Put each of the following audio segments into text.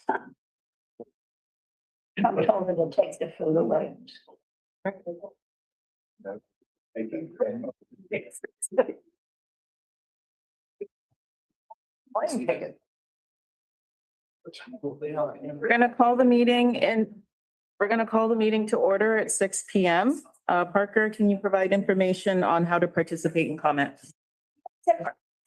I'm told to take the food away. We're gonna call the meeting to order at 6 p.m. Parker, can you provide information on how to participate and comment?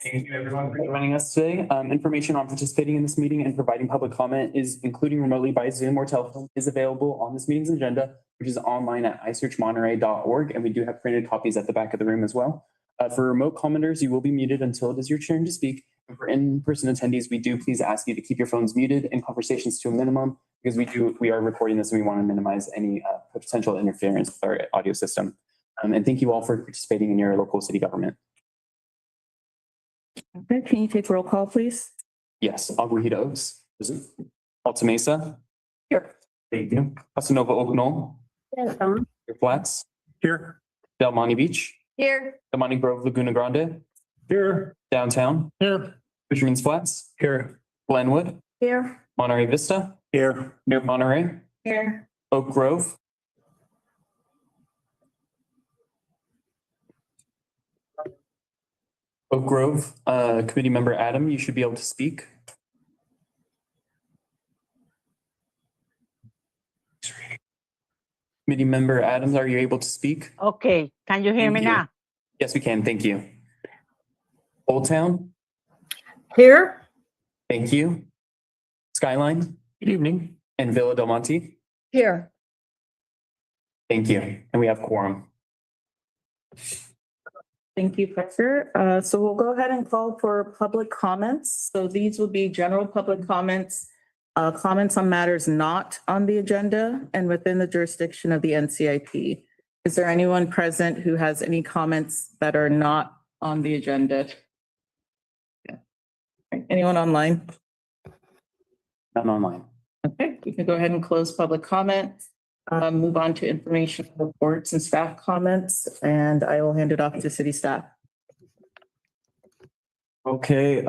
Thank you everyone for joining us today. Information on participating in this meeting and providing public comment is including remotely by Zoom or telephone is available on this meeting's agenda, which is online at isearchmonterey.org. And we do have printed copies at the back of the room as well. For remote commenters, you will be muted until it is your turn to speak. And for in-person attendees, we do please ask you to keep your phones muted and conversations to a minimum because we are recording this and we want to minimize any potential interference with our audio system. And thank you all for participating in your local city government. Okay, can you take roll call, please? Yes, Aguirre Oaks. Present. Alta Mesa. Here. Thank you. Casanova Oak Knoll. Yes, Clear Flats. Here. Del Monte Beach. here. Del Monte Grove Laguna Grande. Here. Downtown. Here. Fisherman's Flats. Here. Glenwood. Here. Monterey Vista. Here. Near Monterey. Here. Oak Grove. Oak Grove, Committee Member Adam, you should be able to speak. Committee Member Adams, are you able to speak? Okay, can you hear Thank me you. now? Yes, we can. Thank you. Old Town, Here. thank you. Skyline Good evening. and Villa Del Monte, Here. thank you. And we have quorum. Thank you, Parker. So we'll go ahead and call for public comments. So these will be general public comments, comments on matters not on the agenda and within the jurisdiction of the NCIP. Is there anyone present who has any comments that are not on the agenda? Yeah. Anyone online? Not online. Okay, we can go ahead and close public comment. Move on to information reports and staff comments, and I will hand it off to city staff. Okay,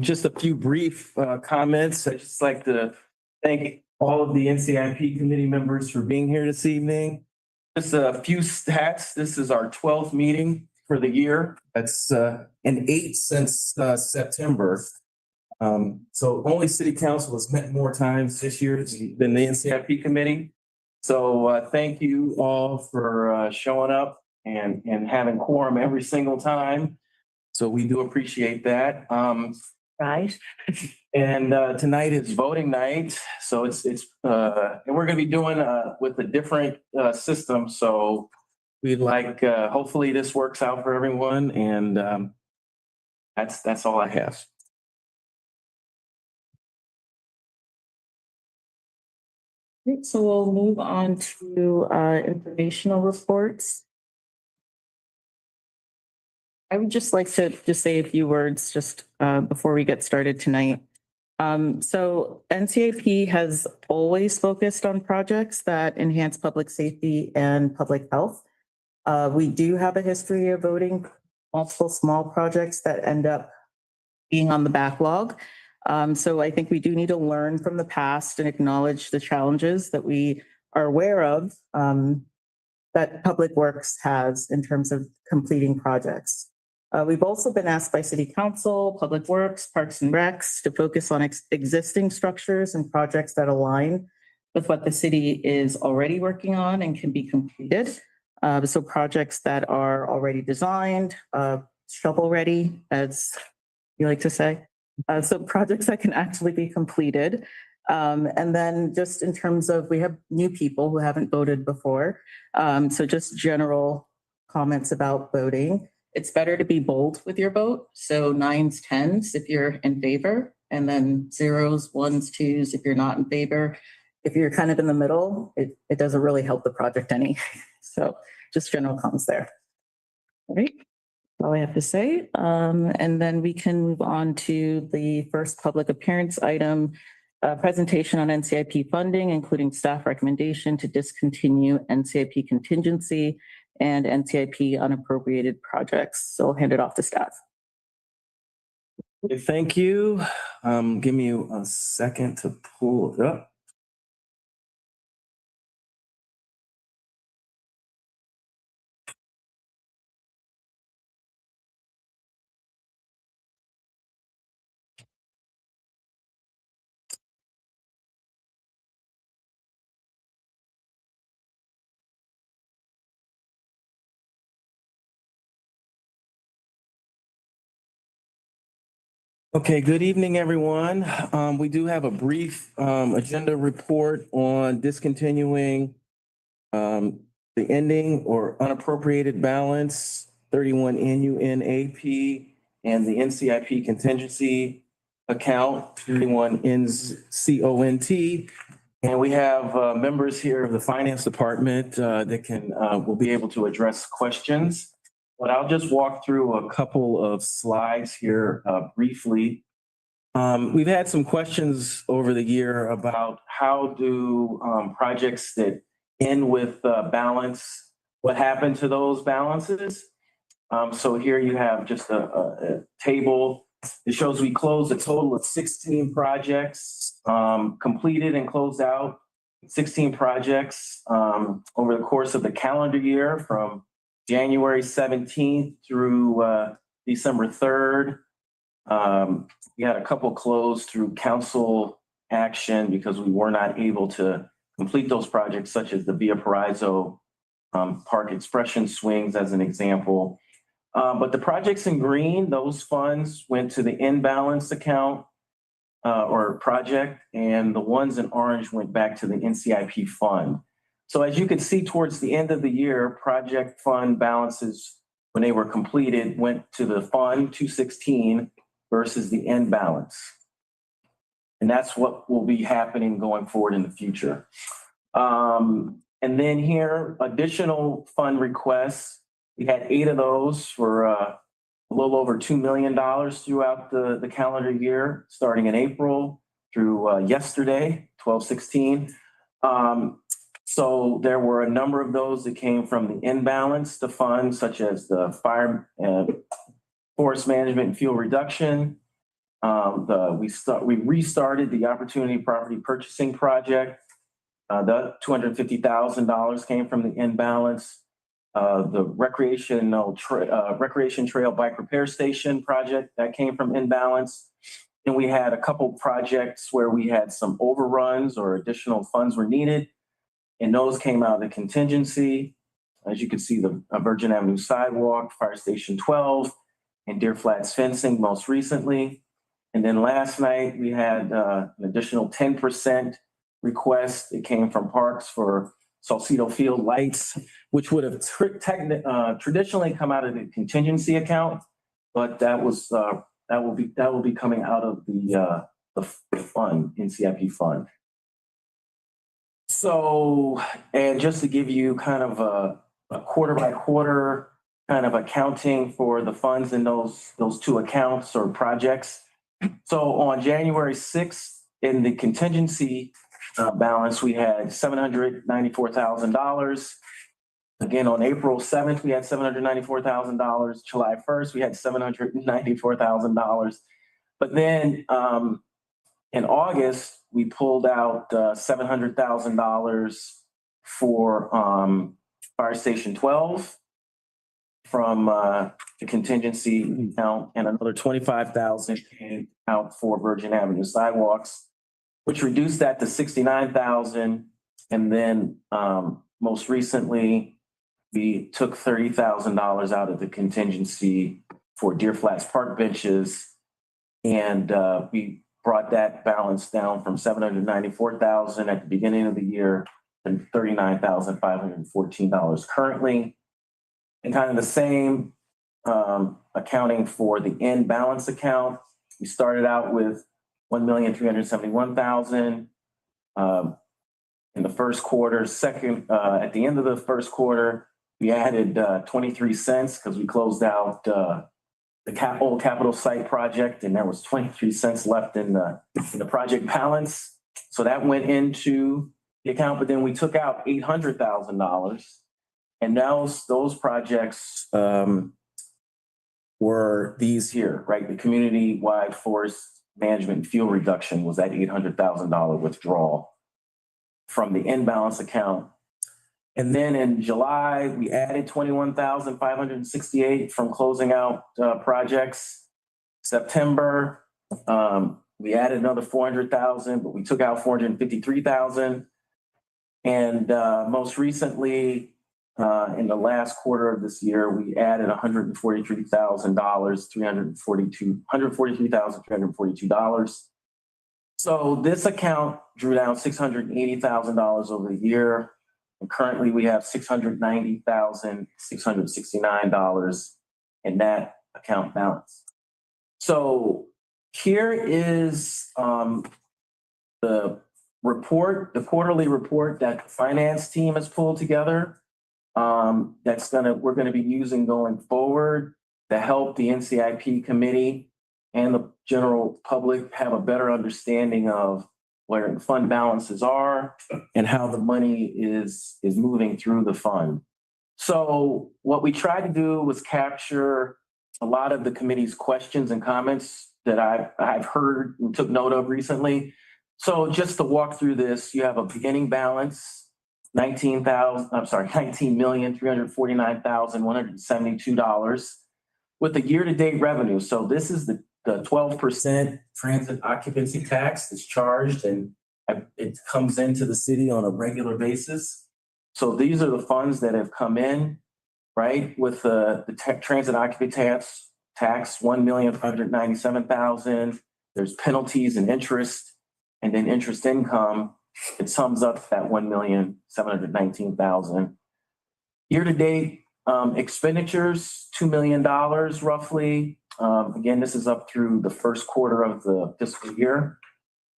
just a few brief comments. I'd just like to thank all of the NCIP committee members for being here this evening. Just a few stats. This is our 12th meeting for the year. That's an 8 since September. So only city council has met more times this year than the NCIP committee. So thank you all for showing up and having quorum every single time. So we do appreciate that. Right. And tonight is voting night. So and we're gonna be doing with a different system. So we'd like, hopefully this works out for everyone. And that's all I have. Great, so we'll move on to informational reports. I would just like to just say a few words just before we get started tonight. So NCIP has always focused on projects that enhance public safety and public health. We do have a history of voting multiple small projects that end up being on the backlog. So I think we do need to learn from the past and acknowledge the challenges that we are aware of that Public Works has in terms of completing projects. We've also been asked by City Council, Public Works, Parks and Recs to focus on existing structures and projects that align with what the city is already working on and can be completed. So projects that are already designed, shovel ready, as you like to say. So projects that can actually be completed. And then just in terms of, we have new people who haven't voted before. So just general comments about voting. It's better to be bold with your vote. So 9s, 10s if you're in favor, and then 0s, 1s, 2s if you're not in favor. If you're kind of in the middle, it doesn't really help the project any. So just general comments there. All right. All I have to say. And then we can move on to the first public appearance item, presentation on NCIP funding, including staff recommendation to discontinue NCIP contingency and NCIP unappropriated projects. So I'll hand it off to staff. Okay, thank you. Give me a second to pull it up. Okay, good evening, everyone. We do have a brief agenda report on discontinuing the ending or unappropriated balance, 31 NUNAP, and the NCIP contingency account, 31 NCONT. And we have members here of the finance department that will be able to address questions. But I'll just walk through a couple of slides here briefly. We've had some questions over the year about how do projects that end with balance, what happened to those balances? So here you have just a table. It shows we closed a total of 16 projects, completed and closed out 16 projects over the course of the calendar year from January 17th through December 3rd. We had a couple closed through council action because we were not able to complete those projects, such as the Via Paraiso Park Expression Swings as an example. But the projects in green, those funds went to the end balance account or project, and the ones in orange went back to the NCIP fund. So as you can see towards the end of the year, project fund balances, when they were completed, went to the fund 216 versus the end balance. And that's what will be happening going forward in the future. And then here, additional fund requests. We had 8 of those for a little over $2 million throughout the calendar year, starting in April through yesterday, 12/16. So there were a number of those that came from the end balance, the funds such as the fire and forest management and fuel reduction. We restarted the Opportunity Property Purchasing Project. The $250,000 came from the end balance. The Recreation Trail Bike Repair Station project that came from end balance. And we had a couple projects where we had some overruns or additional funds were needed. And those came out of the contingency. As you can see, the Virgin Avenue sidewalk, Fire Station 12, and Deer Flats fencing most recently. And then last night we had an additional 10% request. It came from Parks for Saucedo Field lights, which would have traditionally come out of the contingency account, but that will be coming out of the fund, NCIP fund. So, and just to give you kind of a quarter by quarter kind of accounting for the funds in those 2 accounts or projects. So on January 6th, in the contingency balance, we had $794,000. Again, on April 7th, we had $794,000. July 1st, we had $794,000. But then in August, we pulled out $700,000 for Fire Station 12 from the contingency account, and another $25,000 came out for Virgin Avenue sidewalks, which reduced that to $69,000. And then most recently, we took $30,000 out of the contingency for Deer Flats Park benches, and we brought that balance down from $794,000 at the beginning of the year to $39,514 currently. And kind of the same accounting for the end balance account. We started out with $1,371,000 in the first quarter. At the end of the first quarter, we added 23 cents because we closed out the old capital site project, and there was 23 cents left in the project balance. So that went into the account, but then we took out $800,000. And now those projects were these here, right? The community-wide forest management and fuel reduction was that $800,000 withdrawal from the imbalance account. And then in July, we added 21,568 from closing out projects. September, we added another 400,000, but we took out 453,000. And most recently, in the last quarter of this year, we added $143,000, $143,342. So this account drew down $680,000 over the year. And currently we have $690,669 in that account balance. So here is the report, the quarterly report that the finance team has pulled together. We're gonna be using going forward to help the NCIP committee and the general public have a better understanding of where the fund balances are and how the money is moving through the fund. So what we tried to do was capture a lot of the committee's questions and comments that I've heard and took note of recently. So just to walk through this, you have a beginning balance, $19,349,172 with the year-to-date revenue. So this is the 12% transit occupancy tax that's charged, and it comes into the city on a regular basis. So these are the funds that have come in, right? With the transit occupancy tax, $1,597,000. There's penalties and interest, and then interest income. It sums up that $1,719,000. Year-to-date expenditures, $2 million roughly. Again, this is up through the first quarter of the fiscal year.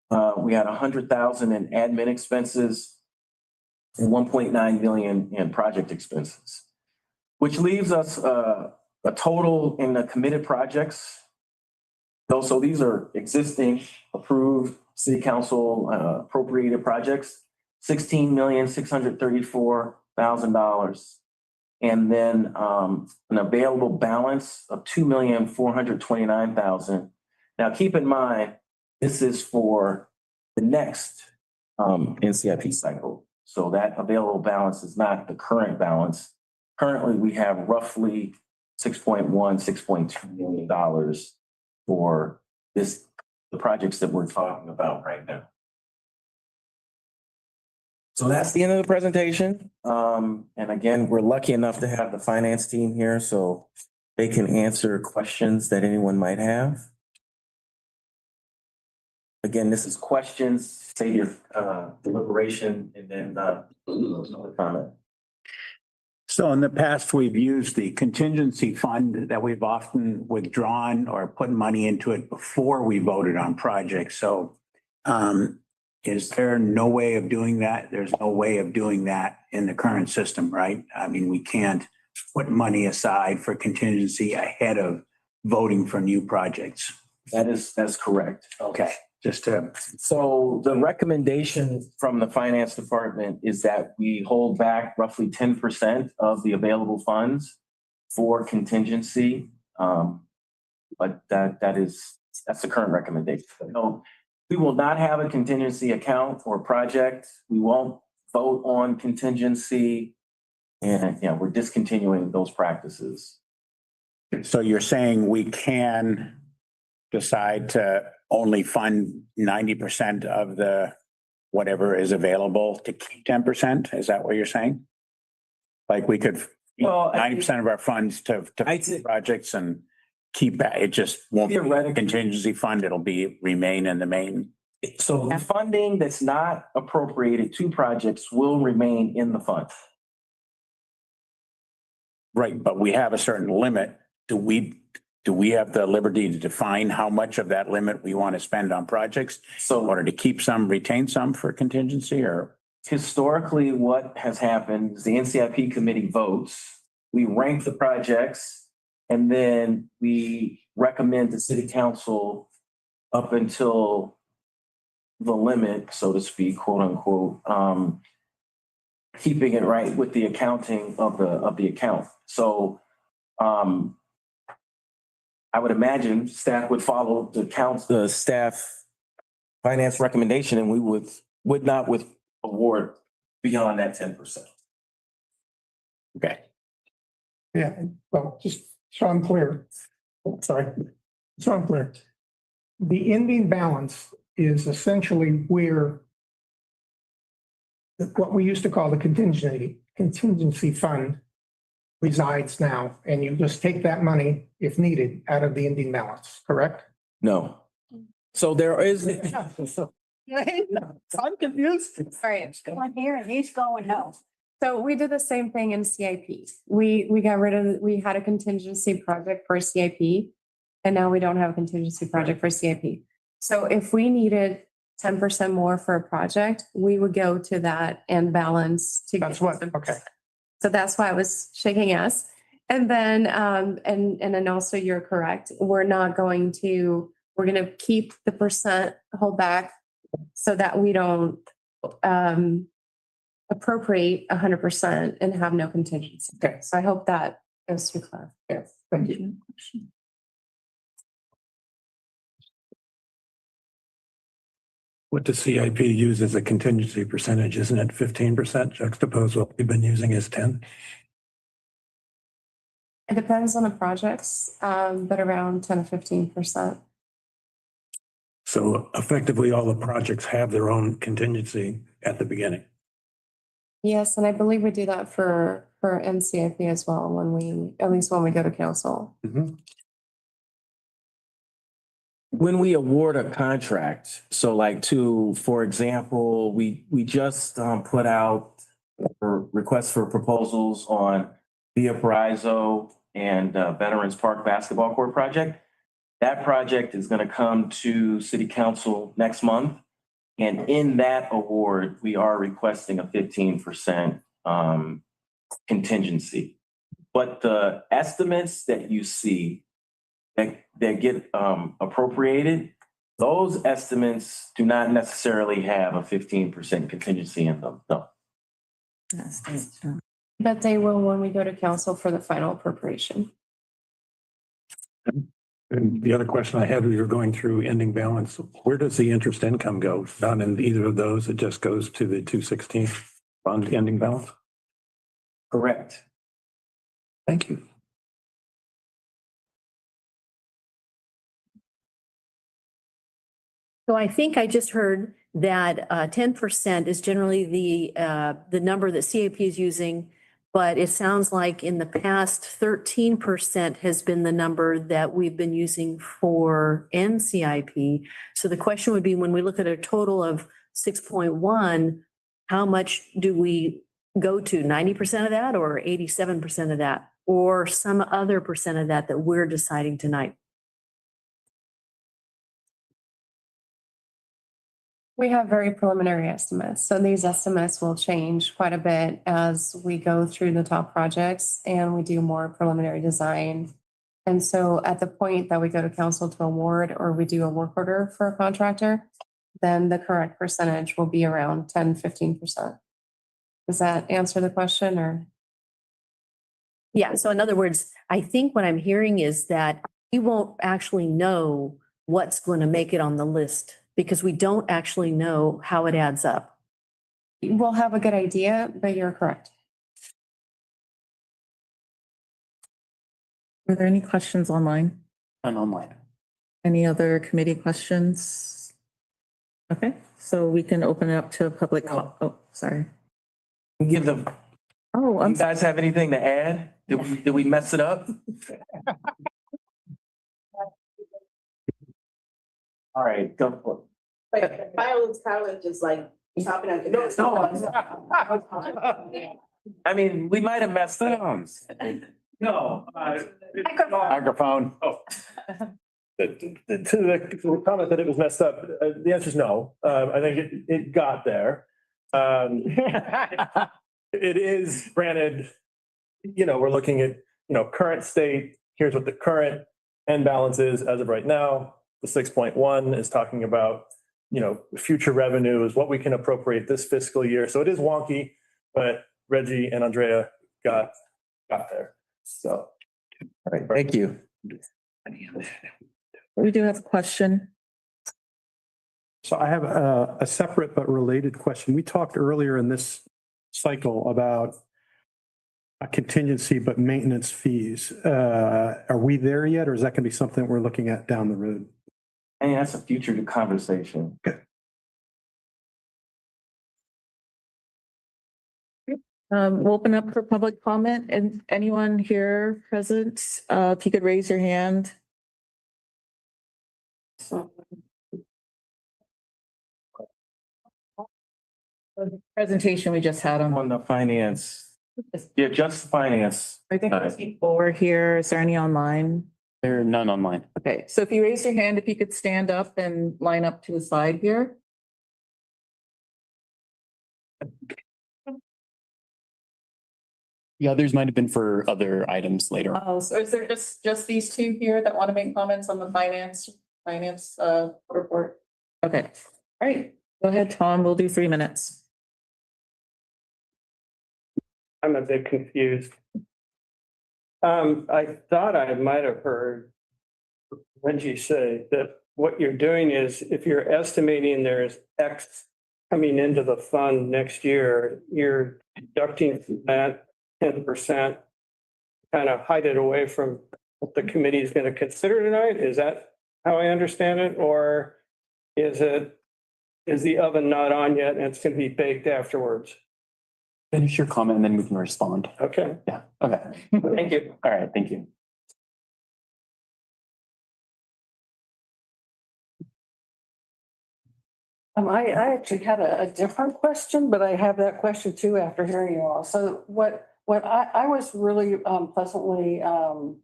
We had $100,000 in admin expenses and $1.9 million in project expenses, which leaves us a total in the committed projects. So these are existing, approved, city council appropriated projects, $16,634,000. And then an available balance of $2,429,000. Now, keep in mind, this is for the next NCIP cycle. So that available balance is not the current balance. Currently, we have roughly $6.2 million for the projects that we're talking about right now. So that's the end of the presentation. And again, we're lucky enough to have the finance team here, so they can answer questions that anyone might have. Again, this is questions, say your deliberation, and then another comment. So in the past, we've used the contingency fund that we've often withdrawn or put money into it before we voted on projects. So is there no way of doing that? There's no way of doing that in the current system, right? I mean, we can't put money aside for contingency ahead of voting for new projects. That's correct. Okay, just to, So the recommendation from the finance department is that we hold back roughly 10% of the available funds for contingency. But that's the current recommendation. No, we will not have a contingency account or project. We won't vote on contingency. And yeah, we're discontinuing those practices. so you're saying we can decide to only fund 90% of the whatever is available to keep 10%? Is that what you're saying? Like we could, Well, 90% of our funds to I think- projects and keep that, it just won't be a Theoretically- contingency fund, it'll remain in the main. So the funding that's not appropriated to projects will remain in the fund. Right, but we have a certain limit. Do we have the liberty to define how much of that limit we want to spend on projects in So order to keep some, retain some for contingency, or? historically, what has happened is the NCIP committee votes, we rank the projects, and then we recommend to city council up until the limit, so to speak, quote unquote, keeping it right with the accounting of the account. So I would imagine staff would follow the staff finance recommendation and we would not award beyond that 10%. Okay. Yeah, well, just so I'm clear, sorry, so I'm clear. The ending balance is essentially where what we used to call the contingency fund resides now, and you just take that money, if needed, out of the ending balance, correct? No. So there is, I'm confused. All right. Going here and he's going no. So we did the same thing in CIP. We got rid of, we had a contingency project for CIP. And now we don't have a contingency project for CIP. So if we needed 10% more for a project, we would go to that and balance to. That's get what, 10%. okay. So that's why I was shaking yes. And then, and then also you're correct. We're gonna keep the percent, hold back so that we don't appropriate 100% and have no contingency. Okay. So I hope that goes too clear. Yes, thank you. What the CIP uses a contingency percentage, isn't it 15% juxtaposed what we've been using is 10? It depends on the projects, but around 10 to 15%. So effectively, all the projects have their own contingency at the beginning. Yes, and I believe we do that for NCIP as well at least when we go to council. when we award a contract, so like for example, we just put out requests for proposals on Via Paraiso and Veterans Park Basketball Court project. That project is going to come to City Council next month. And in that award, we are requesting a 15% contingency. But the estimates that you see that get appropriated, those estimates do not necessarily have a 15% contingency in them, no. But they will when we go to council for the final appropriation. And the other question I had, we were going through ending balance. Where does the interest income go? Not in either of those. It just goes to the 216 fund ending balance. Correct. Thank you. So I think I just heard that 10% is generally the number that CAP is using, but it sounds like in the past 13% has been the number that we've been using for NCIP. So the question would be, when we look at a total of 6.1, how much do we go to? 90% of that or 87% of that, or some other percent of that we're deciding tonight? We have very preliminary estimates. So these estimates will change quite a bit as we go through the top projects and we do more preliminary design. And so at the point that we go to council to award or we do a work order for a contractor, then the correct percentage will be around 10, 15%. Does that answer the question or? Yeah, so in other words, I think what I'm hearing is that we won't actually know what's going to make it on the list because we don't actually know how it adds up. We'll have a good idea, but you're correct. Are there any questions online? And online. Any other committee questions? Okay, so we can open it up to a public call. Oh, sorry. Give them, Oh, you guys have anything to add? Did we mess it up? All right, go for it. Like, Violet's college is like topping out. I mean, we might have messed it up. No. Microphone. To the comment that it was messed up, the answer is no. I think it got there. It is granted, we're looking at, current state. Here's what the current end balance is as of right now. The 6.1 is talking about, future revenue is what we can appropriate this fiscal year. So it is wonky, but Reggie and Andrea got there. So. All right, thank you. We do have a question. So I have a separate but related question. We talked earlier in this cycle about a contingency but maintenance fees. Are we there yet, or is that going to be something we're looking at down the road? And that's a future conversation. We'll open up for public comment, and anyone here present, if you could raise your hand. The presentation we just had On the finance, yeah, just finance. I think people were here. Is there any online? There are none online. Okay, so if you raise your hand, if you could stand up and line up to the side here. The others might have been for other items later. Oh, so is there just these two here that want to make comments on the finance report? Okay, all right, go ahead, Tom. We'll do 3 minutes. I'm a bit confused. I thought I might have heard Reggie say that what you're doing is if you're estimating there's X coming into the fund next year, you're deducting from that 10%, kind of hide it away from what the committee is going to consider tonight. Is that how I understand it? Or is the oven not on yet and it's going to be baked afterwards? Finish your comment and then we can respond. Okay, Yeah, okay. thank you. All right, thank you. I actually had a different question, but I have that question too after hearing you all. So what I was really pleasantly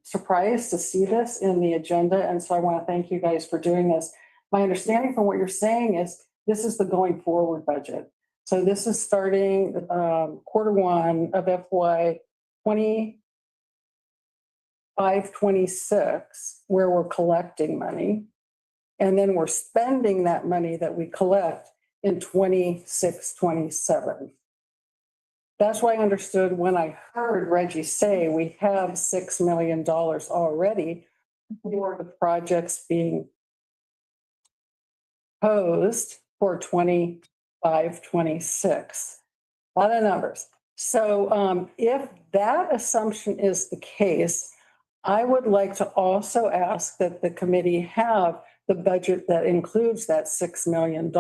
surprised to see this in the agenda. And so I want to thank you guys for doing this. My understanding from what you're saying is this is the going forward budget. So this is starting Q1 of FY 25-26, where we're collecting money. And then we're spending that money that we collect in 26-27. That's why I understood when I heard Reggie say we have $6 million already for the projects being posed for 25-26. A lot of numbers. So if that assumption is the case, I would like to also ask that the committee have the budget that includes that $6 million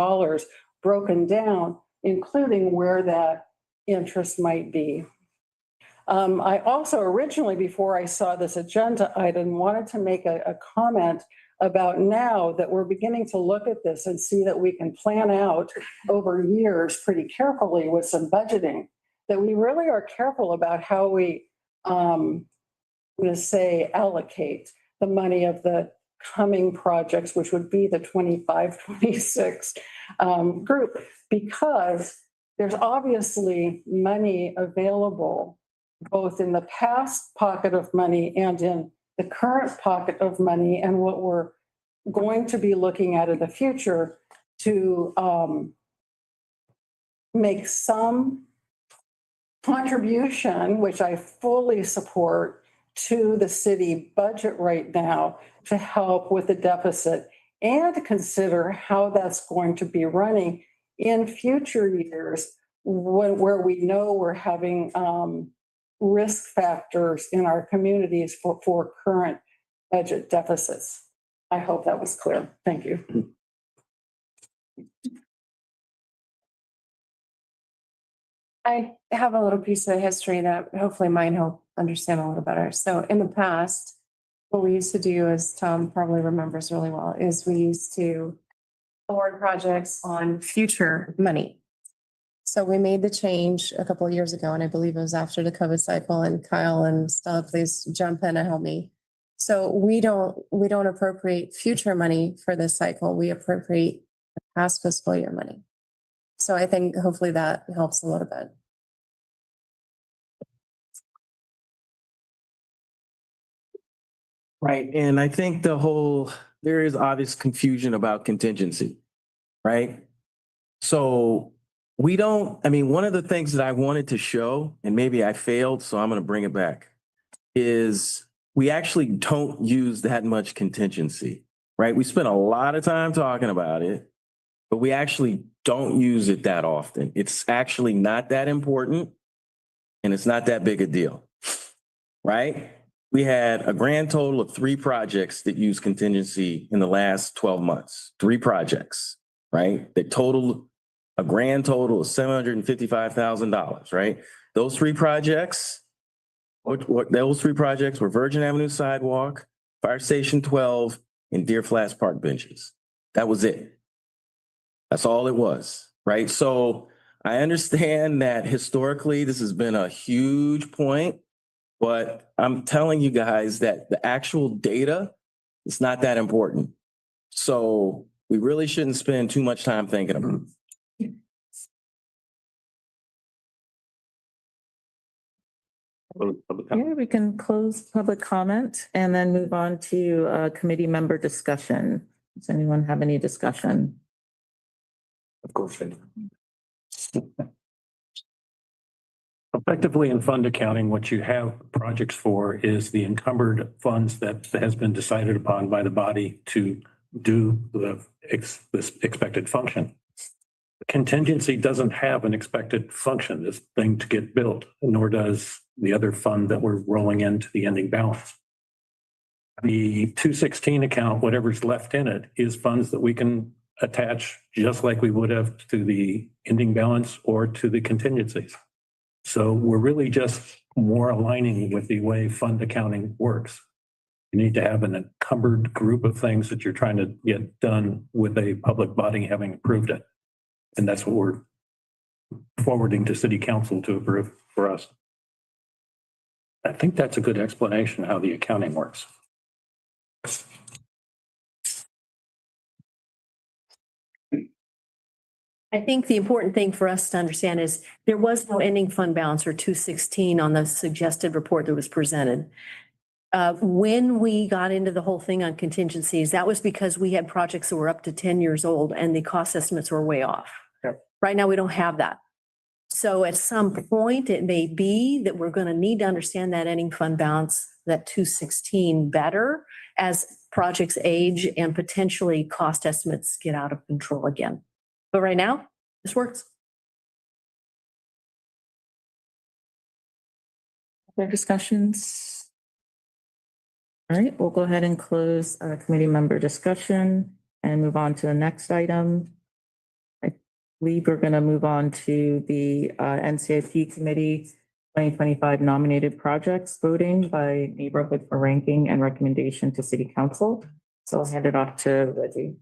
broken down, including where that interest might be. I also originally, before I saw this agenda item, wanted to make a comment about now that we're beginning to look at this and see that we can plan out over years pretty carefully with some budgeting, that we really are careful about how we, I'm going to say, allocate the money of the coming projects, which would be the 25-26 group, because there's obviously money available both in the past pocket of money and in the current pocket of money, and what we're going to be looking at in the future to make some contribution, which I fully support, to the city budget right now to help with the deficit and consider how that's going to be running in future years where we know we're having risk factors in our communities for current budget deficits. I hope that was clear. Thank you. I have a little piece of history that hopefully might help understand a little better. So in the past, what we used to do, as Tom probably remembers really well, is we used to award projects on future money. So we made the change a couple of years ago, and I believe it was after the COVID cycle, and Kyle and Stella, please jump in and help me. So we don't appropriate future money for this cycle. We appropriate past fiscal year money. So I think hopefully that helps a little bit. Right, and I think there is obvious confusion about contingency, right? So one of the things that I wanted to show, and maybe I failed, so I'm gonna bring it back, is we actually don't use that much contingency, right? We spend a lot of time talking about it, but we actually don't use it that often. It's actually not that important and it's not that big a deal, right? We had a grand total of 3 projects that used contingency in the last 12 months, 3 projects, right? That totaled a grand total of $755,000, right? Those 3 projects, those 3 projects were Virgin Avenue Sidewalk, Fire Station 12, and Deer Flats Park benches. That was it. That's all it was, right? So I understand that historically this has been a huge point, but I'm telling you guys that the actual data is not that important. So we really shouldn't spend too much time thinking about it. Yeah, we can close public comment and then move on to committee member discussion. Does anyone have any discussion? Of course. Effectively, in fund accounting, what you have projects for is the encumbered funds that has been decided upon by the body to do this expected function. Contingency doesn't have an expected function, this thing to get built, nor does the other fund that we're rolling into the ending balance. The 216 account, whatever's left in it, is funds that we can attach just like we would have to the ending balance or to the contingencies. So we're really just more aligning with the way fund accounting works. You need to have an encumbered group of things that you're trying to get done with a public body having approved it. And that's what we're forwarding to city council to approve for us. I think that's a good explanation of how the accounting works. I think the important thing for us to understand is there was no ending fund balance or 216 on the suggested report that was presented. When we got into the whole thing on contingencies, that was because we had projects that were up to 10 years old and the cost estimates were way off. Yep. Right now, we don't have that. So at some point, it may be that we're going to need to understand that ending fund balance, that 216 better as projects age and potentially cost estimates get out of control again. But right now, this works. Other discussions? All right, we'll go ahead and close committee member discussion and move on to the next item. I believe we're going to move on to the NCIP committee 2025 nominated projects voting by neighborhood for ranking and recommendation to city council. So I'll hand it off to Reggie.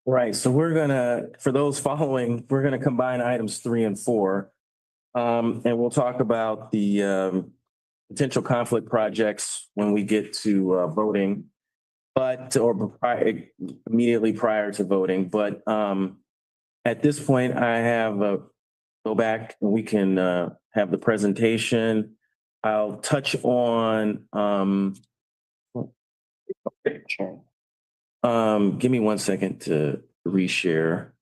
Right, so we're gonna, for those following, we're gonna combine items 3 and 4. And we'll talk about the potential conflict projects when we get to voting. But, or immediately prior to voting, but at this point, I have go back, we can have the presentation. I'll touch on give me 1 second to reshare.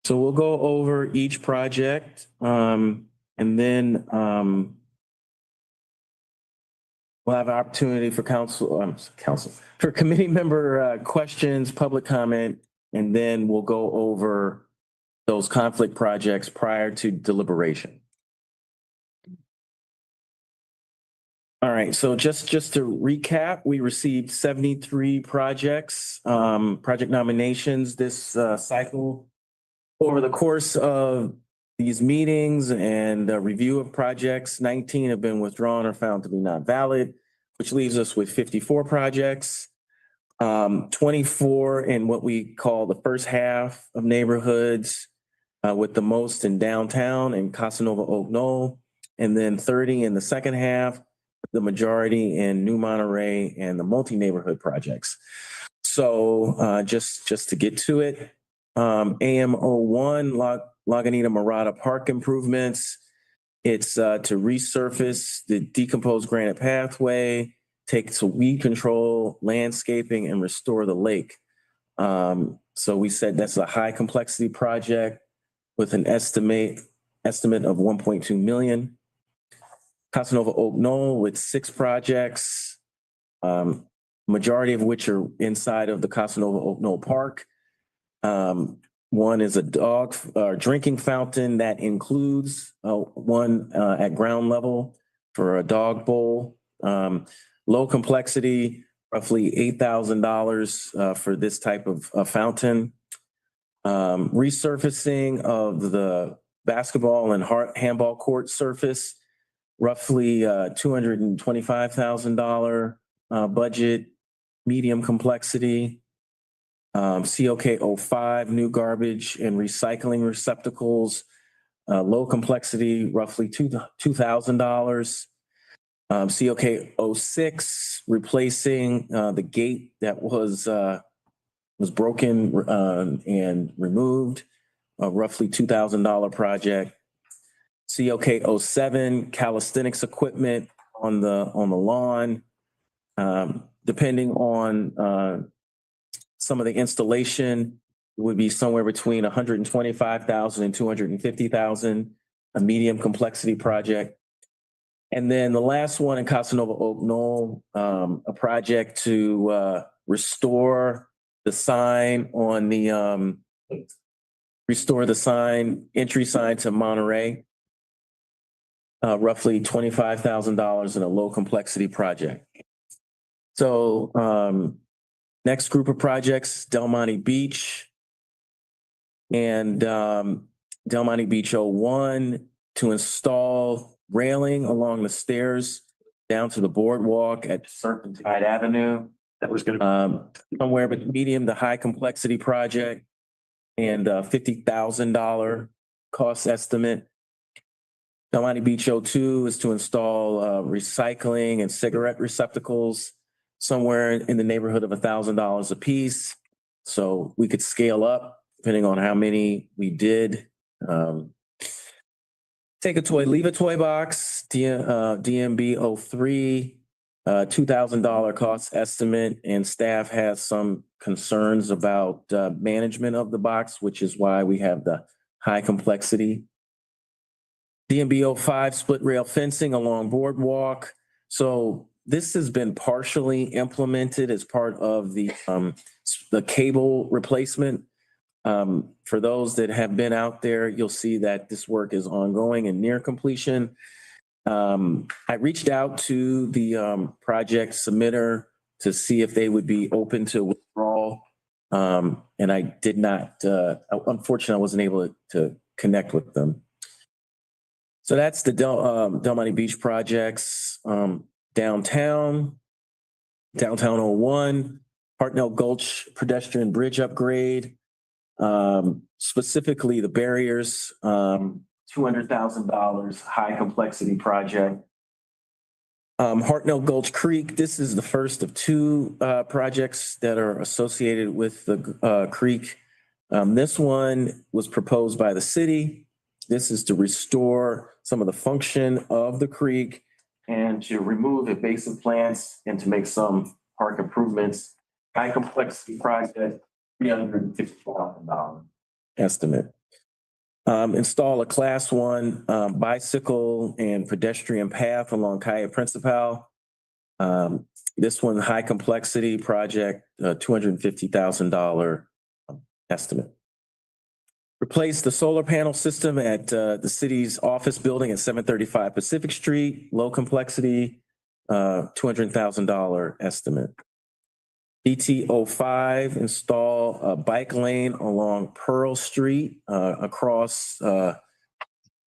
So we'll go over each project, and then we'll have an opportunity for for committee member questions, public comment, and then we'll go over those conflict projects prior to deliberation. All right, so just to recap, we received 73 projects, project nominations this cycle. Over the course of these meetings and review of projects, 19 have been withdrawn or found to be not valid, which leaves us with 54 projects, 24 in what we call the first half of neighborhoods, with the most in downtown and Casa Nova Oak Knoll, and then 30 in the second half, the majority in New Monterey and the multi-neighborhood projects. So just to get to it, AM01, Lagunita Mirada Park improvements. It's to resurface the decomposed granite pathway take to weed control, landscaping, and restore the lake. So we said that's a high complexity project with an estimate of 1.2 million. Casa Nova Oak Knoll with 6 projects, majority of which are inside of the Casa Nova Oak Knoll Park. One is a drinking fountain that includes one at ground level for a dog bowl. Low complexity, roughly $8,000 for this type of fountain. Resurfacing of the basketball and handball court surface, roughly $225,000 budget, medium complexity. COK 05, new garbage and recycling receptacles, low complexity, roughly $2,000. COK 06, replacing the gate that was broken and removed, roughly $2,000 project. COK 07, calisthenics equipment on the lawn, depending on some of the installation would be somewhere between 125,000 and 250,000, a medium complexity project. And then the last one in Casa Nova Oak Knoll, a project to restore the sign on the entry sign to Monterey. Roughly $25,000 in a low complexity project. So next group of projects, Del Monte Beach and Del Monte Beach 01 to install railing along the stairs down to the boardwalk at Serpentine Avenue. That was gonna. Somewhere but medium to high complexity project and $50,000 cost estimate. Del Monte Beach 02 is to install recycling and cigarette receptacles somewhere in the neighborhood of $1,000 a piece. So we could scale up depending on how many we did. Take a toy, leave a toy box, DMB 03, $2,000 cost estimate, and staff has some concerns about management of the box, which is why we have the high complexity. DMB 05, split rail fencing along boardwalk. So this has been partially implemented as part of the cable replacement. For those that have been out there, you'll see that this work is ongoing and near completion. I reached out to the project submitter to see if they would be open to withdrawal. And I did not, unfortunately, I wasn't able to connect with them. So that's the Del Monte Beach projects. Downtown 01, Hartnell Gulch pedestrian bridge upgrade. Specifically the barriers, $200,000 high complexity project. Hartnell Gulch Creek, this is the first of 2 projects that are associated with the creek. This one was proposed by the city. This is to restore some of the function of the creek and to remove invasive plants and to make some park improvements. High complexity project, $350,000 estimate. Install a class 1 bicycle and pedestrian path along Calle Principal. This one, high complexity project, $250,000 estimate. Replace the solar panel system at the city's office building at 735 Pacific Street, low complexity, $200,000 estimate. DT 05, install a bike lane along Pearl Street across the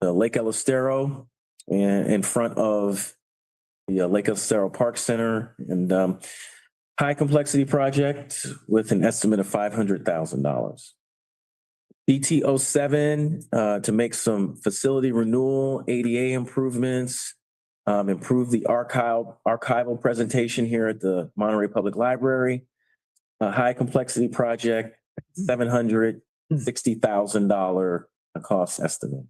Lake El Estero and in front of the Lake El Estero Park Center, and high complexity project with an estimate of $500,000. DT 07 to make some facility renewal, ADA improvements, improve the archival presentation here at the Monterey Public Library. A high complexity project, $760,000 cost estimate.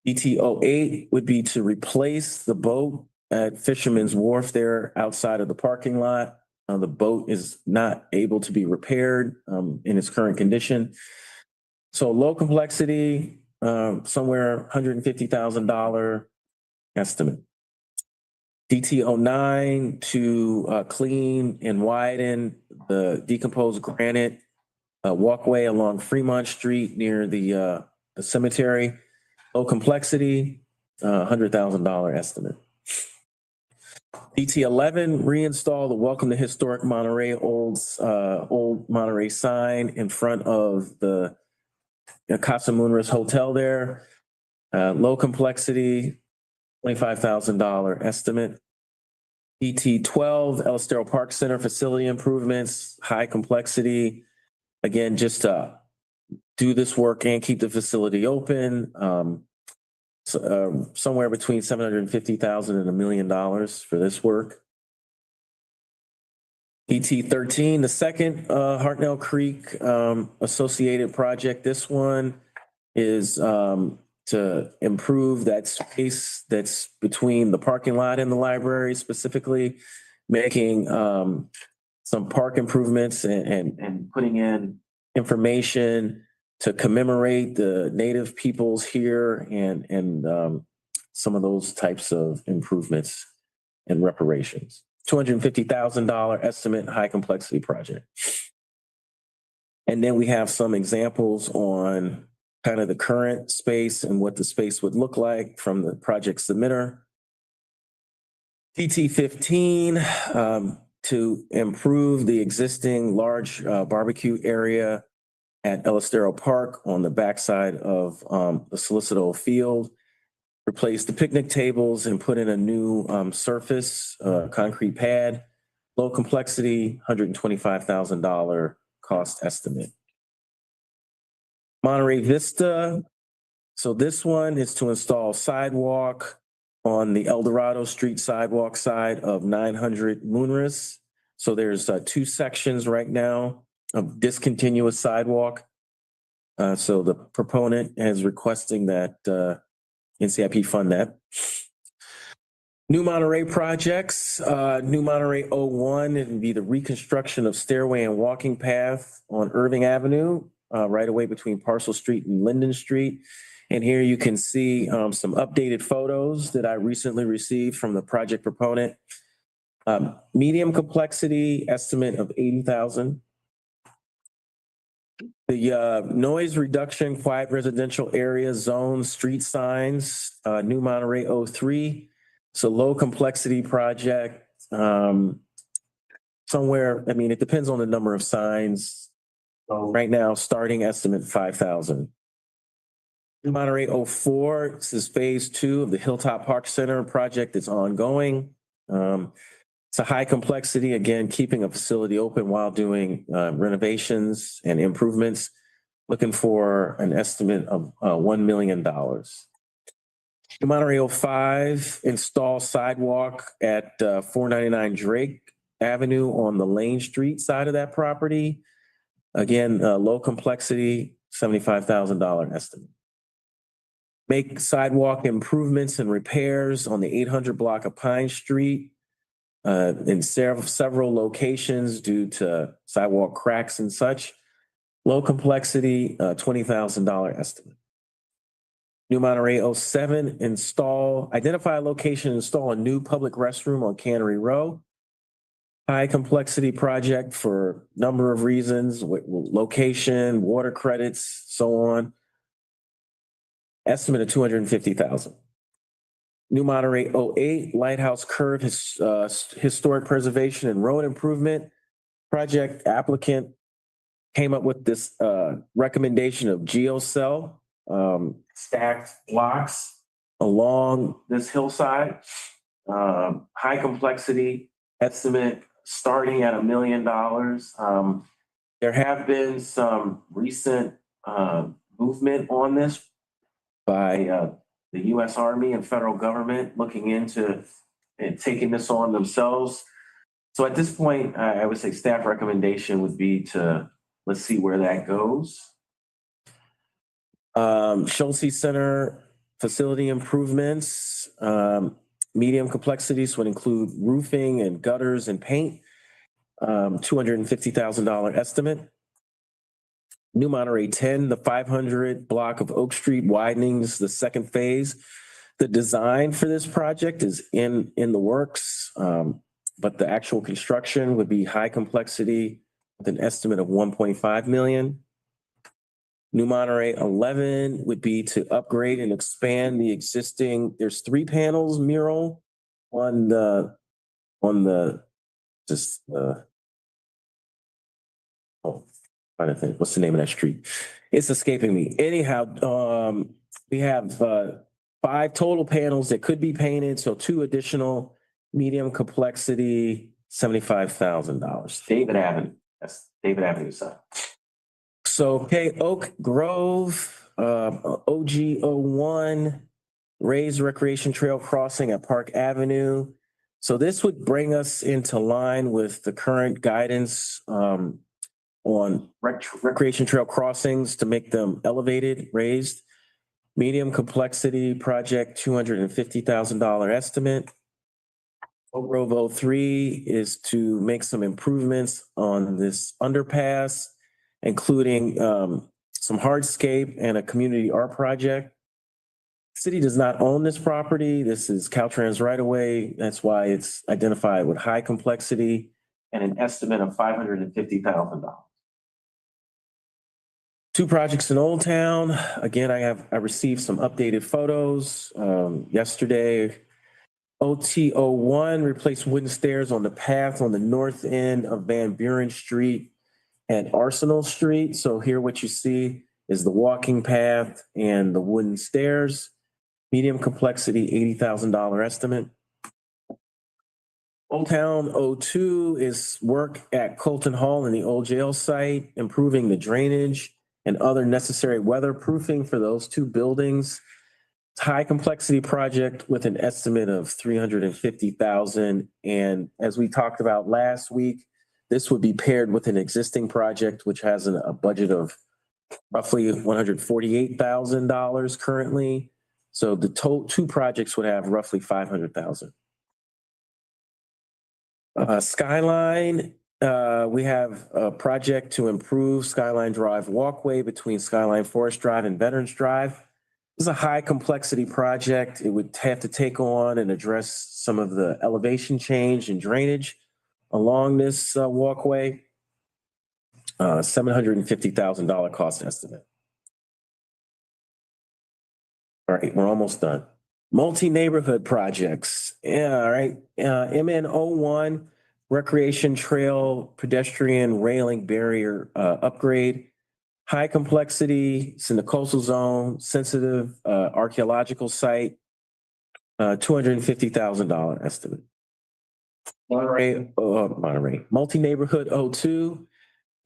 DT 08 would be to replace the boat at Fisherman's Wharf there outside of the parking lot. The boat is not able to be repaired in its current condition. So low complexity, somewhere $150,000 estimate. DT09 to clean and widen the decomposed granite walkway along Fremont Street near the cemetery. Low complexity, $100,000 estimate. DT11, reinstall the Welcome to Historic Monterey old Monterey sign in front of the Casa Munris Hotel there. Low complexity, $25,000 estimate. DT12, El Estero Park Center facility improvements, high complexity. Again, just do this work and keep the facility open. Somewhere between $750,000 and $1 million for this work. DT13, the second Hartnell Creek associated project. This one is to improve that space that's between the parking lot and the library, specifically making some park improvements and putting in information to commemorate the native peoples here and some of those types of improvements and reparations. $250,000 estimate, high complexity project. And then we have some examples on kind of the current space and what the space would look like from the project submitter. DT15, to improve the existing large barbecue area at El Estero Park on the backside of the Solicito Field. Replace the picnic tables and put in a new surface, concrete pad. Low complexity, $125,000 cost estimate. Monterey Vista. So this one is to install sidewalk on the El Dorado Street sidewalk side of 900 Munris. So there's 2 sections right now of discontinuous sidewalk. So the proponent is requesting that NCIP fund that. New Monterey projects, New Monterey 01, it would be the reconstruction of stairway and walking path on Irving Avenue, right away between Parcel Street and Linden Street. And here you can see some updated photos that I recently received from the project proponent. Medium complexity estimate of 80,000. The noise reduction, quiet residential area zone, street signs, New Monterey 03. So low complexity project. Somewhere, I mean, it depends on the number of signs. So right now, starting estimate 5,000. New Monterey 04, this is phase 2 of the Hilltop Park Center project that's ongoing. It's a high complexity, again, keeping a facility open while doing renovations and improvements. Looking for an estimate of $1 million. New Monterey 05, install sidewalk at 499 Drake Avenue on the Lane Street side of that property. Again, low complexity, $75,000 estimate. Make sidewalk improvements and repairs on the 800 block of Pine Street in several locations due to sidewalk cracks and such. Low complexity, $20,000 estimate. New Monterey 07, identify a location, install a new public restroom on Cannery Row. High complexity project for a number of reasons, location, water credits, so on. Estimate of $250,000. New Monterey 08, Lighthouse Curve, historic preservation and road improvement project. Applicant came up with this recommendation of geocell stacked blocks along this hillside. High complexity, estimate starting at $1 million. There have been some recent movement on this by the U.S. Army and federal government looking into and taking this on themselves. So at this point, I would say staff recommendation would be to, let's see where that goes. Schulze Center facility improvements. medium complexities would include roofing and gutters and paint. $250,000 estimate. New Monterey 10, the 500 block of Oak Street widenings, the second phase. The design for this project is in the works, but the actual construction would be high complexity with an estimate of 1.5 million. New Monterey 11 would be to upgrade and expand the existing, there's 3 panels mural on the, trying to think, what's the name of that street? It's escaping me. Anyhow, we have 5 total panels that could be painted, so 2 additional medium complexity, $75,000. David Avenue, that's David Avenue side. So, okay, Oak Grove, OG01, raised recreation trail crossing at Park Avenue. So this would bring us into line with the current guidance on recreation trail crossings to make them elevated, raised. Medium complexity project, $250,000 estimate. Oak Grove 03 is to make some improvements on this underpass, including some hardscape and a community art project. City does not own this property. This is Caltrans right away. That's why it's identified with high complexity and an estimate of $550,000. 2 projects in Old Town. Again, I received some updated photos yesterday. OT01 replaced wooden stairs on the path on the north end of Van Buren Street and Arsenal Street. So here what you see is the walking path and the wooden stairs. Medium complexity, $80,000 estimate. Old Town 02 is work at Colton Hall and the old jail site, improving the drainage and other necessary weatherproofing for those 2 buildings. It's a high complexity project with an estimate of $350,000. And as we talked about last week, this would be paired with an existing project, which has a budget of roughly $148,000 currently. So the total 2 projects would have roughly $500,000. Skyline, we have a project to improve Skyline Drive walkway between Skyline Forest Drive and Veterans Drive. This is a high complexity project. It would have to take on and address some of the elevation change and drainage along this walkway. $750,000 cost estimate. All right, we're almost done. Multi-neighborhood projects. Yeah, all right. MN01, recreation trail, pedestrian railing barrier upgrade. High complexity, it's in the coastal zone, sensitive archaeological site. $250,000 estimate. Monterey, multi-neighborhood 02.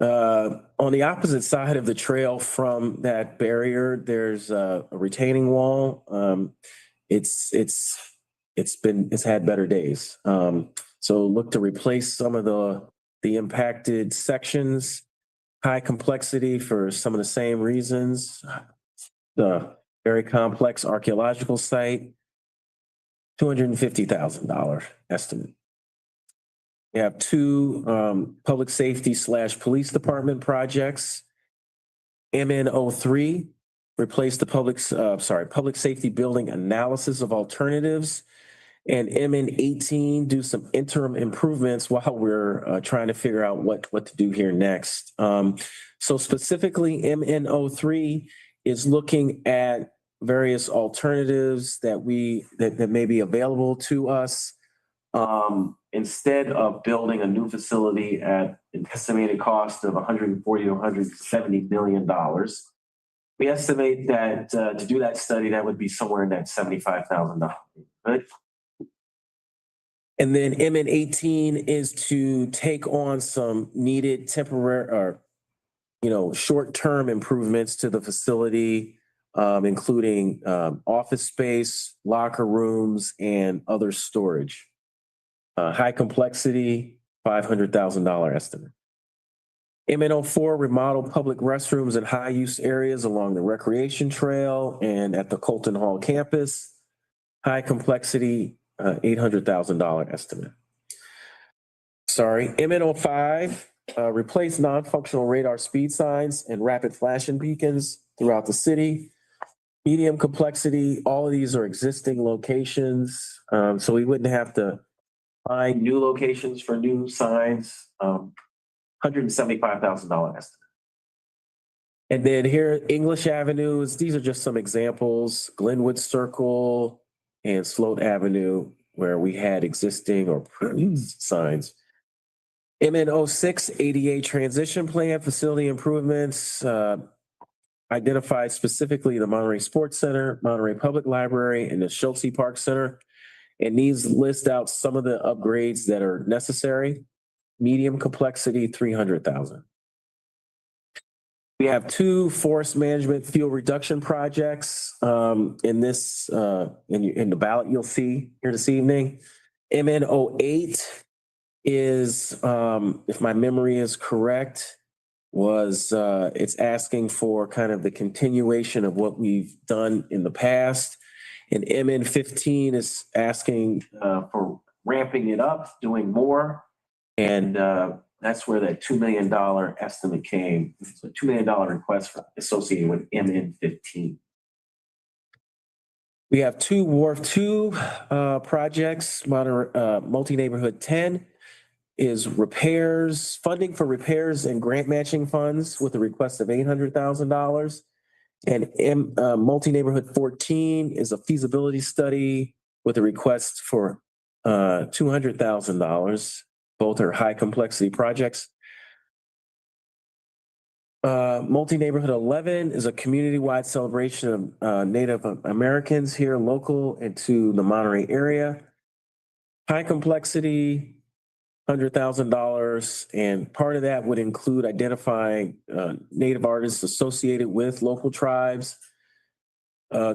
On the opposite side of the trail from that barrier, there's a retaining wall. It's had better days. So look to replace some of the impacted sections. High complexity for some of the same reasons. The very complex archaeological site. $250,000 estimate. We have 2 public safety / police department projects. MN03, replace the public safety building analysis of alternatives. And MN18, do some interim improvements while we're trying to figure out what to do here next. So specifically, MN03 is looking at various alternatives that may be available to us. Instead of building a new facility at an estimated cost of $140 to $170 million, we estimate that to do that study, that would be somewhere in that $75,000. Right? And then MN18 is to take on some needed temporary or, short-term improvements to the facility, including office space, locker rooms, and other storage. High complexity, $500,000 estimate. MN04, remodel public restrooms and high-use areas along the recreation trail and at the Colton Hall campus. High complexity, $800,000 estimate. Sorry, MN05, replace non-functional radar speed signs and rapid flashing beacons throughout the city. Medium complexity, all of these are existing locations, so we wouldn't have to find new locations for new signs. $175,000 estimate. And then here, English Avenues, these are just some examples, Glenwood Circle and Sloat Avenue, where we had existing or signs. MN06 ADA transition plan, facility improvements, identified specifically the Monterey Sports Center, Monterey Public Library, and the Schultze Park Center. And these list out some of the upgrades that are necessary. Medium complexity, 300,000. We have 2 forest management fuel reduction projects in this in the ballot you'll see here this evening. MN08 is, if my memory is correct, was it's asking for kind of the continuation of what we've done in the past. And MN15 is asking for ramping it up, doing more. And that's where that $2 million estimate came. It's a $2 million request associated with MN15. We have 2 Wharf 2 projects. Multi-Neighborhood 10 is repairs, funding for repairs and grant matching funds with a request of $800,000. And Multi-Neighborhood 14 is a feasibility study with a request for $200,000. Both are high complexity projects. Multi-Neighborhood 11 is a community-wide celebration of Native Americans here, local and to the Monterey area. High complexity, $100,000, and part of that would include identifying Native artists associated with local tribes,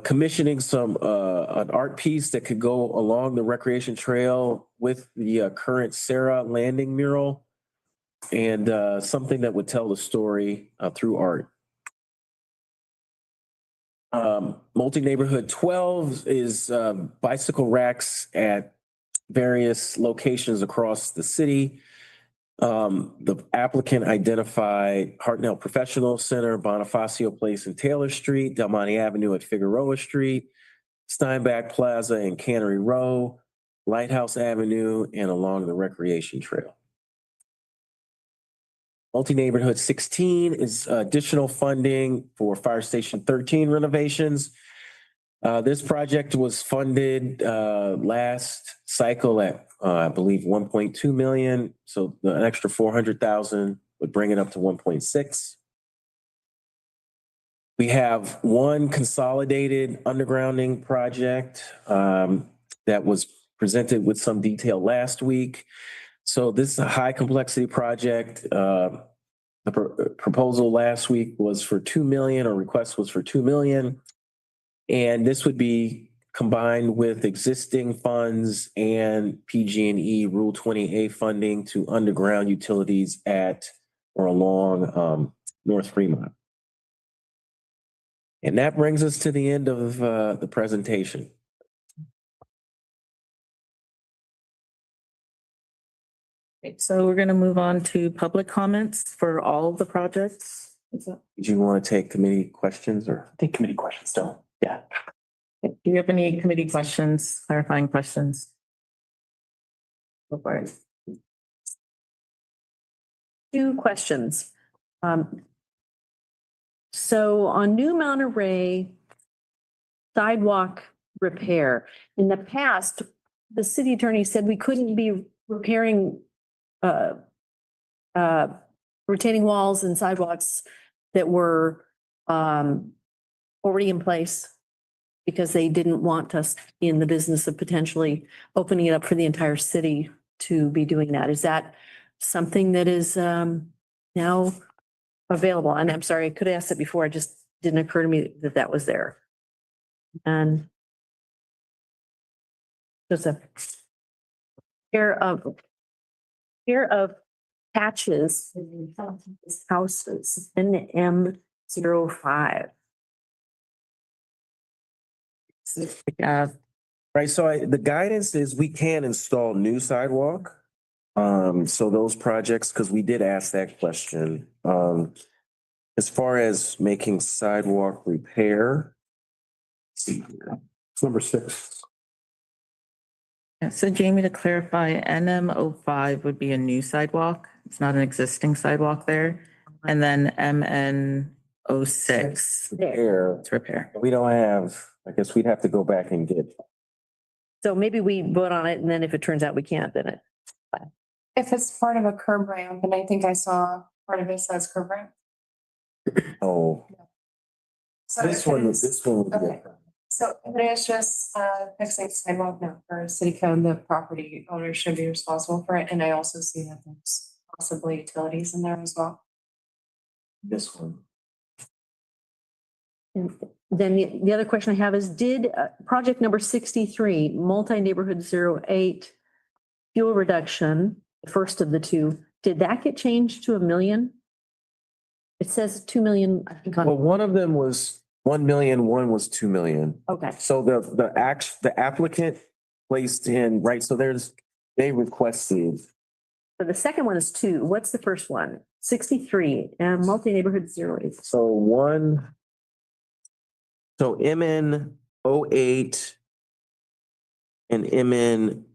commissioning an art piece that could go along the recreation trail with the current Sarah Landing mural, and something that would tell the story through art. Multi-Neighborhood 12 is bicycle racks at various locations across the city. The applicant identified Hartnell Professional Center, Bonifacio Place and Taylor Street, Del Monte Avenue at Figueroa Street, Steinbach Plaza and Cannery Row, Lighthouse Avenue, and along the Recreation Trail. Multi-Neighborhood 16 is additional funding for Fire Station 13 renovations. This project was funded last cycle at, I believe, 1.2 million. So an extra 400,000 would bring it up to 1.6. We have one consolidated undergrounding project that was presented with some detail last week. So this is a high complexity project. The proposal last week was for 2 million, or request was for 2 million. And this would be combined with existing funds and PG&E Rule 20A funding to underground utilities at or along North Fremont. And that brings us to the end of the presentation. Okay, so we're going to move on to public comments for all of the projects. Do you want to take committee questions or? I think committee questions still. Yeah. Do you have any committee questions, clarifying questions? Go for it. 2 questions. So on New Monterey sidewalk repair, in the past, the city attorney said we couldn't be repairing retaining walls and sidewalks that were already in place, because they didn't want us in the business of potentially opening it up for the entire city to be doing that. Is that something that is now available? And I'm sorry, I could have asked it before. It just didn't occur to me that that was there. And just a pair of patches in houses, NM05. Right, so the guidance is we can install new sidewalk. So those projects, because we did ask that question, as far as making sidewalk repair. let's see here. It's number 6. Yeah, so Jamie, to clarify, NM05 would be a new sidewalk. It's not an existing sidewalk there. And then MN06, Repair, it's repair. we don't have, I guess we'd have to go back and get, So maybe we vote on it and then if it turns out we can't, then it. If it's part of a curb ramp, and I think I saw part of it says curb ramp. oh, So this if one, it's- this one would be. Okay. So if it is just fixing sidewalk now for city code, the property owner should be responsible for it. And I also see that there's possibly utilities in there as well. This one. And then the other question I have is, did project number 63, multi-neighborhood 08 fuel reduction, the first of the two, did that get changed to $1 million? It says 2 million, I think Well, on, one of them was 1 million, one was 2 million. okay. So the applicant placed in, right, so they requested, So the second one is 2. What's the first one? 63, multi-neighborhood 08. so MN 08 and MN,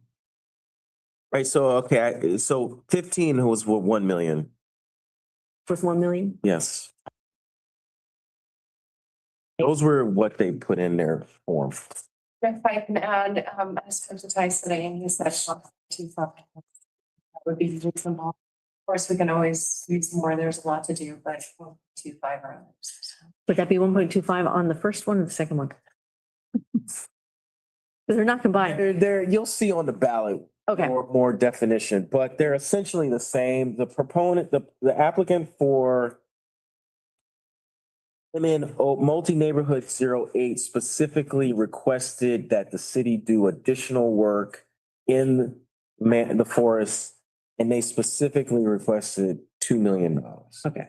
right, so, okay, so 15 was 1 million, Was 1 million? yes. Those were what they put in their form. If I can add, as sensitized today, and you said 1.25. That would be reasonable. Of course, we can always use more. There's a lot to do, but 1.25 or others. Would that be 1.25 on the first one or the second one? Because they're not combined. You'll see on the ballot Okay. more definition, but they're essentially the same. The proponent, the applicant for multi-neighborhood 08 specifically requested that the city do additional work in the forest, and they specifically requested $2 million. Okay.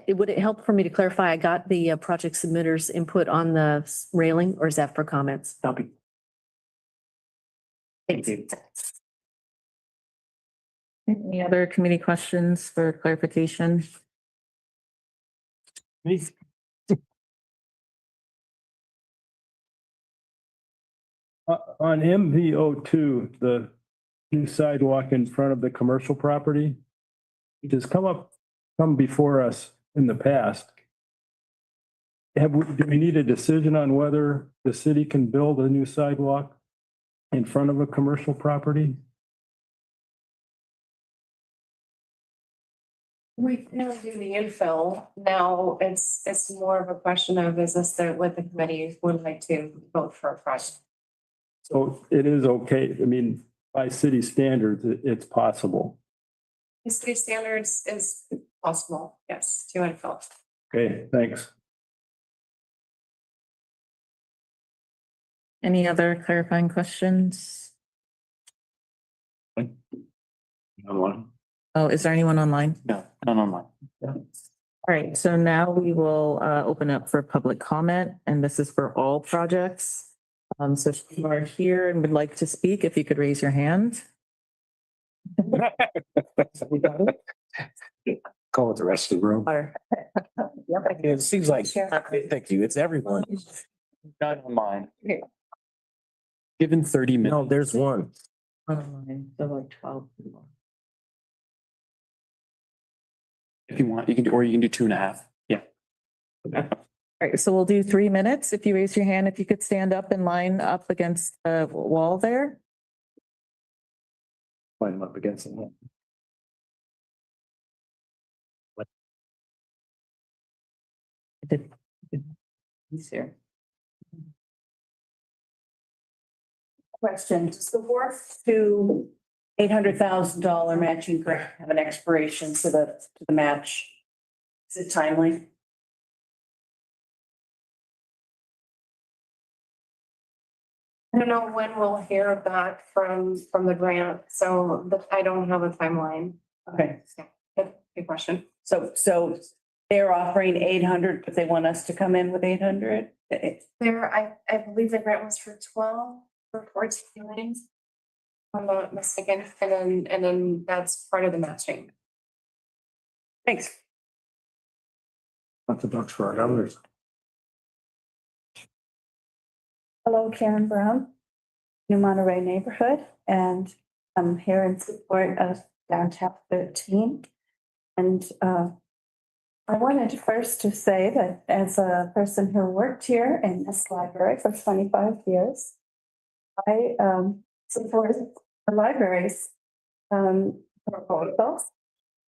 Would it help for me to clarify? I got the project submitters input on the railing, or is that for comments? That'll be- Thank you. Any other committee questions for clarification? On MV02, the new sidewalk in front of the commercial property, it has come before us in the past. Do we need a decision on whether the city can build a new sidewalk in front of a commercial property? We can do the infill. Now, it's more of a question of, is this what the committee would like to vote for a project? So it is okay. I mean, by city standards, it's possible. The city standards is possible, yes, to infill. Okay, thanks. Any other clarifying questions? Oh, is there anyone online? No, none online. All right, so now we will open up for public comment, and this is for all projects. So if you are here and would like to speak, if you could raise your hand. Go with the rest of the room. It seems like, thank you, it's everyone. Not online. Given 30 minutes. No, there's one. Online, so like 12 people. If you want, you can do, or you can do 2.5. Yeah. All right, so we'll do 3 minutes. If you raise your hand, if you could stand up and line up against the wall there. Line them up against it. He's here. Question, does the Wharf to $800,000 matching grant have an expiration to the match? Is it timely? I don't know when we'll hear back from the grant, so I don't have a timeline. Okay, Good question. so they're offering 800, but they want us to come in with 800. There, I believe the grant was for 12 or 14 meetings. I'm not mistaken, and then that's part of the matching. Thanks. Not the bucks for our governors. Hello, Karen Brown, New Monterey neighborhood, and I'm here in support of Downtown 13. And I wanted first to say that as a person who worked here in this library for 25 years, I support the library's proposals.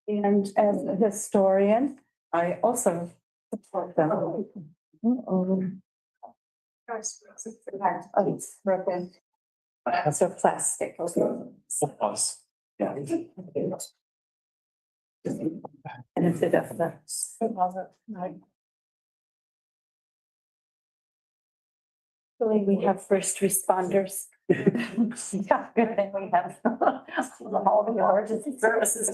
And as a historian, I also support them. Oh, it's broken. So plastic. Us. Yeah. Benefit of the. Hopefully we have first responders. Yeah, good thing we have all the emergency services.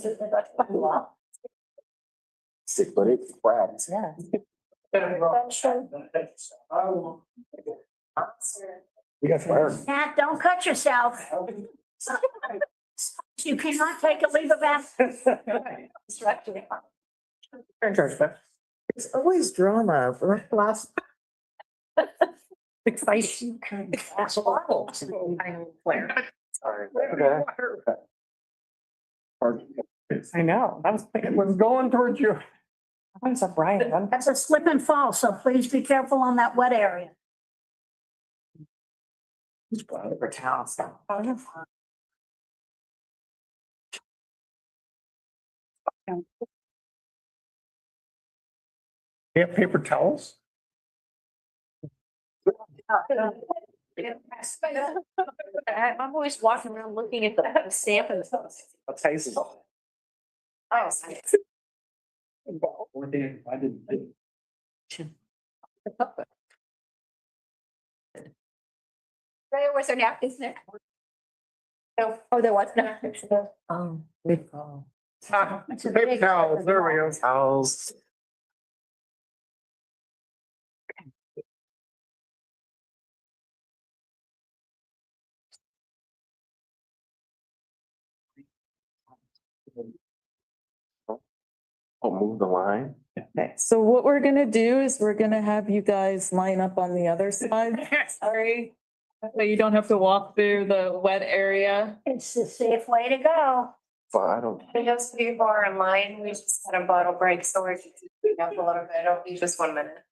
Sick, but it's crabs. Yeah. We got fire. Nat, don't cut yourself. You cannot take a leave of absence. It's always drama. Last. Exciting. I know, I was thinking, was going towards you. I'm so bright. That's a slip and fall, so please be careful on that wet area. For town stuff. You have paper towels? I'm always walking around looking at the stamp and stuff. Oh, One day I did. There was an app, isn't there? No, oh, there was no. Oh, good call. Paper towels, there we go. Towels. Oh, move the line. Okay, so what we're gonna do is we're gonna have you guys line up on the other side. Sorry. So you don't have to walk through the wet area. It's the safe way to go. But I don't. For those of you who are online, we just had a bottle break, so we're just cleaning up a little bit. It'll be just 1 minute.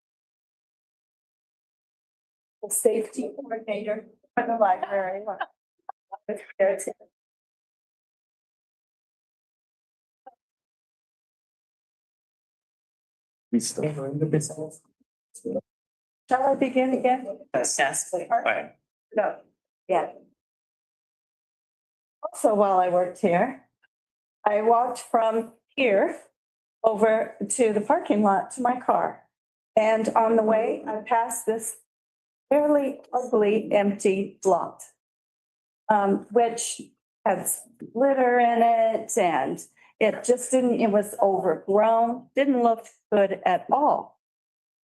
The safety coordinator for the library. We still. Shall I begin again? Yes. No, yeah. Also, while I worked here, I walked from here over to the parking lot to my car. And on the way, I passed this fairly ugly empty lot, which has litter in it, and it just didn't, it was overgrown, didn't look good at all.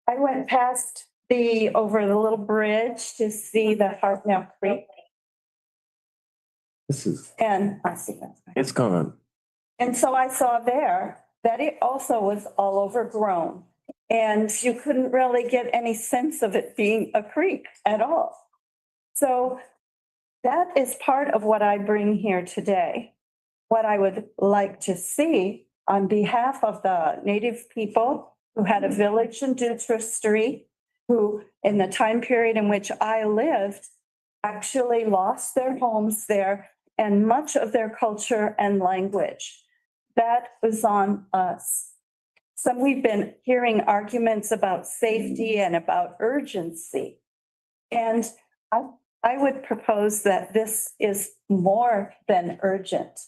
I went past over the little bridge to see the Hartnell Creek. This is, And I see that. it's gone. And so I saw there that it also was all overgrown. And you couldn't really get any sense of it being a creek at all. So that is part of what I bring here today. What I would like to see on behalf of the Native people who had a village in Dutra Street, who in the time period in which I lived, actually lost their homes there and much of their culture and language. That was on us. So we've been hearing arguments about safety and about urgency. And I would propose that this is more than urgent.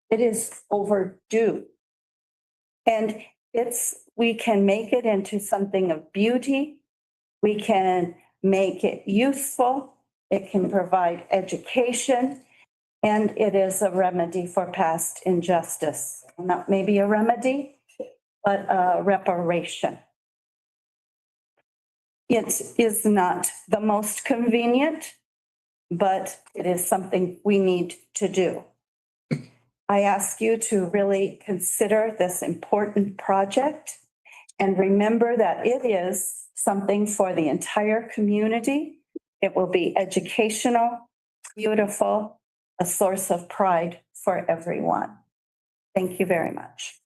It is overdue. And we can make it into something of beauty. We can make it useful. It can provide education. And it is a remedy for past injustice. Not maybe a remedy, but a reparation. It is not the most convenient, but it is something we need to do. I ask you to really consider this important project and remember that it is something for the entire community. It will be educational, beautiful, a source of pride for everyone. Thank you very much.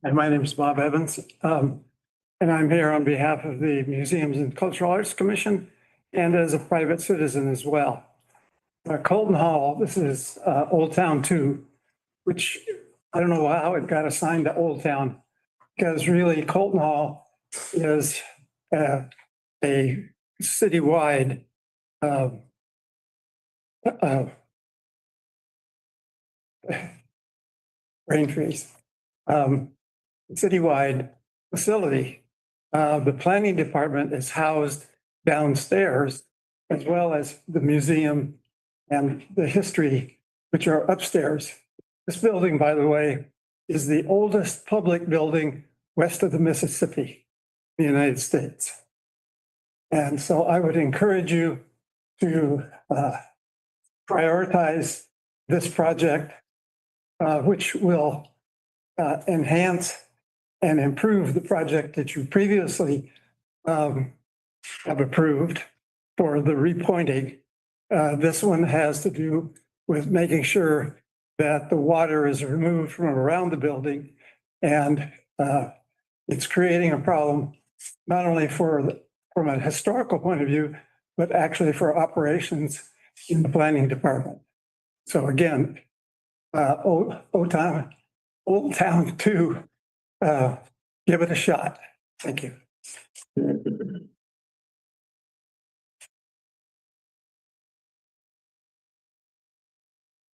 And my name is Bob Evans, and I'm here on behalf of the Museums and Cultural Arts Commission and as a private citizen as well. Colton Hall, this is Old Town 2, which I don't know how it got assigned to Old Town, because really Colton Hall is a citywide brain freeze. Citywide facility. The planning department is housed downstairs, as well as the museum and the history, which are upstairs. This building, by the way, is the oldest public building west of the Mississippi, in the United States. And so I would encourage you to prioritize this project, which will enhance and improve the project that you previously have approved for the repointing. This one has to do with making sure that the water is removed from around the building, and it's creating a problem not only from a historical point of view, but actually for operations in the planning department. So again, Old Town 2, give it a shot. Thank you.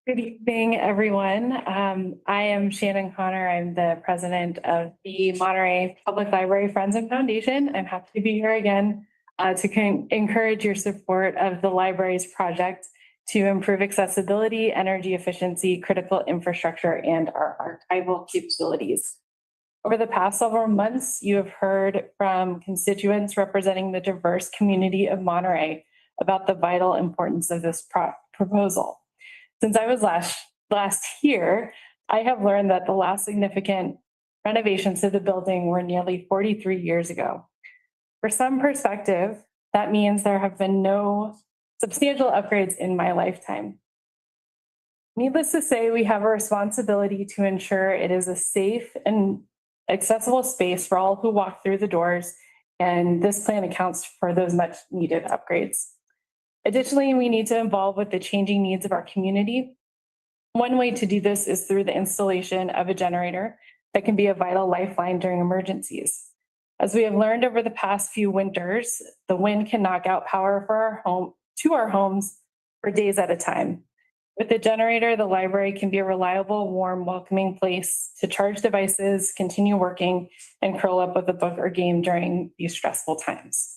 Good evening, everyone. I am Shannon Connor. I'm the president of the Monterey Public Library Friends and Foundation. I'm happy to be here again to encourage your support of the library's project to improve accessibility, energy efficiency, critical infrastructure, and our archival capabilities. Over the past several months, you have heard from constituents representing the diverse community of Monterey about the vital importance of this proposal. Since I was last here, I have learned that the last significant renovations to the building were nearly 43 years ago. For some perspective, that means there have been no substantial upgrades in my lifetime. Needless to say, we have a responsibility to ensure it is a safe and accessible space for all who walk through the doors, and this plan accounts for those much needed upgrades. Additionally, we need to evolve with the changing needs of our community. One way to do this is through the installation of a generator that can be a vital lifeline during emergencies. As we have learned over the past few winters, the wind can knock out power to our homes for days at a time. With the generator, the library can be a reliable, warm, welcoming place to charge devices, continue working, and curl up with a book or game during these stressful times.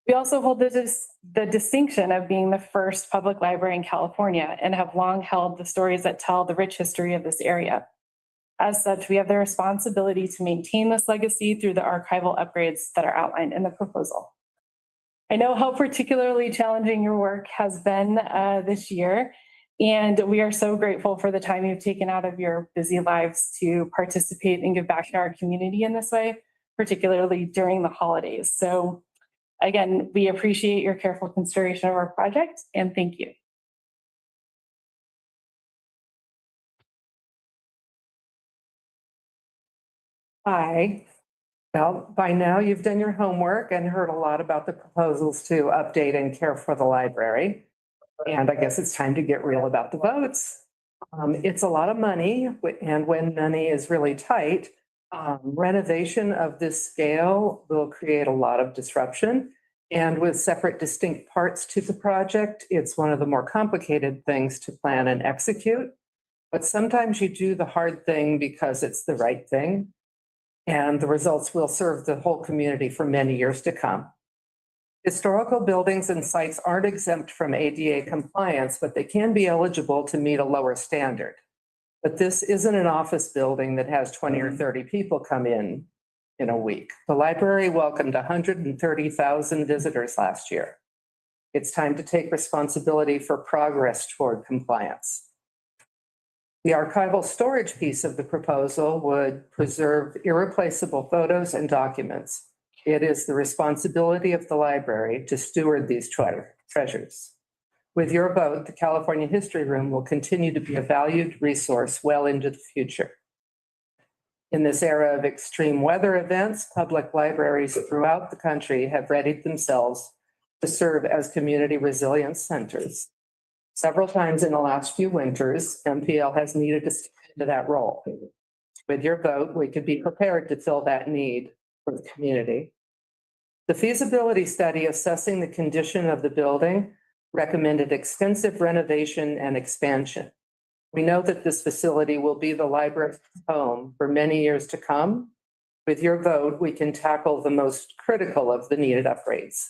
We also hold the distinction of being the first public library in California and have long held the stories that tell the rich history of this area. As such, we have the responsibility to maintain this legacy through the archival upgrades that are outlined in the proposal. I know how particularly challenging your work has been this year, and we are so grateful for the time you've taken out of your busy lives to participate and give back to our community in this way, particularly during the holidays. So again, we appreciate your careful consideration of our project, and thank you. Hi. Well, by now you've done your homework and heard a lot about the proposals to update and care for the library. And I guess it's time to get real about the votes. It's a lot of money, and when money is really tight, renovation of this scale will create a lot of disruption. And with separate, distinct parts to the project, it's one of the more complicated things to plan and execute. But sometimes you do the hard thing because it's the right thing. And the results will serve the whole community for many years to come. Historical buildings and sites aren't exempt from ADA compliance, but they can be eligible to meet a lower standard. But this isn't an office building that has 20 or 30 people come in a week. The library welcomed 130,000 visitors last year. It's time to take responsibility for progress toward compliance. The archival storage piece of the proposal would preserve irreplaceable photos and documents. It is the responsibility of the library to steward these treasures. With your vote, the California History Room will continue to be a valued resource well into the future. In this era of extreme weather events, public libraries throughout the country have readied themselves to serve as community resilience centers. Several times in the last few winters, MPL has needed to step into that role. With your vote, we could be prepared to fill that need for the community. The feasibility study assessing the condition of the building recommended extensive renovation and expansion. We know that this facility will be the library's home for many years to come. With your vote, we can tackle the most critical of the needed upgrades.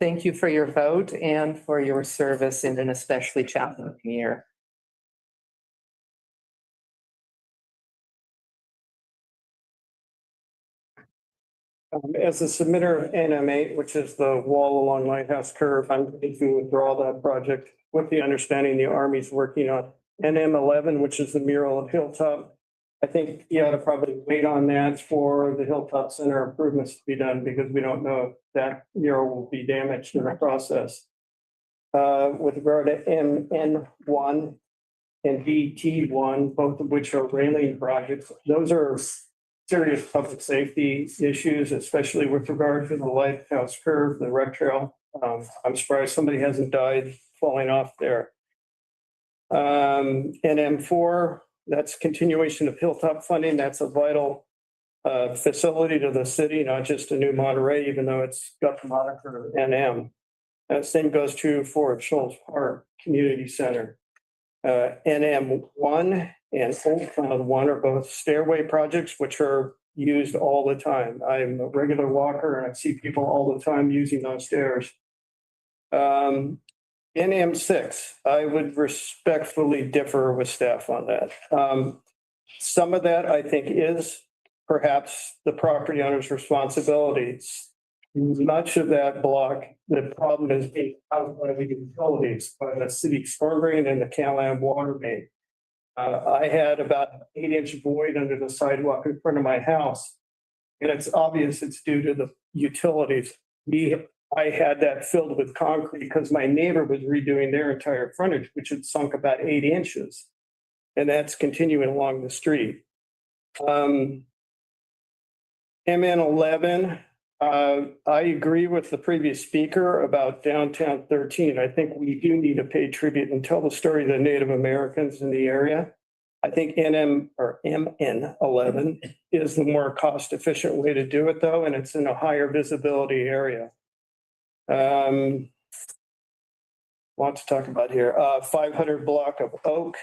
Thank you for your vote and for your service in an especially challenging year. As a submitter of NM8, which is the wall along Lighthouse Curve, I'm going to withdraw that project with the understanding the Army's working on NM11, which is the mural at Hilltop. I think you ought to probably wait on that for the Hilltop Center improvements to be done because we don't know if that mural will be damaged in the process. With regard to MN1 and DT1, both of which are railing projects, those are serious public safety issues, especially with regard to the Lighthouse Curve, the rec trail. I'm surprised somebody hasn't died falling off there. NM4, that's continuation of Hilltop funding. That's a vital facility to the city, not just a new Monterey, even though it's got the moniker of NM. Same goes true for Shoals Park Community Center. NM1 and Old Town 1 are both stairway projects, which are used all the time. I'm a regular walker and I see people all the time using those stairs. NM6, I would respectfully differ with staff on that. Some of that I think is perhaps the property owner's responsibility. Much of that block, the problem is being caused by the utilities, by the city storm drain and the Cal-Am water main. I had about an 8-inch void under the sidewalk in front of my house. And it's obvious it's due to the utilities. I had that filled with concrete because my neighbor was redoing their entire frontage, which had sunk about 8 inches. And that's continuing along the street. MN11, I agree with the previous speaker about downtown 13. I think we do need to pay tribute and tell the story of the Native Americans in the area. I think MN11 is the more cost efficient way to do it though, and it's in a higher visibility area. Lot to talk about here. 500 block of Oak.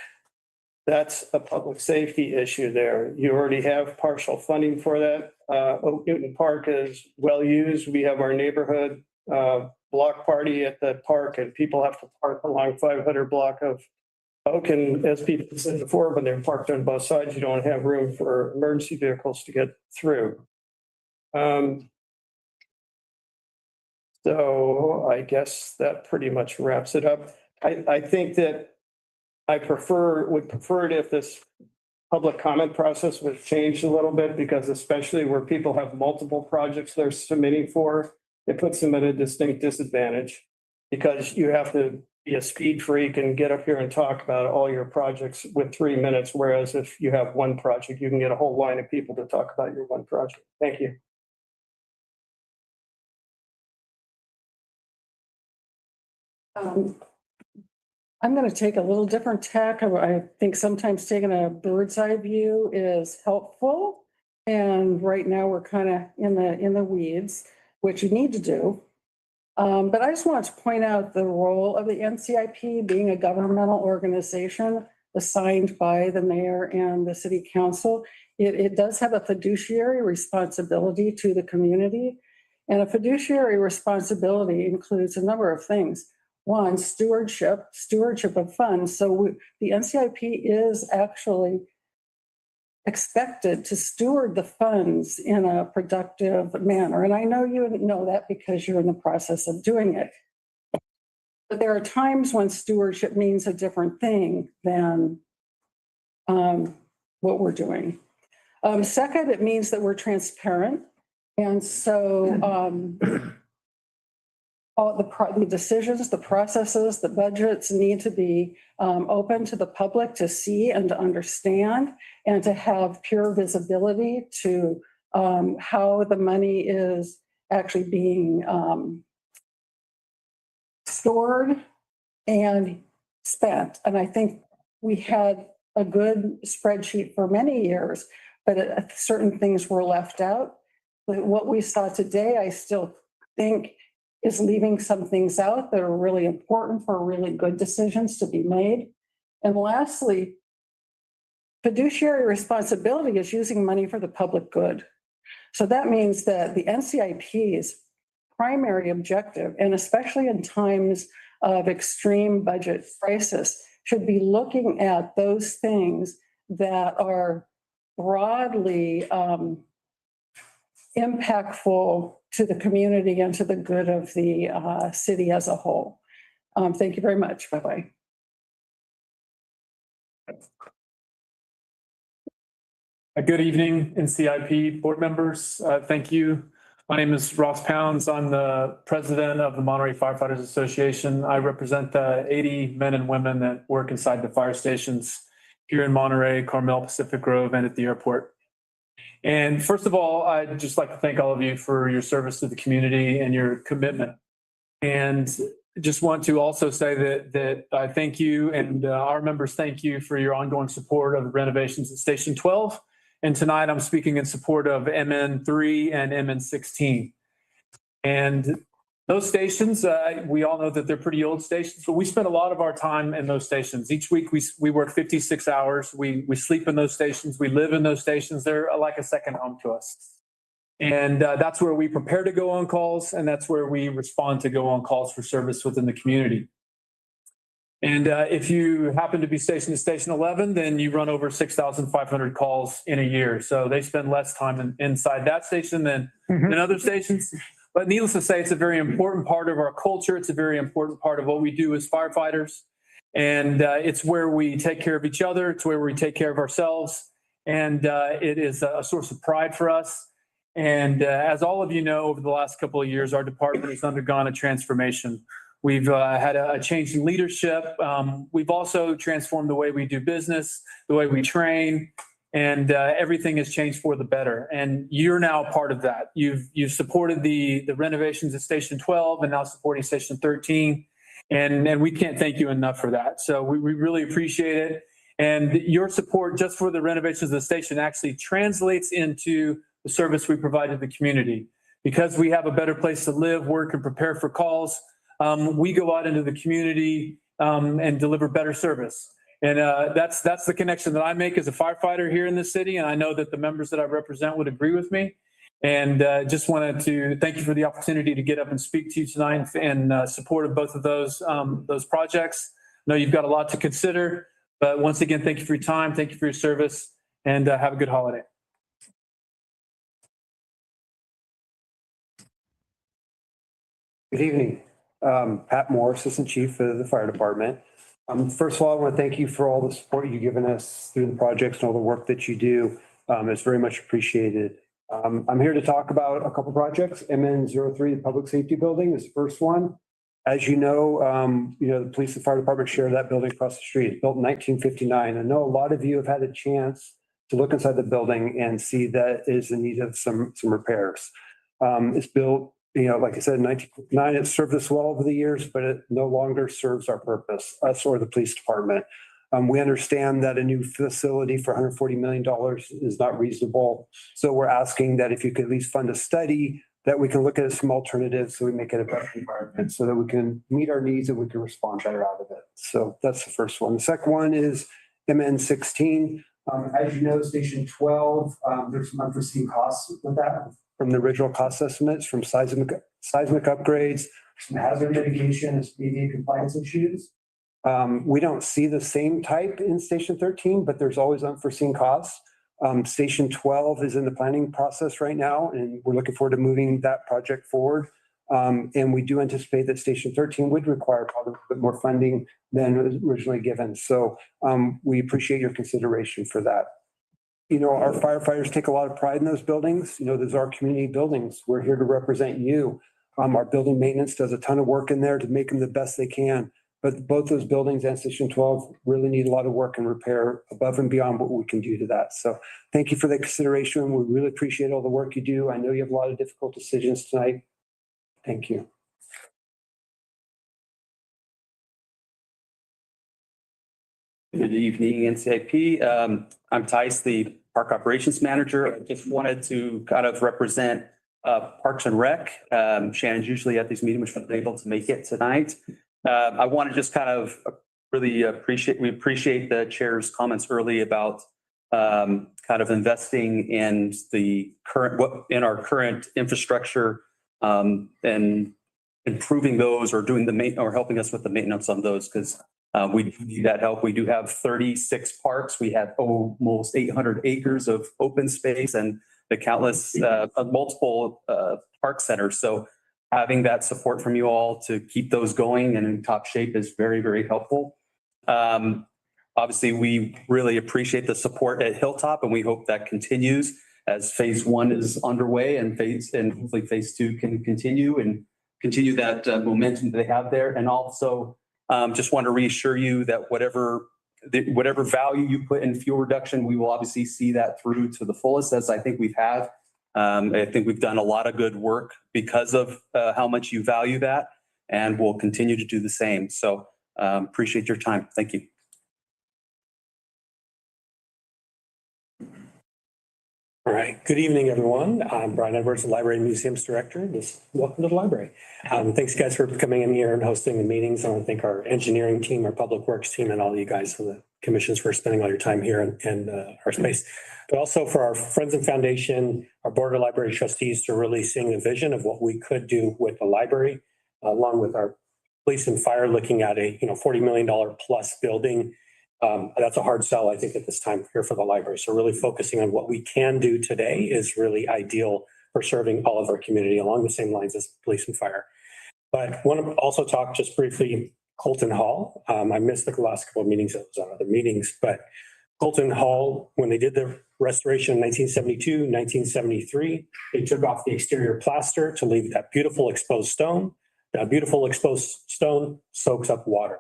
That's a public safety issue there. You already have partial funding for that. Oak Newton Park is well used. We have our neighborhood block party at that park and people have to park along 500 block of Oak. And as people said before, when they're parked on both sides, you don't have room for emergency vehicles to get through. So I guess that pretty much wraps it up. I think that I would prefer it if this public comment process was changed a little bit, because especially where people have multiple projects they're submitting for, it puts them at a distinct disadvantage because you have to be a speed freak and get up here and talk about all your projects with 3 minutes. Whereas if you have one project, you can get a whole line of people to talk about your one project. Thank you. I'm going to take a little different tack. I think sometimes taking a bird's eye view is helpful. And right now we're kind of in the weeds, which you need to do. But I just wanted to point out the role of the NCIP being a governmental organization assigned by the mayor and the city council. It does have a fiduciary responsibility to the community. And a fiduciary responsibility includes a number of things. One, stewardship of funds. So the NCIP is actually expected to steward the funds in a productive manner. And I know you know that because you're in the process of doing it. But there are times when stewardship means a different thing than what we're doing. Second, it means that we're transparent. And so all the decisions, the processes, the budgets need to be open to the public to see and to understand and to have pure visibility to how the money is actually being stored and spent. And I think we had a good spreadsheet for many years, but certain things were left out. But what we saw today, I still think is leaving some things out that are really important for really good decisions to be made. And lastly, fiduciary responsibility is using money for the public good. So that means that the NCIP's primary objective, and especially in times of extreme budget crisis, should be looking at those things that are broadly impactful to the community and to the good of the city as a whole. Thank you very much. Bye-bye. Good evening, NCIP board members. Thank you. My name is Ross Pounds. I'm the president of the Monterey Firefighters Association. I represent the 80 men and women that work inside the fire stations here in Monterey, Carmel, Pacific Grove, and at the airport. And first of all, I'd just like to thank all of you for your service to the community and your commitment. And just want to also say that I thank you and our members thank you for your ongoing support of the renovations at Station 12. And tonight I'm speaking in support of MN3 and MN16. And those stations, we all know that they're pretty old stations, but we spend a lot of our time in those stations. Each week we work 56 hours. We sleep in those stations. We live in those stations. They're like a second home to us. And that's where we prepare to go on calls, and that's where we respond to go on calls for service within the community. And if you happen to be stationed at Station 11, then you run over 6,500 calls in a year. So they spend less time inside that station than other stations. But needless to say, it's a very important part of our culture. It's a very important part of what we do as firefighters. And it's where we take care of each other. It's where we take care of ourselves. And it is a source of pride for us. And as all of you know, over the last couple of years, our department has undergone a transformation. We've had a change in leadership. We've also transformed the way we do business, the way we train, and everything has changed for the better. And you're now a part of that. You've supported the renovations at Station 12 and now supporting Station 13. And we can't thank you enough for that. So we really appreciate it. And your support just for the renovations of the station actually translates into the service we provide to the community. Because we have a better place to live, work, and prepare for calls, we go out into the community and deliver better service. And that's the connection that I make as a firefighter here in the city. And I know that the members that I represent would agree with me. And just wanted to thank you for the opportunity to get up and speak to you tonight in support of both of those projects. I know you've got a lot to consider, but once again, thank you for your time. Thank you for your service, and have a good holiday. Good evening. Pat Moore, Assistant Chief of the Fire Department. First of all, I want to thank you for all the support you've given us through the projects and all the work that you do. It's very much appreciated. I'm here to talk about a couple projects. MN03, the Public Safety Building, is the first one. As you know, the police and fire department share that building across the street. It's built in 1959. I know a lot of you have had a chance to look inside the building and see that it is in need of some repairs. It's built, like I said, in 1959. It served us well over the years, but it no longer serves our purpose, us or the police department. We understand that a new facility for $140 million is not reasonable. So we're asking that if you could at least fund a study that we can look at some alternatives so we make it a better environment so that we can meet our needs and we can respond better out of it. So that's the first one. The second one is MN16. As you know, Station 12, there's some unforeseen costs with that. from the original cost estimates, from seismic upgrades, some hazard mitigation, and EV compliance issues. We don't see the same type in Station 13, but there's always unforeseen costs. Station 12 is in the planning process right now, and we're looking forward to moving that project forward. And we do anticipate that Station 13 would require probably a bit more funding than was originally given. So we appreciate your consideration for that. You know, our firefighters take a lot of pride in those buildings. You know, those are community buildings. We're here to represent you. Our building maintenance does a ton of work in there to make them the best they can. But both those buildings and Station 12 really need a lot of work and repair above and beyond what we can do to that. So thank you for the consideration. We really appreciate all the work you do. I know you have a lot of difficult decisions tonight. Thank you. Good evening, NCIP. I'm Tice, the Park Operations Manager. I just wanted to kind of represent Parks and Rec. Shannon's usually at these meetings, which wasn't able to make it tonight. I want to just kind of really appreciate the chair's comments early about kind of investing in our current infrastructure and improving those or or helping us with the maintenance on those, because we do need that help. We do have 36 parks. We have almost 800 acres of open space and the countless multiple park centers. So having that support from you all to keep those going and in top shape is very, very helpful. Obviously, we really appreciate the support at Hilltop, and we hope that continues as phase 1 is underway and hopefully phase 2 can continue that momentum they have there. And also just want to reassure you that whatever value you put in fuel reduction, we will obviously see that through to the fullest, as I think we've had. I think we've done a lot of good work because of how much you value that, and we'll continue to do the same. So appreciate your time. Thank you. All right. Good evening, everyone. I'm Brian Edwards, the Library and Museums Director. Welcome to the library. Thanks, guys, for coming in here and hosting the meetings. I want to thank our engineering team, our public works team, and all of you guys for the commissions for spending all your time here in our space. But also for our Friends and Foundation, our Board of Library Trustees, to really seeing the vision of what we could do with the library, along with our police and fire, looking at a $40 million plus building. That's a hard sell, I think, at this time here for the library. So really focusing on what we can do today is really ideal for serving all of our community along the same lines as police and fire. But I want to also talk just briefly Colton Hall. I missed the last couple of meetings. I was on other meetings, but Colton Hall, when they did the restoration in 1972, 1973, they took off the exterior plaster to leave that beautiful exposed stone. That beautiful exposed stone soaks up water.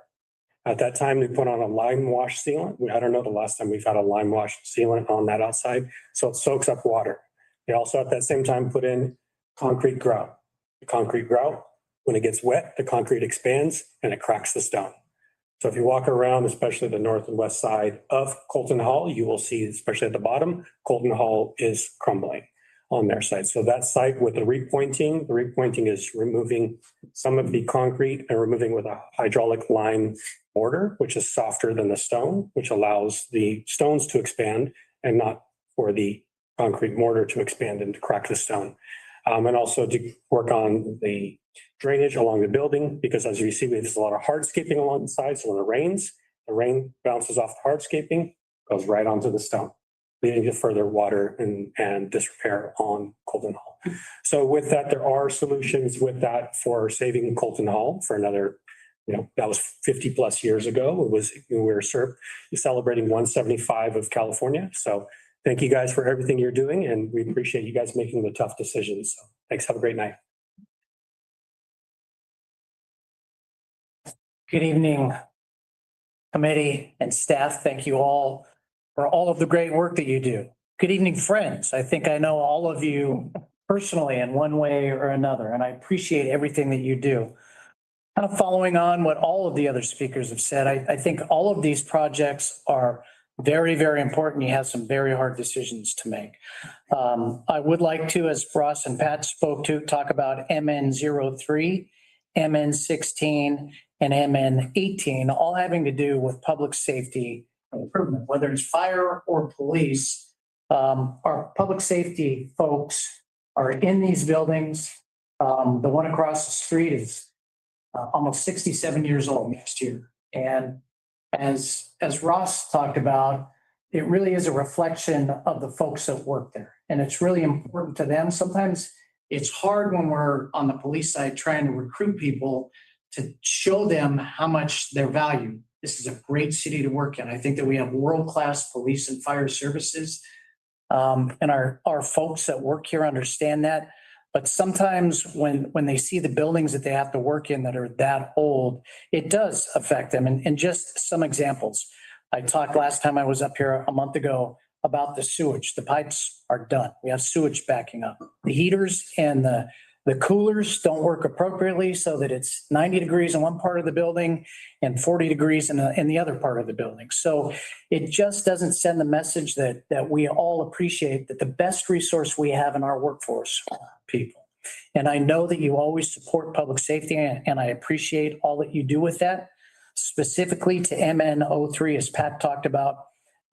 At that time, they put on a lime wash sealant. I don't know the last time we've had a lime wash sealant on that outside, so it soaks up water. They also at that same time put in concrete grout. The concrete grout, when it gets wet, the concrete expands and it cracks the stone. So if you walk around, especially the north and west side of Colton Hall, you will see, especially at the bottom, Colton Hall is crumbling on their side. So that site with the repointing is removing some of the concrete and removing with a hydraulic lime mortar, which is softer than the stone, which allows the stones to expand and not for the concrete mortar to expand and to crack the stone. And also to work on the drainage along the building, because as you see, there's a lot of hardscaping along the side. So when it rains, the rain bounces off the hardscaping, goes right onto the stone, leading to further water and disrepair on Colton Hall. So with that, there are solutions with that for saving Colton Hall for another, that was 50 plus years ago. We were celebrating 175 of California. So thank you guys for everything you're doing, and we appreciate you guys making the tough decisions. So thanks. Have a great night. Good evening, committee and staff. Thank you all for all of the great work that you do. Good evening, friends. I think I know all of you personally in one way or another, and I appreciate everything that you do. Kind of following on what all of the other speakers have said, I think all of these projects are very, very important. You have some very hard decisions to make. I would like to, as Ross and Pat spoke to, talk about MN03, MN16, and MN18, all having to do with public safety improvement, whether it's fire or police. Our public safety folks are in these buildings. The one across the street is almost 67 years old next year. And as Ross talked about, it really is a reflection of the folks that work there. And it's really important to them. Sometimes it's hard when we're on the police side trying to recruit people to show them how much they're valued. This is a great city to work in. I think that we have world-class police and fire services. And our folks that work here understand that. But sometimes when they see the buildings that they have to work in that are that old, it does affect them. And just some examples. I talked last time I was up here a month ago about the sewage. The pipes are done. We have sewage backing up. The heaters and the coolers don't work appropriately so that it's 90 degrees in one part of the building and 40 degrees in the other part of the building. So it just doesn't send the message that we all appreciate that the best resource we have in our workforce are people. And I know that you always support public safety, and I appreciate all that you do with that. Specifically to MN03, as Pat talked about,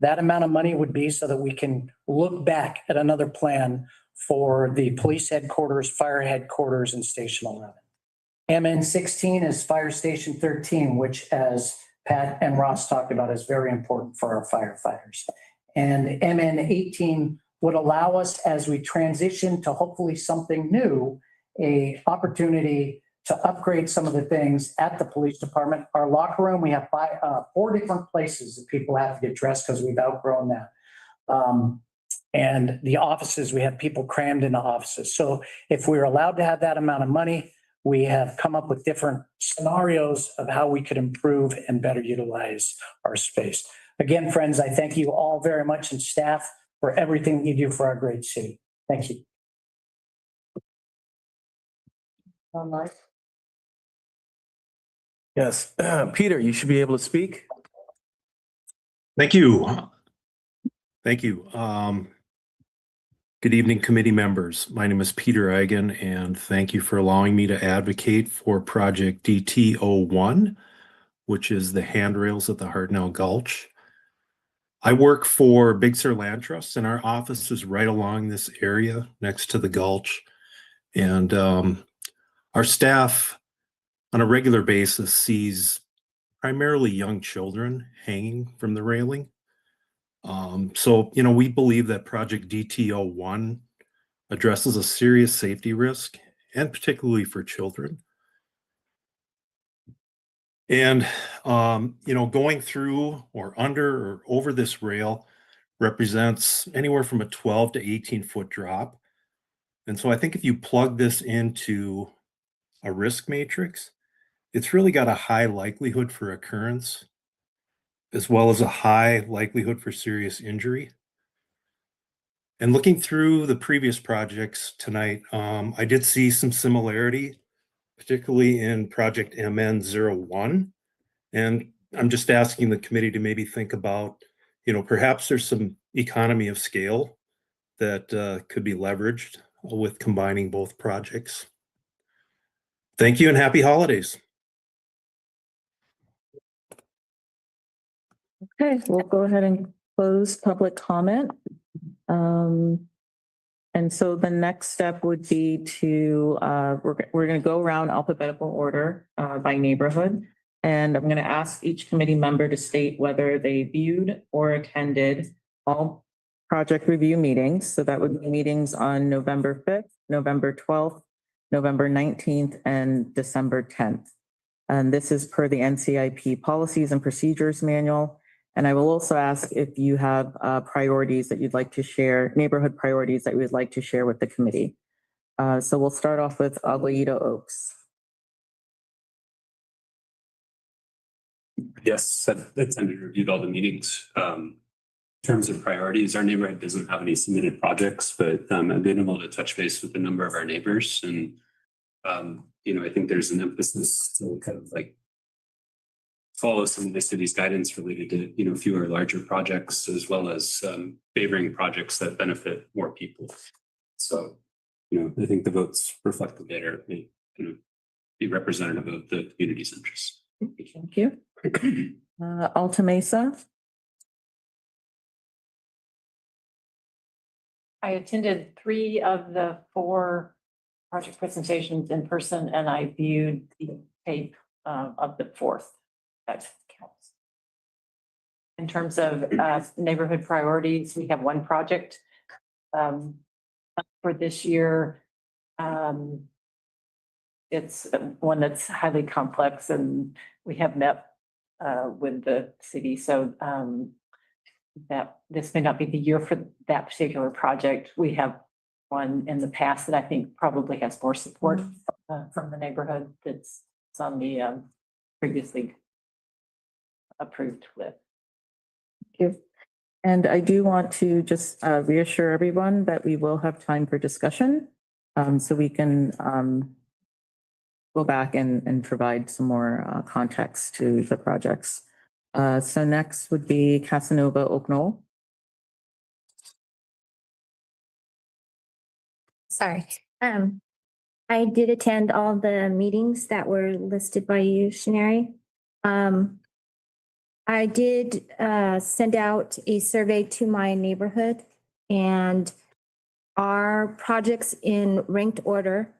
that amount of money would be so that we can look back at another plan for the police headquarters, fire headquarters, and Station 11. MN16 is Fire Station 13, which, as Pat and Ross talked about, is very important for our firefighters. And MN18 would allow us, as we transition to hopefully something new, a opportunity to upgrade some of the things at the police department. Our locker room, we have 4 different places that people have to get dressed because we've outgrown that. And the offices, we have people crammed into offices. So if we're allowed to have that amount of money, we have come up with different scenarios of how we could improve and better utilize our space. Again, friends, I thank you all very much, and staff, for everything you do for our great city. Thank you. Yes, Peter, you should be able to speak. Thank you. Thank you. Good evening, committee members. My name is Peter Eigen, and thank you for allowing me to advocate for Project DT01, which is the handrails at the Hartnell Gulch. I work for Big Sur Land Trust, and our office is right along this area next to the gulch. And our staff on a regular basis sees primarily young children hanging from the railing. So, we believe that Project DT01 addresses a serious safety risk, and particularly for children. And, going through or under or over this rail represents anywhere from a 12 to 18-foot drop. And so I think if you plug this into a risk matrix, it's really got a high likelihood for occurrence, as well as a high likelihood for serious injury. And looking through the previous projects tonight, I did see some similarity, particularly in Project MN01. And I'm just asking the committee to maybe think about, perhaps there's some economy of scale that could be leveraged with combining both projects. Thank you and happy holidays. Okay, we'll go ahead and close public comment. And so the next step would be to, we're going to go around alphabetical order by neighborhood. And I'm going to ask each committee member to state whether they viewed or attended all project review meetings. So that would be meetings on November 5th, November 12th, November 19th, and December 10th. And this is per the NCIP Policies and Procedures Manual. And I will also ask if you have priorities that you'd like to share, neighborhood priorities that you would like to share with the committee. So we'll start off with Aguayo Oaks. Yes, I've attended, reviewed all the meetings. In terms of priorities, our neighborhood doesn't have any submitted projects, but I've been able to touch base with a number of our neighbors. And, I think there's an emphasis to kind of like follow some of the city's guidance related to, fewer larger projects, as well as favoring projects that benefit more people. So, I think the votes reflect the data, be representative of the community's interests. Thank you. Alta Mesa. I attended 3 of the 4 project presentations in person, and I viewed the tape of the 4th. That counts. In terms of neighborhood priorities, we have one project for this year. It's one that's highly complex, and we have met with the city. So that this may not be the year for that particular project. We have one in the past that I think probably has more support from the neighborhood that's on the previously approved list. Thank you. And I do want to just reassure everyone that we will have time for discussion. So we can go back and provide some more context to the projects. So next would be Casanova Oak Knoll. Sorry. I did attend all the meetings that were listed by you, Shaneri. I did send out a survey to my neighborhood, and our projects in ranked order,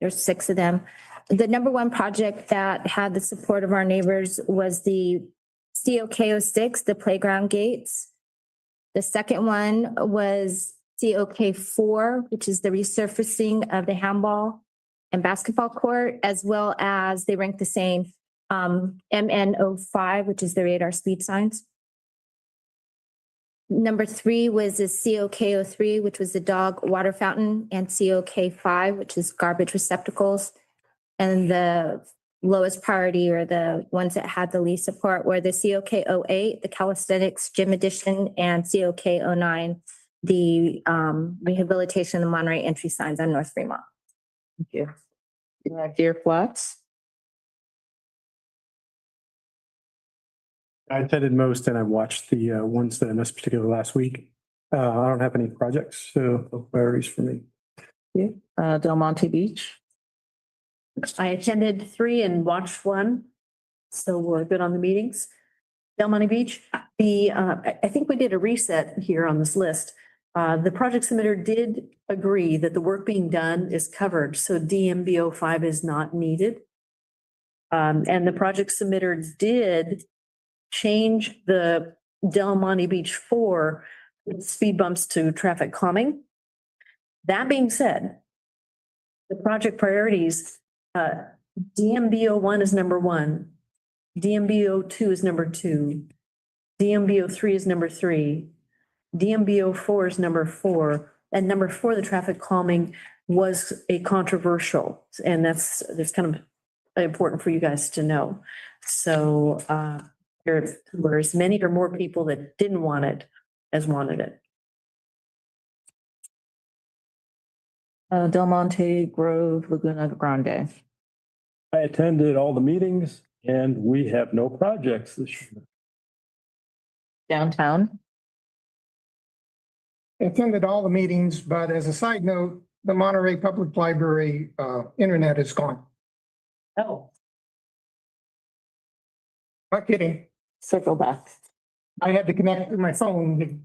there's 6 of them. The number 1 project that had the support of our neighbors was the COK06, the playground gates. The second one was COK4, which is the resurfacing of the handball and basketball court, as well as they ranked the same MN05, which is the radar speed signs. Number 3 was the COK03, which was the dog water fountain, and COK5, which is garbage receptacles. And the lowest priority, or the ones that had the least support, were the COK08, the calisthenics gym addition, and COK09, the rehabilitation of the Monterey entry signs on North Fremont. Thank you. Deer Flats. I attended most, and I watched the ones that I missed, particularly last week. I don't have any projects, so no priorities for me. Del Monte Beach. I attended 3 and watched 1, so we're good on the meetings. Del Monte Beach, I think we did a reset here on this list. The project submitter did agree that the work being done is covered, so DMB05 is not needed. And the project submitter did change the Del Monte Beach 4 speed bumps to traffic calming. That being said, the project priorities, DMB01 is number 1, DMB02 is number 2, DMB03 is number 3, DMB04 is number 4, and number 4, the traffic calming, was a controversial, and that's kind of important for you guys to know. So there were as many or more people that didn't want it as wanted it. Del Monte Grove, Laguna Grande. I attended all the meetings and we have no projects this year. Downtown. I attended all the meetings, but as a side note, the Monterey Public Library internet is gone. Oh. Not kidding. Circle back. I had to connect to my phone.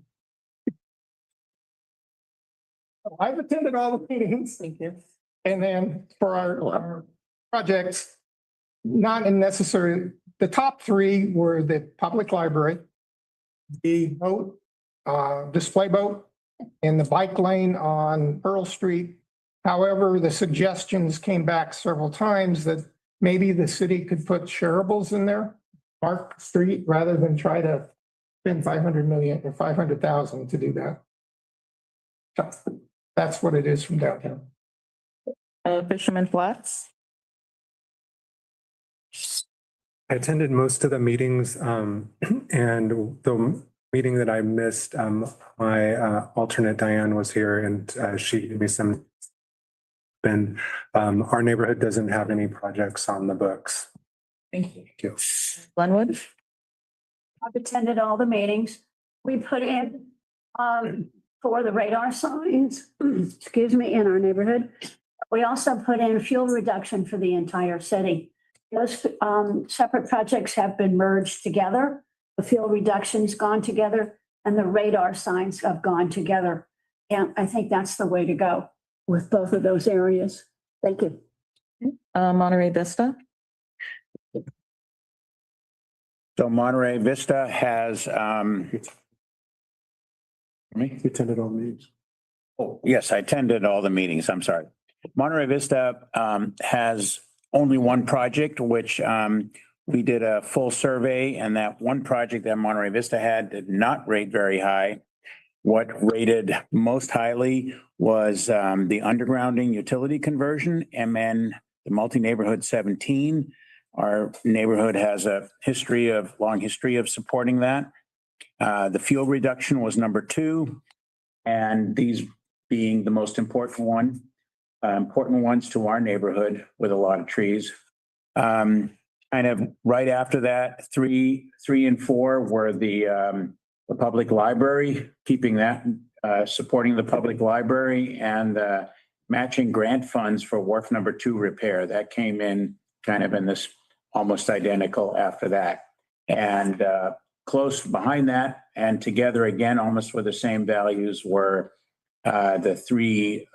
I've attended all the meetings. Thank you. And then for our projects, not necessary, the top 3 were the public library, the boat, display boat, and the bike lane on Pearl Street. However, the suggestions came back several times that maybe the city could put shareables in there, Park Street, rather than try to spend 500 million or 500,000 to do that. So that's what it is from downtown. Fisherman Flats. I attended most of the meetings, and the meeting that I missed, my alternate Diane was here, and she gave me some. And our neighborhood doesn't have any projects on the books. Thank you. Thank you. Glenwood. I've attended all the meetings. We put in for the radar signs, excuse me, in our neighborhood. We also put in fuel reduction for the entire city. Those separate projects have been merged together. The fuel reduction's gone together and the radar signs have gone together. And I think that's the way to go with both of those areas. Thank you. Monterey Vista. So Monterey Vista has, You attended all the meetings. oh, yes, I attended all the meetings. I'm sorry. Monterey Vista has only one project, which we did a full survey, and that one project that Monterey Vista had did not rate very high. What rated most highly was the undergrounding utility conversion, MN, the multi-neighborhood 17. Our neighborhood has a long history of supporting that. The fuel reduction was number 2, and these being the most important ones to our neighborhood with a lot of trees. Kind of right after that, 3 and 4 were the public library, keeping that, supporting the public library, and matching grant funds for wharf number 2 repair. That came in kind of in this almost identical after that. And close behind that and together again, almost with the same values, were the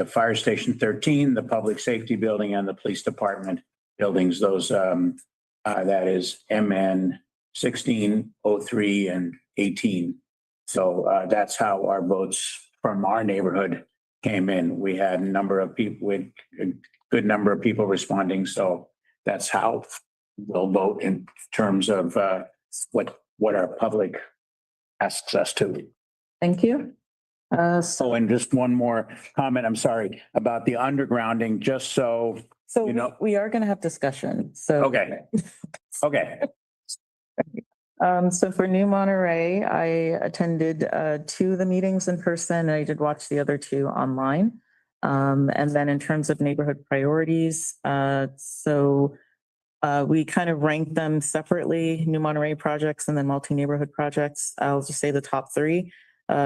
fire station 13, the public safety building, and the police department buildings. Those, that is MN 16, 03, and 18. So that's how our votes from our neighborhood came in. We had a number of people, with a good number of people responding. So that's how we'll vote in terms of what our public asks us to. Thank you. So, and just one more comment, I'm sorry, about the undergrounding, just so, So you know. we are going to have discussion. So. Okay. Okay. So for New Monterey, I attended 2 of the meetings in person, and I did watch the other 2 online. And then in terms of neighborhood priorities, we kind of ranked them separately, New Monterey projects and then multi-neighborhood projects. I'll just say the top 3.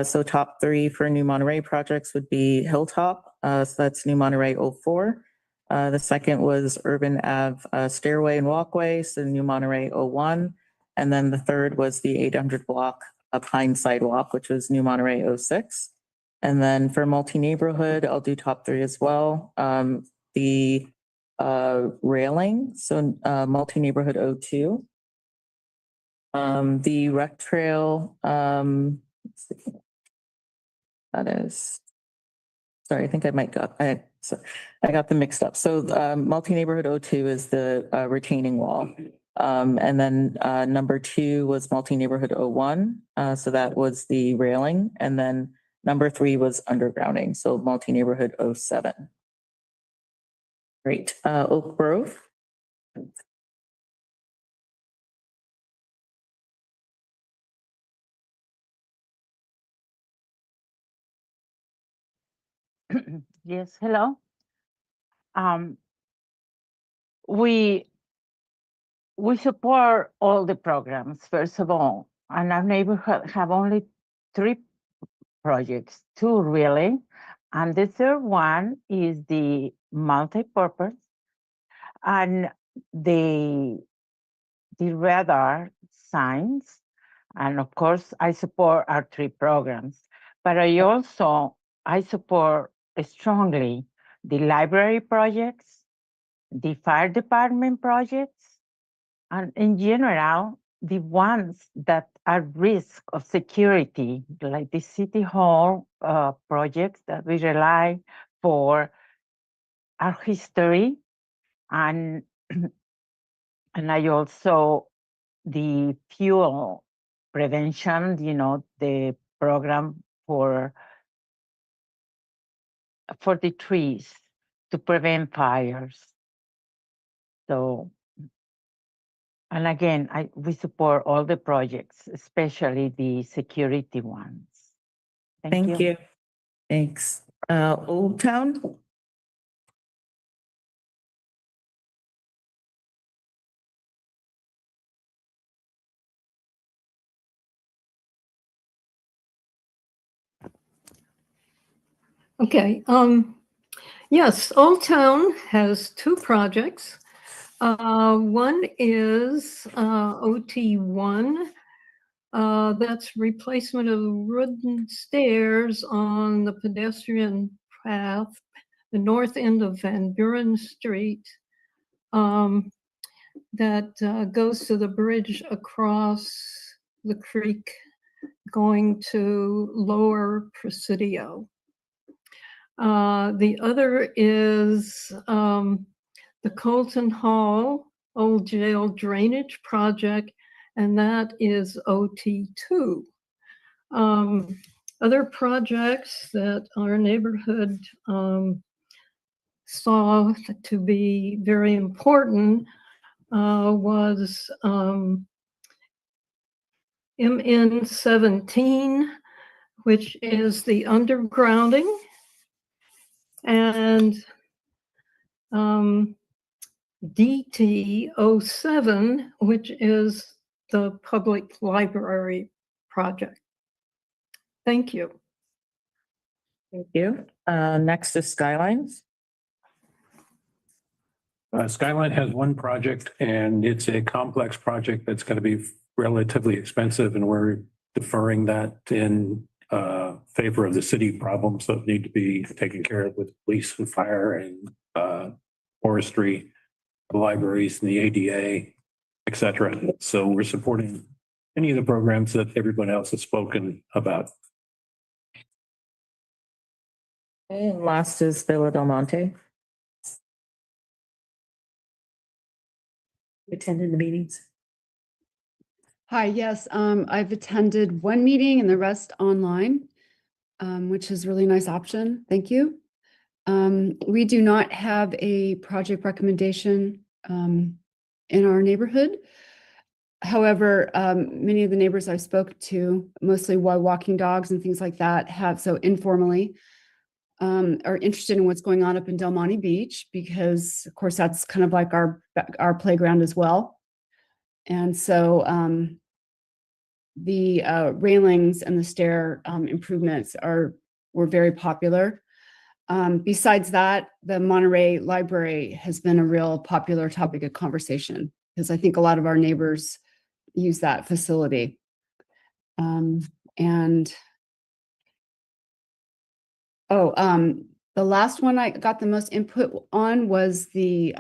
So top 3 for New Monterey projects would be Hilltop. So that's New Monterey 04. The second was Urban Ave Stairway and Walkway, so New Monterey 01. And then the third was the 800 block of Pine Sidewalk, which was New Monterey 06. And then for multi-neighborhood, I'll do top 3 as well. The railing, so multi-neighborhood 02. The rec trail, let's see. That is, sorry, I think I got them mixed up. So multi-neighborhood 02 is the retaining wall. And then number 2 was multi-neighborhood 01. So that was the railing. And then number 3 was undergrounding. So multi-neighborhood 07. Great. Oak Grove. Yes, hello. We support all the programs, first of all, and our neighborhood have only 3 projects, 2 really, and the third one is the multi-purpose and the radar signs, and of course I support our 3 programs, but I support strongly the library projects, the fire department projects, and in general, the ones that are risk of security, like the city hall projects that we rely for our history, and I also the fuel prevention, the program for the trees to prevent fires. So, and again, we support all the projects, especially the security ones. Thank you. Thanks. Old Town. Okay, yes, Old Town has 2 projects. One is OT1, That's replacement of wooden stairs on the pedestrian path, the north end of Van Buren Street. That goes to the bridge across the creek going to Lower Presidio. The other is the Colton Hall Old Jail Drainage Project, and that is OT2. Other projects that our neighborhood saw to be very important was MN 17, which is the undergrounding, and DT 07, which is the public library project. Thank you. Thank you. Next is Skylines. Skyline has one project and it's a complex project that's going to be relatively expensive, and we're deferring that in favor of the city problems that need to be taken care of with police and fire and forestry, the libraries and the ADA, et cetera. So we're supporting any of the programs that everyone else has spoken about. And last is Villa Del Monte. Attended the meetings. Hi, yes, I've attended one meeting and the rest online, which is a really nice option. Thank you. We do not have a project recommendation in our neighborhood. However, many of the neighbors I've spoke to, mostly while walking dogs and things like that, have so informally are interested in what's going on up in Del Monte Beach, because of course that's kind of like our playground as well. And so the railings and the stair improvements were very popular. Besides that, the Monterey Library has been a real popular topic of conversation, because I think a lot of our neighbors use that facility. The last one I got the most input on was the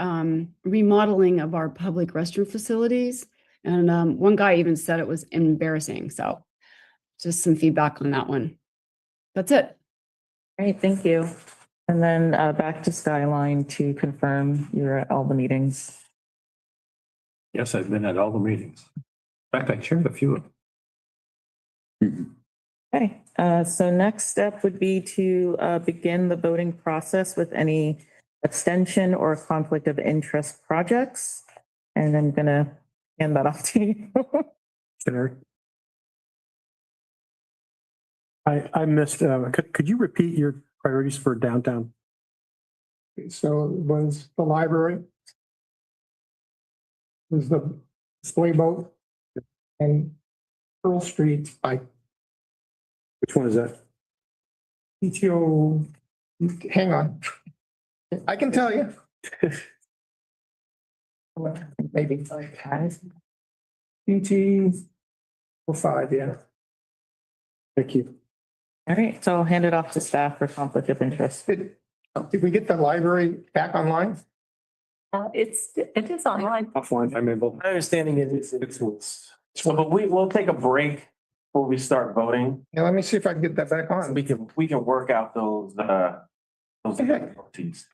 remodeling of our public restroom facilities. And one guy even said it was embarrassing. So just some feedback on that one. That's it. Great, thank you. And then back to Skyline to confirm you're at all the meetings. Yes, I've been at all the meetings. In fact, I chaired a few of them. Okay, so next step would be to begin the voting process with any abstention or conflict of interest projects. And I'm gonna hand that off to you. Sure. I missed, could you repeat your priorities for downtown? So it was the library, was the display boat, and Pearl Street, Which one is that? PTO, hang on. I can tell you. Maybe. PT 05, yeah. Thank you. All right, so I'll hand it off to staff for conflict of interest. Did we get the library back online? It is online. Offline, I'm able. My understanding is so, but we'll take a break before we start voting. Yeah, let me see if I can get that back on. We can work out those difficulties.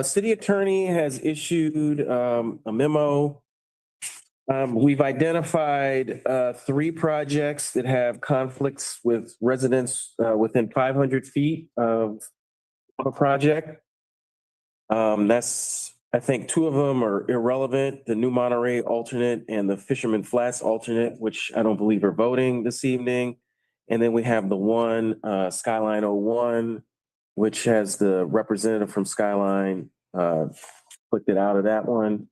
City attorney has issued a memo. We've identified 3 projects that have conflicts with residents within 500 feet of a project. That's, I think 2 of them are irrelevant, the New Monterey alternate and the Fisherman Flats alternate, which I don't believe are voting this evening. And then we have the one Skyline 01, which has the representative from Skyline clicked it out of that one.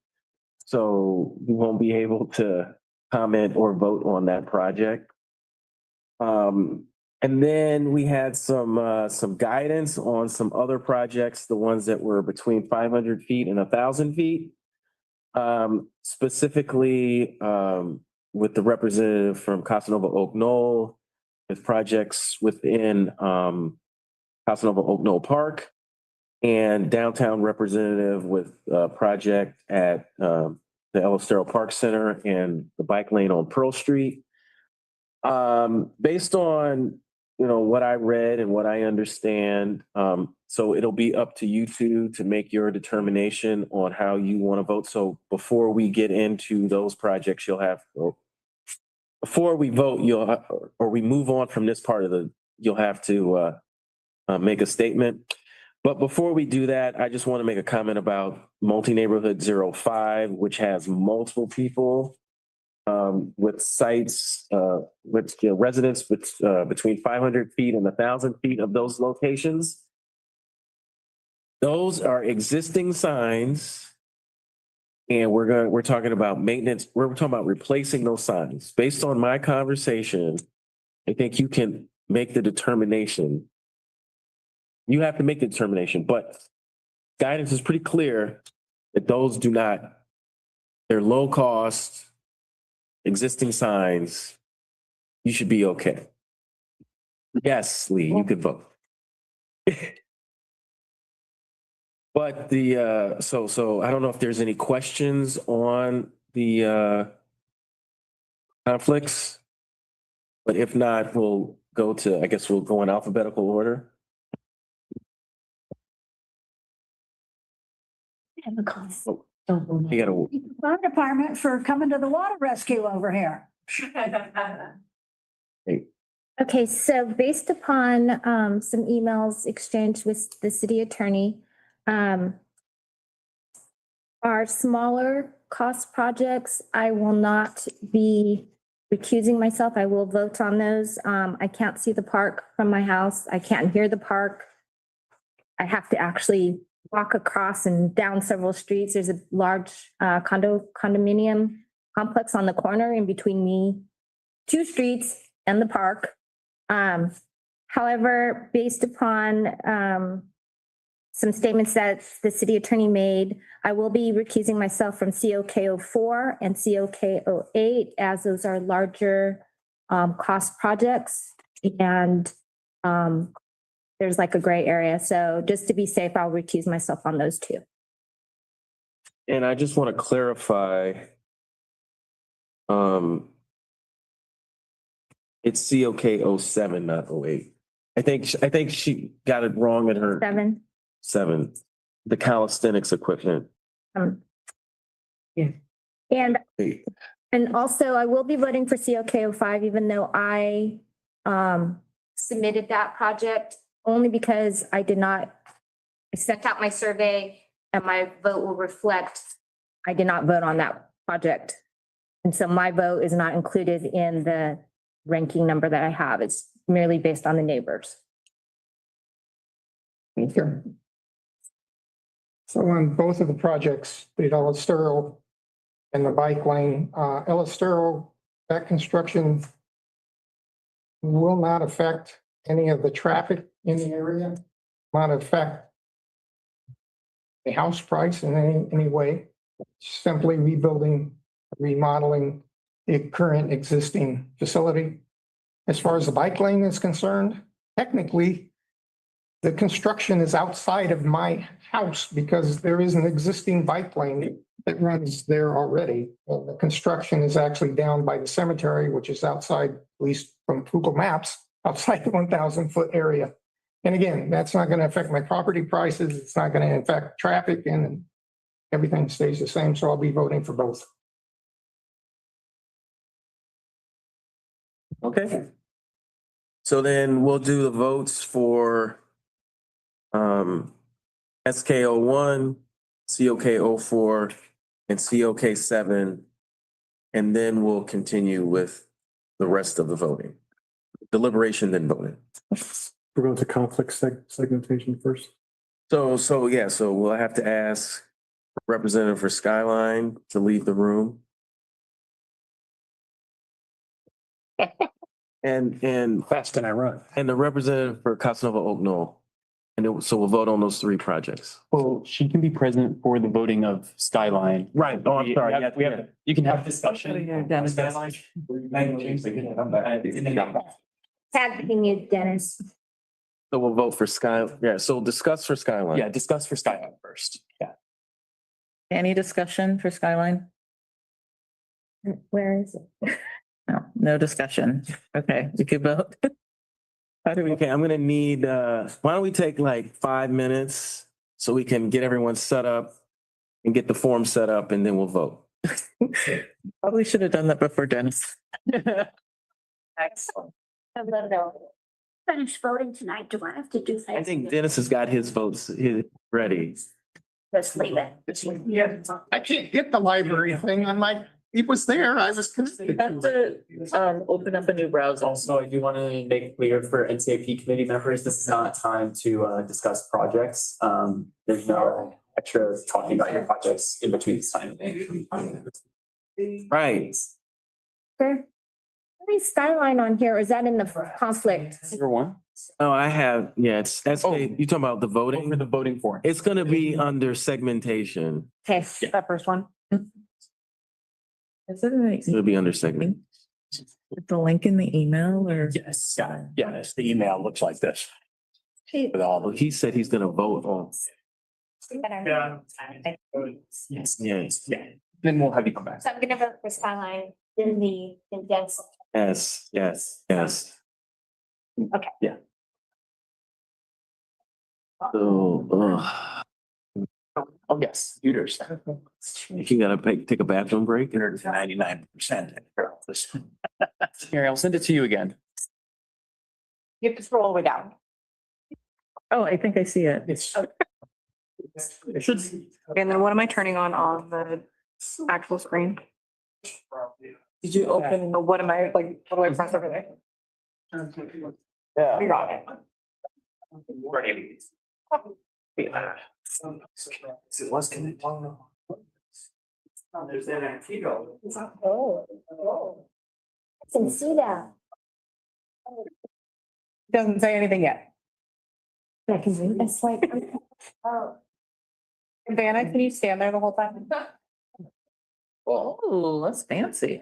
So we won't be able to comment or vote on that project. And then we had some guidance on some other projects, the ones that were between 500 feet and 1,000 feet. Specifically, with the representative from Casa Nova Oak Knoll, with projects within, Casa Nova Oak Knoll Park, and downtown representative with a project at, the El Estero Park Center and the bike lane on Pearl Street. Based on, what I read and what I understand, so it'll be up to you two to make your determination on how you want to vote. So before we get into those projects, before we vote, or we move on from this part of you'll have to make a statement. But before we do that, I just want to make a comment about multi-neighborhood 05, which has multiple people with sites, with residents between 500 feet and 1,000 feet of those locations. Those are existing signs. And we're talking about maintenance. We're talking about replacing those signs. Based on my conversation, I think you can make the determination. You have to make the determination, but guidance is pretty clear that those they're low cost, existing signs. You should be okay. Yes, Lee, you could vote. But so I don't know if there's any questions on the conflicts, but if not, we'll go in alphabetical order. And the cost. You gotta, Fire department for coming to the water rescue over here. Okay, so based upon some emails exchanged with the city attorney, our smaller cost projects, I will not be recusing myself. I will vote on those. I can't see the park from my house. I can't hear the park. I have to actually walk across and down several streets. There's a large condominium complex on the corner in between me, 2 streets and the park. However, based upon some statements that the city attorney made, I will be recusing myself from COK04 and COK08 as those are larger cost projects. And there's like a gray area. So just to be safe, I'll recuse myself on those 2. and I just want to clarify. It's COK07, not 08. I think she got it wrong in her 7, the calisthenics equipment. Yeah. And also I will be voting for COK05, even though I submitted that project only because I sent out my survey and my vote will reflect, I did not vote on that project. And so my vote is not included in the ranking number that I have. It's merely based on the neighbors. Thank you. So on both of the projects, the El Estero and the bike lane, El Estero, that construction will not affect any of the traffic in the area, not affect the house price in any way. Simply remodeling the current existing facility. As far as the bike lane is concerned, technically, the construction is outside of my house because there is an existing bike lane that runs there already. Well, the construction is actually down by the cemetery, which is outside, at least from Google Maps, outside the 1,000-foot area. And again, that's not going to affect my property prices. It's not going to affect traffic and everything stays the same. So I'll be voting for both. Okay. So then we'll do the votes for SK01, COK04, and COK7, and then we'll continue with the rest of the voting. Deliberation, then voting. We're going to conflict segmentation first. So we'll have to ask Representative for Skyline to leave the room. And Fast and I run. And the representative for Casa Nova Oak Knoll. so we'll vote on those three projects. Well, she can be present for the voting of Skyline. Right. Oh, I'm sorry. We have, you can have discussion. Tagging you, Dennis. So we'll vote for so discuss for Skyline. Yeah, discuss for Skyline first. Yeah. Any discussion for Skyline? Where is it? No discussion. Okay, we could vote. How do we? Okay, I'm gonna need, why don't we take like 5 minutes so we can get everyone set up and get the form set up and then we'll vote. Probably should have done that before Dennis. Excellent. Finish voting tonight. Do I have to do that? I think Dennis has got his votes ready. Just leave it. Yeah, I can't get the library thing on my, it was there, I was. Open up a new browser. Also, I do want to make clear for NCAP committee members, this is not time to discuss projects. There's no extra talking about your projects in between this time. Right. Okay. Any Skyline on here, or is that in the conflict? Number one. Oh, I have, yeah, it's, you talking about the voting? For the voting form. It's gonna be under segmentation. Okay, That first one. Is it an It'll be under segment. the link in the email or? Yes, yes, the email looks like this. With all, he said he's gonna vote on. Yes. Yes. Yeah. Then we'll have you come back. So I'm gonna vote for Skyline in the condensed. Yes, yes, yes. Okay. Yeah. So, Oh, yes, computers. you gotta take a bathroom break? 99%. Here, I'll send it to you again. You have to scroll all the way down. Oh, I think I see it. It should. And then what am I turning on the actual screen? Did you open, what am I, like, what do I press over there? Yeah. We got it. It was connected. Oh. I can see that. Doesn't say anything yet. I can see. It's like, oh. Vanna, can you stand there the whole time? Oh, that's fancy.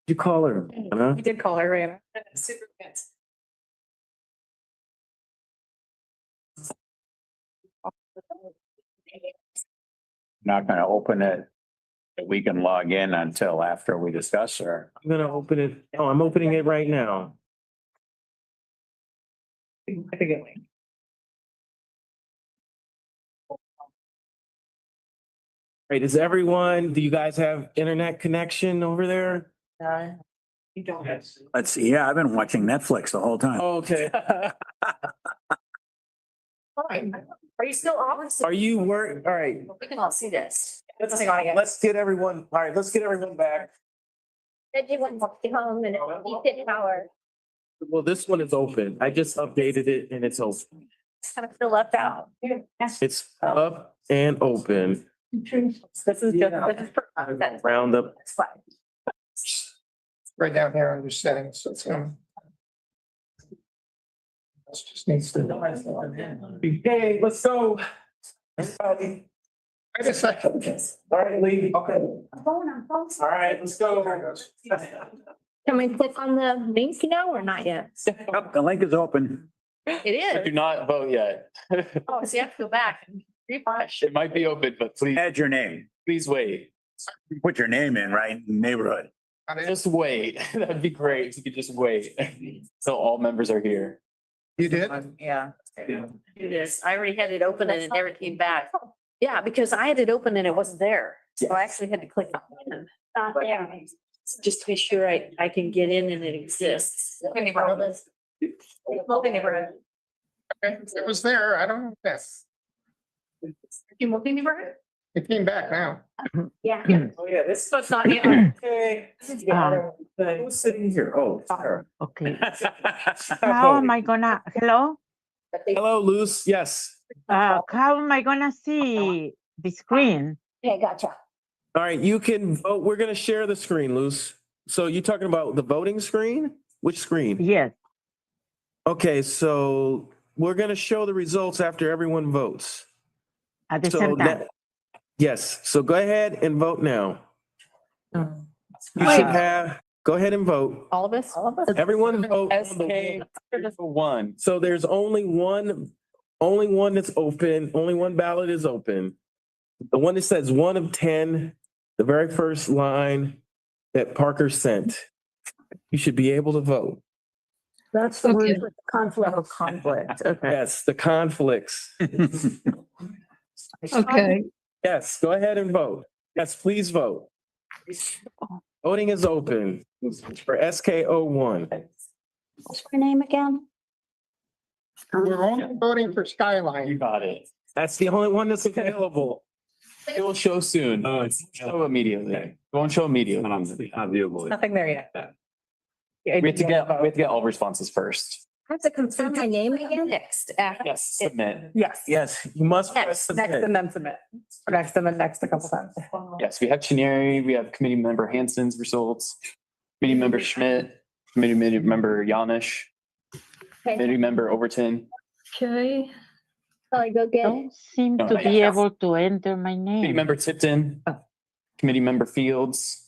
You call her, huh? You did call her, Vanna. Super fancy. Not gonna open it. That we can log in until after we discuss, or I'm gonna open it. Oh, I'm opening it right now. I think it went. Right, is everyone, do you guys have internet connection over there? You don't. let's see, yeah, I've been watching Netflix the whole time. Okay. Are you still on? Are you all right, We can all see this. Let's hang on again. let's get everyone, all right, let's get everyone back. Said you went home and you didn't power. Well, this one is open. I just updated it and it's open. Kind of feel left out. It's up and open. This is for content. Round up. That's fine. Right down here under settings, so it's, this just needs to. Hey, let's go. Everybody. Wait a second. All right, Lee. Okay. Phone. All right, let's go. Can we click on the link now or not yet? Oh, the link is open. It Do is. not vote yet. Oh, so you have to go back and refresh. It might be open, but please, Add your name. please wait. Put your name in, right? Neighborhood. Just wait. That'd be great. If you could just wait till all members are here. You did? Yeah. Do this. I already had it open and it never came back. Yeah, because I had it open and it wasn't there. So I actually had to click on it. Not there. Just to be sure I can get in and it exists. Multi-neighborhood. It was there, I don't know. Yes, You multi-neighborhood? it came back now. Yeah. Oh, yeah, this So it's not yet. Okay. Who's sitting here? Oh, Sarah. Okay. How am I gonna, hello? Hello, Luz. Yes. How am I gonna see the screen? Okay, gotcha. All right, you can vote. We're gonna share the screen, Luz. So you're talking about the voting screen? Which screen? Yes, Okay, so we're gonna show the results after everyone votes. At the So same time. yes, so go ahead and vote now. You Wait. should have, go ahead and vote. All of us? All of us? Everyone vote. One. So there's only one that's open, only one ballot is open. The one that says 1 of 10, the very first line that Parker sent. You should be able to vote. That's the Okay. one with the conflict. Conflict, okay. Yes, the conflicts. Okay, Yes, go ahead and vote. Yes, please vote. Voting is open for SK01. What's her name again? We're only voting for Skyline. got it. That's the only one that's available. It will show soon. Oh, it's show immediately. It won't show immediately. Nothing there yet. We have to get all responses first. I have to confirm my name again. Next. Yes, submit. Yes. Yes, you must press Next submit. and then submit. Or next and then next a couple times. Yes, we have Chenieri, we have committee member Hanson's results, committee member Schmidt, committee member Yanish, committee member Overton, okay. I go get it. Don't seem No, to I be guess. able to enter my committee name. member Tipton, committee member Fields,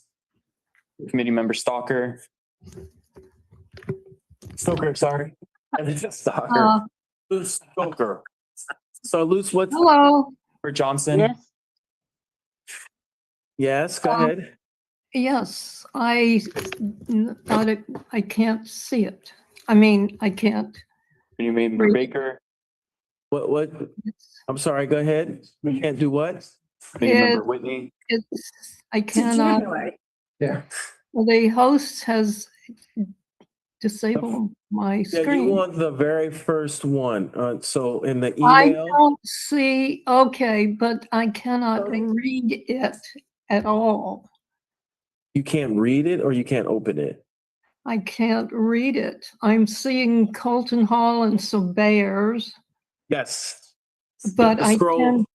committee member Stalker. Stoker, sorry. Stalker. Luce Stoker. So Luce, what's, Hello, For Johnson. Yes, yes, go ahead. yes, I can't see it. I mean, I can't. Committee member Baker, What, I'm sorry, go ahead. We can't do what? committee member It- Whitney. I cannot, Yeah. well, the host has disabled my Yeah, you screen. want the very first one. So in the I email, don't see, okay, but I cannot read it at all. you can't read it or you can't open it. I can't read it. I'm seeing Colton Hall and Surveyors, Yes. but I Scroll. can,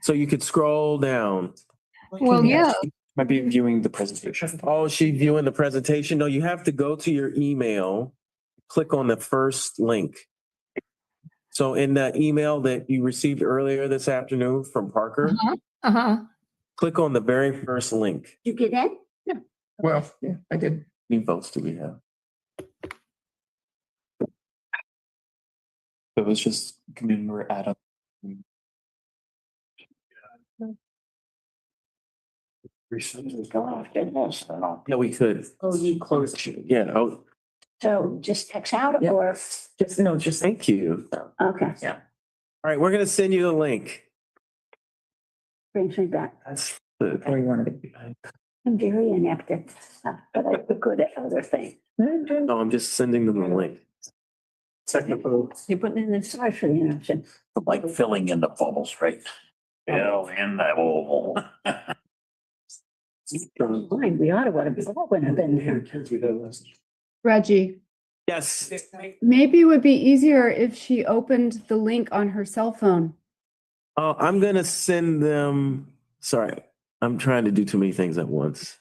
So you could scroll down. well, yeah, Might be viewing the presentation. Oh, is she viewing the presentation? No, you have to go to your email, click on the first link. So in that email that you received earlier this afternoon from Parker, uh-huh. click on the very first link. You get in? Well, yeah, I did. How many votes do we have? It was just committee member Adam. Go after this. Yeah, we could. Oh, you closed. Yeah, oh, So just text out Yeah. or, just thank you. okay. All right, we're gonna send you the link. Brings me back. That's the. Where you want to be. I'm very inept at stuff, but I'm good at other things. No, I'm just sending them the link. Technical. You're putting in the sorry for the interruption. Like filling in the bubbles, right? Fill in the hole. Fine, we ought to want to have been there. Reggie, Yes, maybe it would be easier if she opened the link on her cell phone. I'm gonna send them, sorry, I'm trying to do too many things at once.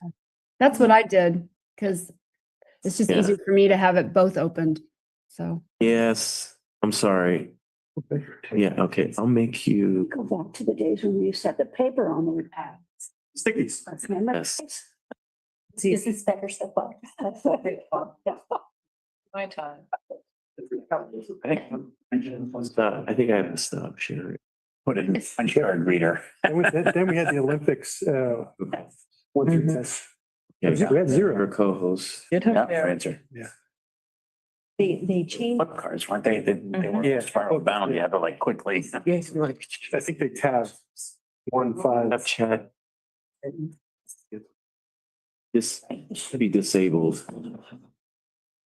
That's what I did, because it's just Yeah. easier for me to have it both opened. So, Yes, I'm sorry. Yeah, okay, I'll make you, Go back to the days when we used to have the paper on the pad. Stickies. Remember? Yes. This is better so far. My time. I think I have to stop sharing. Put it in punch card reader. Then we had the Olympics, one through 10. Yeah, We had zero. Her co-host. Yeah, answer. Yeah. They changed. Flip cards, weren't they? They weren't Yeah. spiral bound. You had to like quickly. Yes, like, I think they tabbed 1-5. Snapchat. This should be disabled.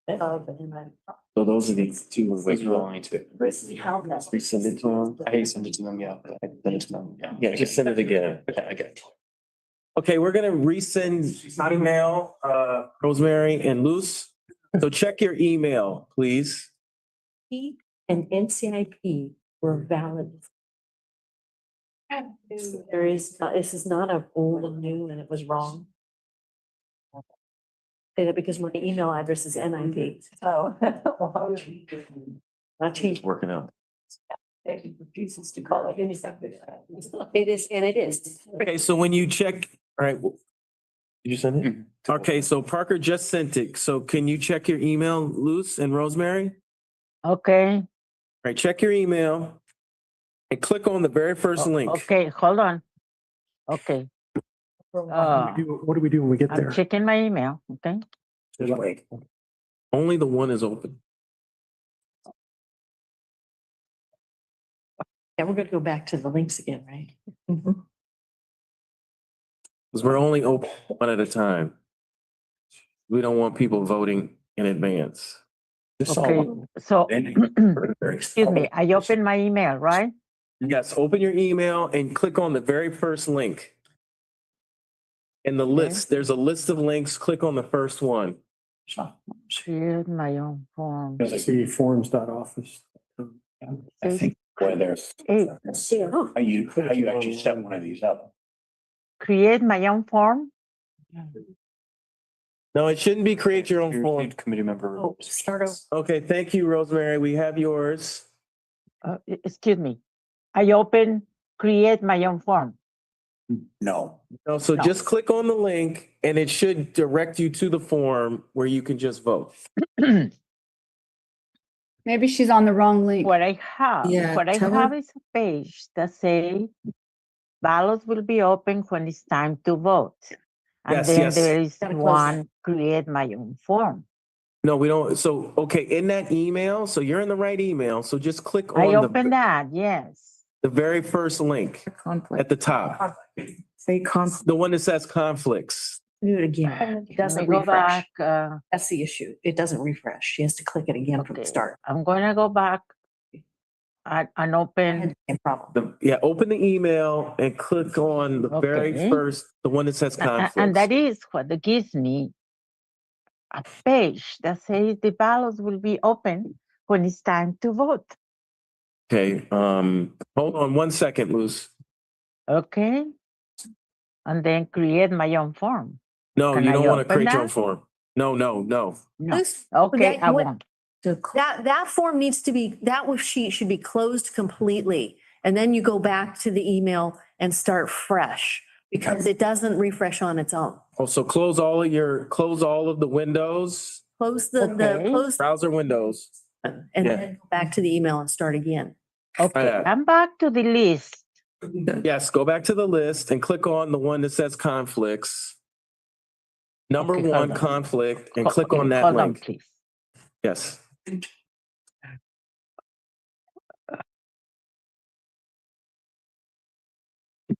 So those are the two. Only two. Resend it to them. I sent it to them, yeah. I sent it to them, yeah. Yeah, just send it again. Okay. Okay, we're gonna resend email, Rosemary and Luce. So check your email, please. P and NCIP were valid. There is, this is not a old and new and it was wrong. Say that because my email address is NIP. Oh. Not changed. Working out. He refuses to call it any subdivision. It is, and it is. Okay, so when you check, all right. Did you send it? Okay, so Parker just sent it. So can you check your email, Luz and Rosemary? Okay, All right, check your email and click on the very first link. okay, hold on. Okay. What do we do when we get I'm there? checking my email, okay? Just wait. Only the one is open. Yeah, we're gonna go back to the links again, right? Because we're only open one at a time. We don't want people voting in advance. Okay, so, excuse me, I opened my email, right? Yes, open your email and click on the very first link. In the list, there's a list of links. Click on the first one. Create my own form. See forms.office. I think where there's, how you actually set one of these up. Create my own form? No, it shouldn't be create your own form. Committee member. Oh, start over. Okay, thank you, Rosemary. We have yours. Excuse me. I open, create my own form. No. No, so just click on the link and it should direct you to the form where you can just vote. Maybe she's on the wrong link. What I have is a page that say ballots will be open when it's time to vote. And Yes, then yes. there is Gotta close one, create my own form. No, we don't. So, okay, in that email, so you're in the right email. So just click I on open that, yes. the very first link at the top. Say conflict. The one that says conflicts. Do it again. It doesn't Let me go refresh. back, That's the issue. It doesn't refresh. She has to click it again from the okay. start. I'm gonna go back and I had open, the same problem. Open the email and click on the very Okay. first, the one that says conflicts. and that is what it gives me a page that says the ballots will be open when it's time to vote. Okay, hold on 1 second, Luz. Okay? And then create my own form. No, Can you I don't want to open create your own that? form. No. No. This- Okay, that- I what- won't. That form needs to be, sheet should be closed completely. And then you go back to the email and start fresh because it doesn't refresh on its own. Also, close all of the windows, Close the Okay. close browser windows. and Yeah. then go back to the email and start again. Okay, Yeah. I'm back to the list. Yes, go back to the list and click on the one that says conflicts. Number Okay, hold one, on. conflict, and Ho- click on that hold on, link. please. Yes.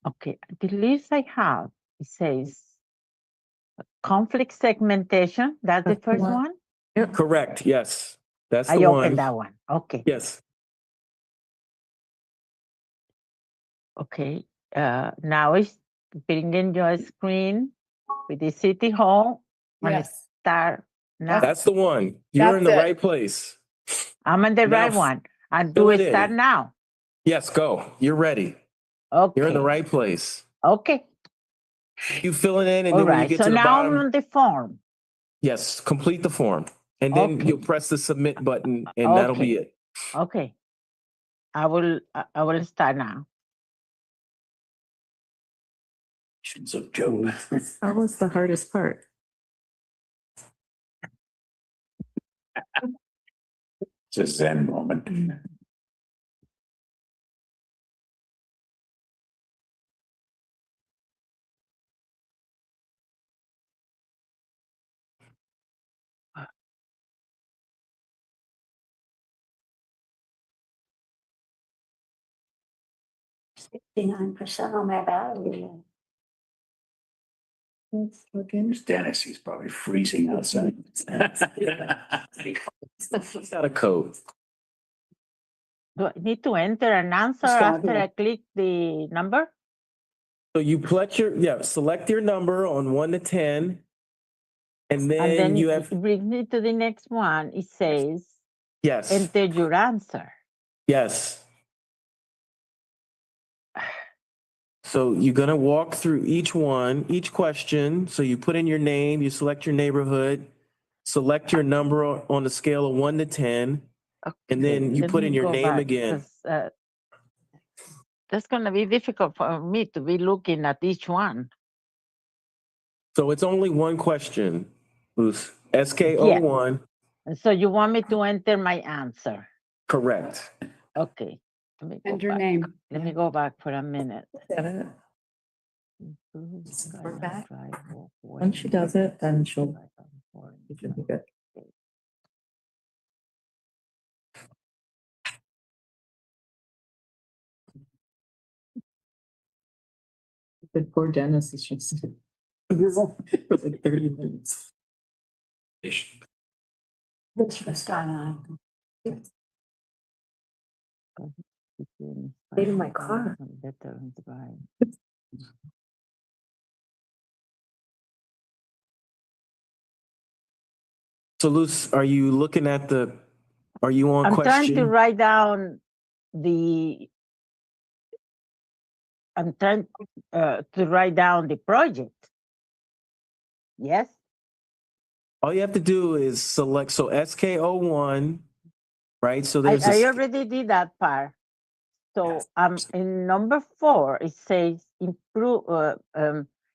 Okay, the list I have, it says conflict segmentation, that's the first one? Correct, yes. That's I the opened one. that one, okay. Yes. Okay, now it's bringing your screen with the city hall. And Yes. start now. That's the one. You're in the That's it. right place. I'm on the Now right one. And fill do it it start in. now. Yes, go. You're ready. Okay. You're in the right place. Okay, You fill it in and all then when you right. get So to the now I'm bottom, on the form. yes, complete the form. And then Okay. you'll press the submit button and that'll be it. Okay. I will start now. So Joe. That was the hardest part. It's a Zen moment. $59% on my battery. It's Dennis, he's probably freezing outside. It's not a code. Do I need to enter an answer after I click the number? So you select your number on 1 to 10. And And then then you it have, brings me to the next one. It says, yes, enter your answer. yes. So you're gonna walk through each question. So you put in your name, you select your neighborhood, select your number on the scale of 1 to 10, And then you Let put me in your go name back, again. 'cause, that's gonna be difficult for me to be looking at each one. So it's only one question, Luz. SK01, So you want me to enter my answer? correct. Okay. Let me go And your back. name. Let me go back for a minute. We're back. When she does it, then she'll. It should be good. The poor Dennis is just. For like 30 minutes. What's going on? Stayed in my car. So Luz, are you looking at are you on I'm trying to question? write down the, I'm trying to write down the project. Yes? All you have to do is select, so SK01, right? So I, there's I a, already did that part. So in number 4, it says improve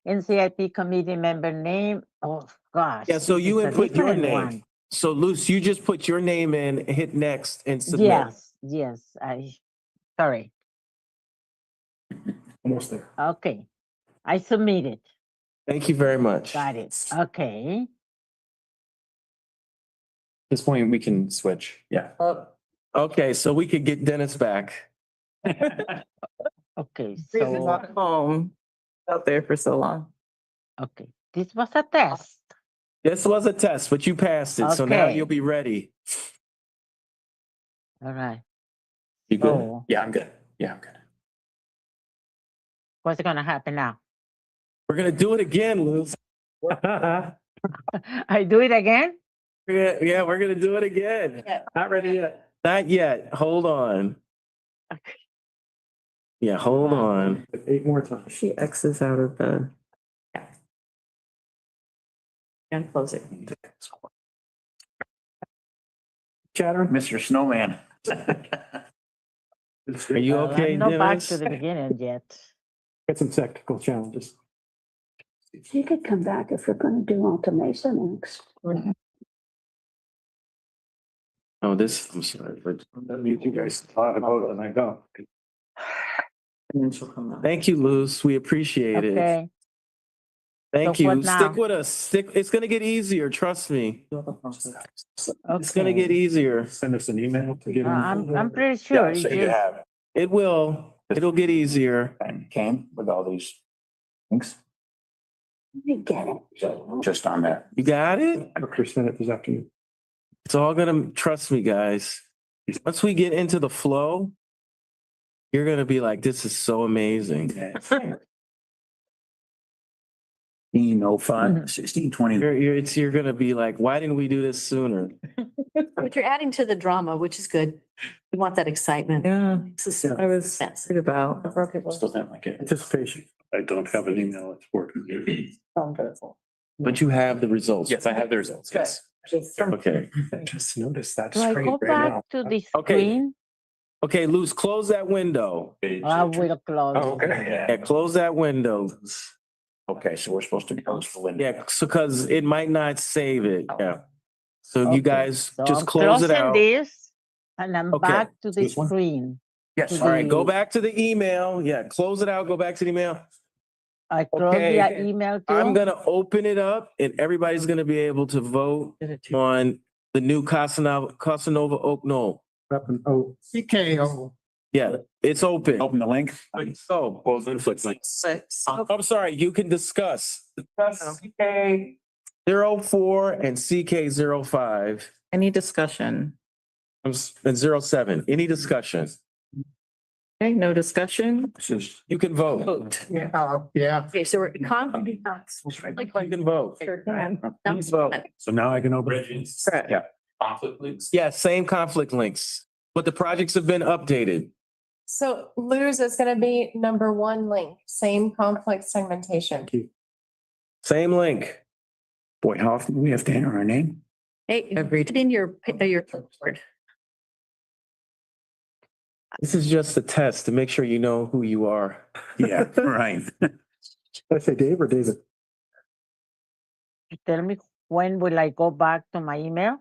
NCIP committee member name. Oh gosh. yeah, so this you is a input your different name. one. So Luz, you just put your name in, hit next and submit. Yes, sorry. Almost there. Okay, I submitted. Thank you very much. Got it. Okay. At this point, we can switch. Yeah. Okay, so we could get Dennis back. Okay, Reason so, not home, out there for so long. okay, this was a test. This was a test, but you passed it, so now Okay. you'll be ready. All right. You good? So Yeah, I'm good. Yeah, I'm good. what's gonna happen now? We're gonna do it again, Luz. I do it again? Yeah, we're gonna do it again. Not ready yet. Not yet. Hold on. Okay. Yeah, hold on. 8 more times. She X's out of the. And close it. Chatter. Mr. Snowman. Are you okay, I'm not back Dennis? to the beginning yet. Got some technical challenges. You could come back if we're gonna do Alta Mesa next. Oh, this, I'm sorry. That means you guys thought about it and I don't. And then she'll come out. Thank you, Luz. We appreciate it. Okay. Thank So you. what Stick now? with us. It's gonna get easier, trust me. It's gonna Okay. get easier. Send us an email to get. I'm pretty sure. Yeah, so it's you just- have it. It will. It'll get easier. And came with all these links, We get it. so just on that. You got it? Chris sent it this afternoon. It's all gonna, trust me, guys. Once we get into the flow, you're gonna be like, this is so amazing. 1605, 1620. You're gonna be like, why didn't we do this sooner? But you're adding to the drama, which is good. We want that excitement. Yeah, This is- I was worried about. Still don't like it. Anticipation. I don't have an email. It's working. But you have the results. Yes, I have the results. Yes. Okay. I just noticed that Do I screen go right now. back to the Okay. screen? Okay, Luz, close that window. I will close. Oh, okay. Yeah, close that window. Okay, so we're supposed to close the window. Yeah, so cause it might not save it. Yeah. So Okay, you guys so just I'm close it closing out. this, and I'm Okay. back to the This one? screen. Yes. All right, go back to the email. Yeah, close it out, go back to the email. I close Okay. the email too. I'm gonna open it up and everybody's gonna be able to vote on the new Casanova Oak Knoll. Oh, CKO. Yeah, it's open. Open the link. So, Well, Netflix links. Six. I'm sorry, you can discuss. CK 04 and CK 05 Any discussion? and 07. Any discussion? Okay, no discussion. You can vote. Vote. Yeah. Okay, so we're You can vote. Please vote. So now I can open it. Correct. Yeah. Conflict links. Yeah, same conflict links, but the projects have been updated. So Luz is gonna be number 1 link, same conflict segmentation. Same link. Boy, how often do we have to enter our name? Hey, Every- put in your clipboard. This is just a test to make sure you know who you are. Yeah, right. Did I say Dave or David? Tell me, when will I go back to my email?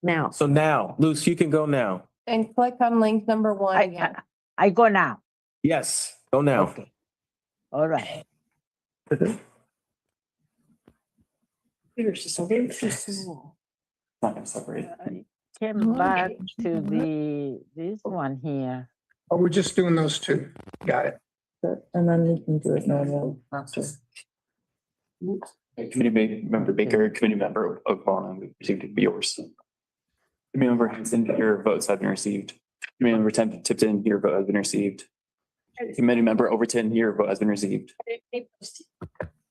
Now, So now, Luce, you can go now. And click on link number one again. I go now. Yes, go now. Okay. All right. here's just so small. Not gonna separate. Came back to this one here. Oh, we're just doing those two. Got it. And then we can do it normal after. Committee member Baker, committee member O'Connor, we received yours. Committee member Hanson, your votes have been received. Committee member Tipton, your vote has been received. Committee member Overton, your vote has been received.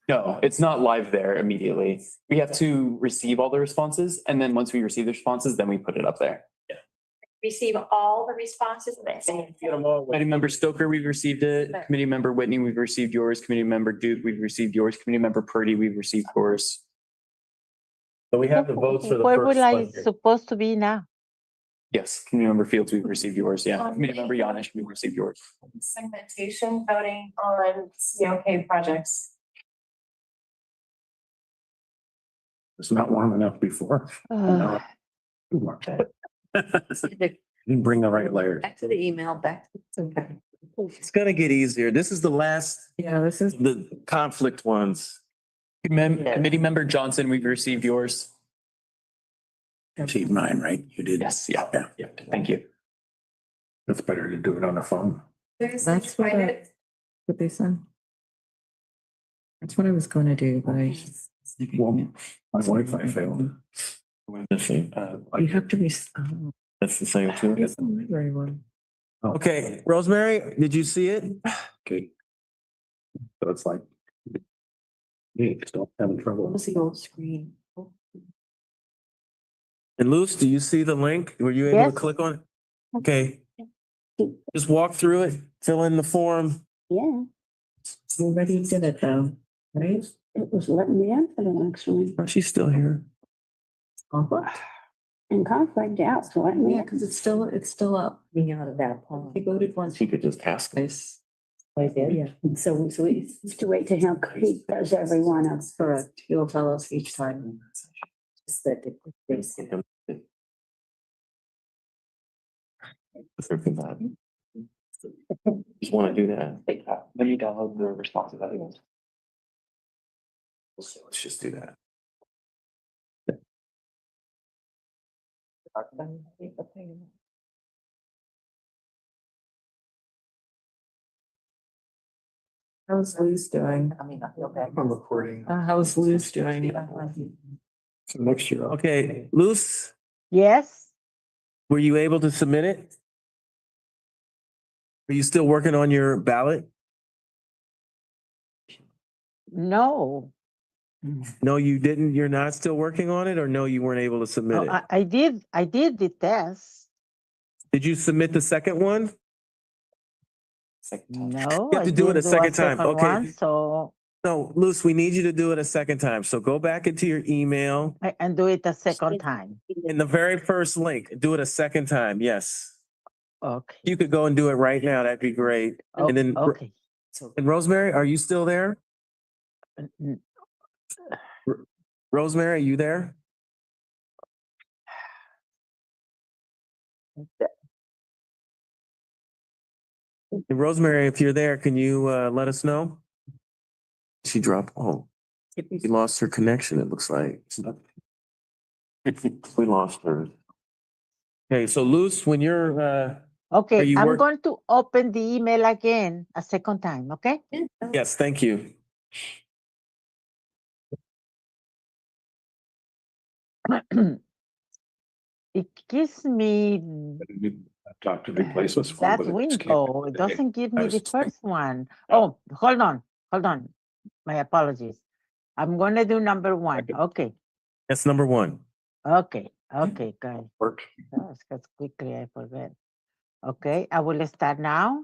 No, it's not live there immediately. We have to receive all the responses, and then once we receive the responses, then we put it up there. Receive all the responses. Committee member Stoker, we've received it. Committee member Whitney, we've received yours. Committee member Duke, we've received yours. Committee member Purdy, we've received yours. So we have the votes for the Where first will I one here. supposed to be now? Yes, committee member Fields, we've received yours. Yeah, committee member Yanish, we've received yours. Segmentation, voting on COK projects. It's not warm enough before. Uh, Didn't bring the right layer. Back to the email, back. Okay. It's gonna get easier. This is the last, Yeah, this is. the conflict ones. Committee member Johnson, we've received yours. Received mine, right? You did? Yes, yeah, yeah, thank you. It's better to do it on the phone. That's what what they said. That's what I was gonna do, but I. Well, my Wi-Fi failed. You have to be. That's the same too. It's the library one. Okay, Rosemary, did you see it? Okay. So it's like. Me, still having trouble. What's the old screen? And Luce, do you see the link? Were you able Yes. to click on it? Okay. Just walk through it, fill in the form. Yeah, We already did it though, right? It was letting me in for the next one. Oh, she's still here. In conflict, yeah, it's letting me Yeah, in. because it's still up. Being out of that poll. He voted once. She could just ask. Twice. I did, yeah. So we, Just to wait to him, he does every one of us. correct, he'll tell us each time. Just that it- Just want to do that. Let me download the responses. Let's just do that. How's Lou's doing? I mean, I feel bad. I'm recording. How's Lou's doing? So next year. Okay, Luce, yes, were you able to submit it? Are you still working on your ballot? no. No, you didn't. You're not still working on it, or no, you weren't able to submit No, it? I did the test. Did you submit the second one? No. You have I to do it a didn't second time. Okay. one, So, No, Luce, we need you to do it a second time. So go back into your email and do it a second time. in the very first link. Do it a second time. Yes. Okay. You could go and do it right now. That'd be great. And then, Okay. and Rosemary, are you still there? N- Rosemary, are you there? And Rosemary, if you're there, can you let us know? She dropped. Oh, she lost her connection, it looks like. We lost her. Okay, so Luce, when you're Are Okay, you I'm work- going to open the email again a second time, okay? yes, thank you. It gives me Talk to replace this one. that but it's can't- window. It doesn't give me was the just thinking- first one. Oh, hold on. My apologies. I'm gonna do number one. Okay, That's number one. okay, guys. Work. That's quickly, I forget. Okay, I will start now.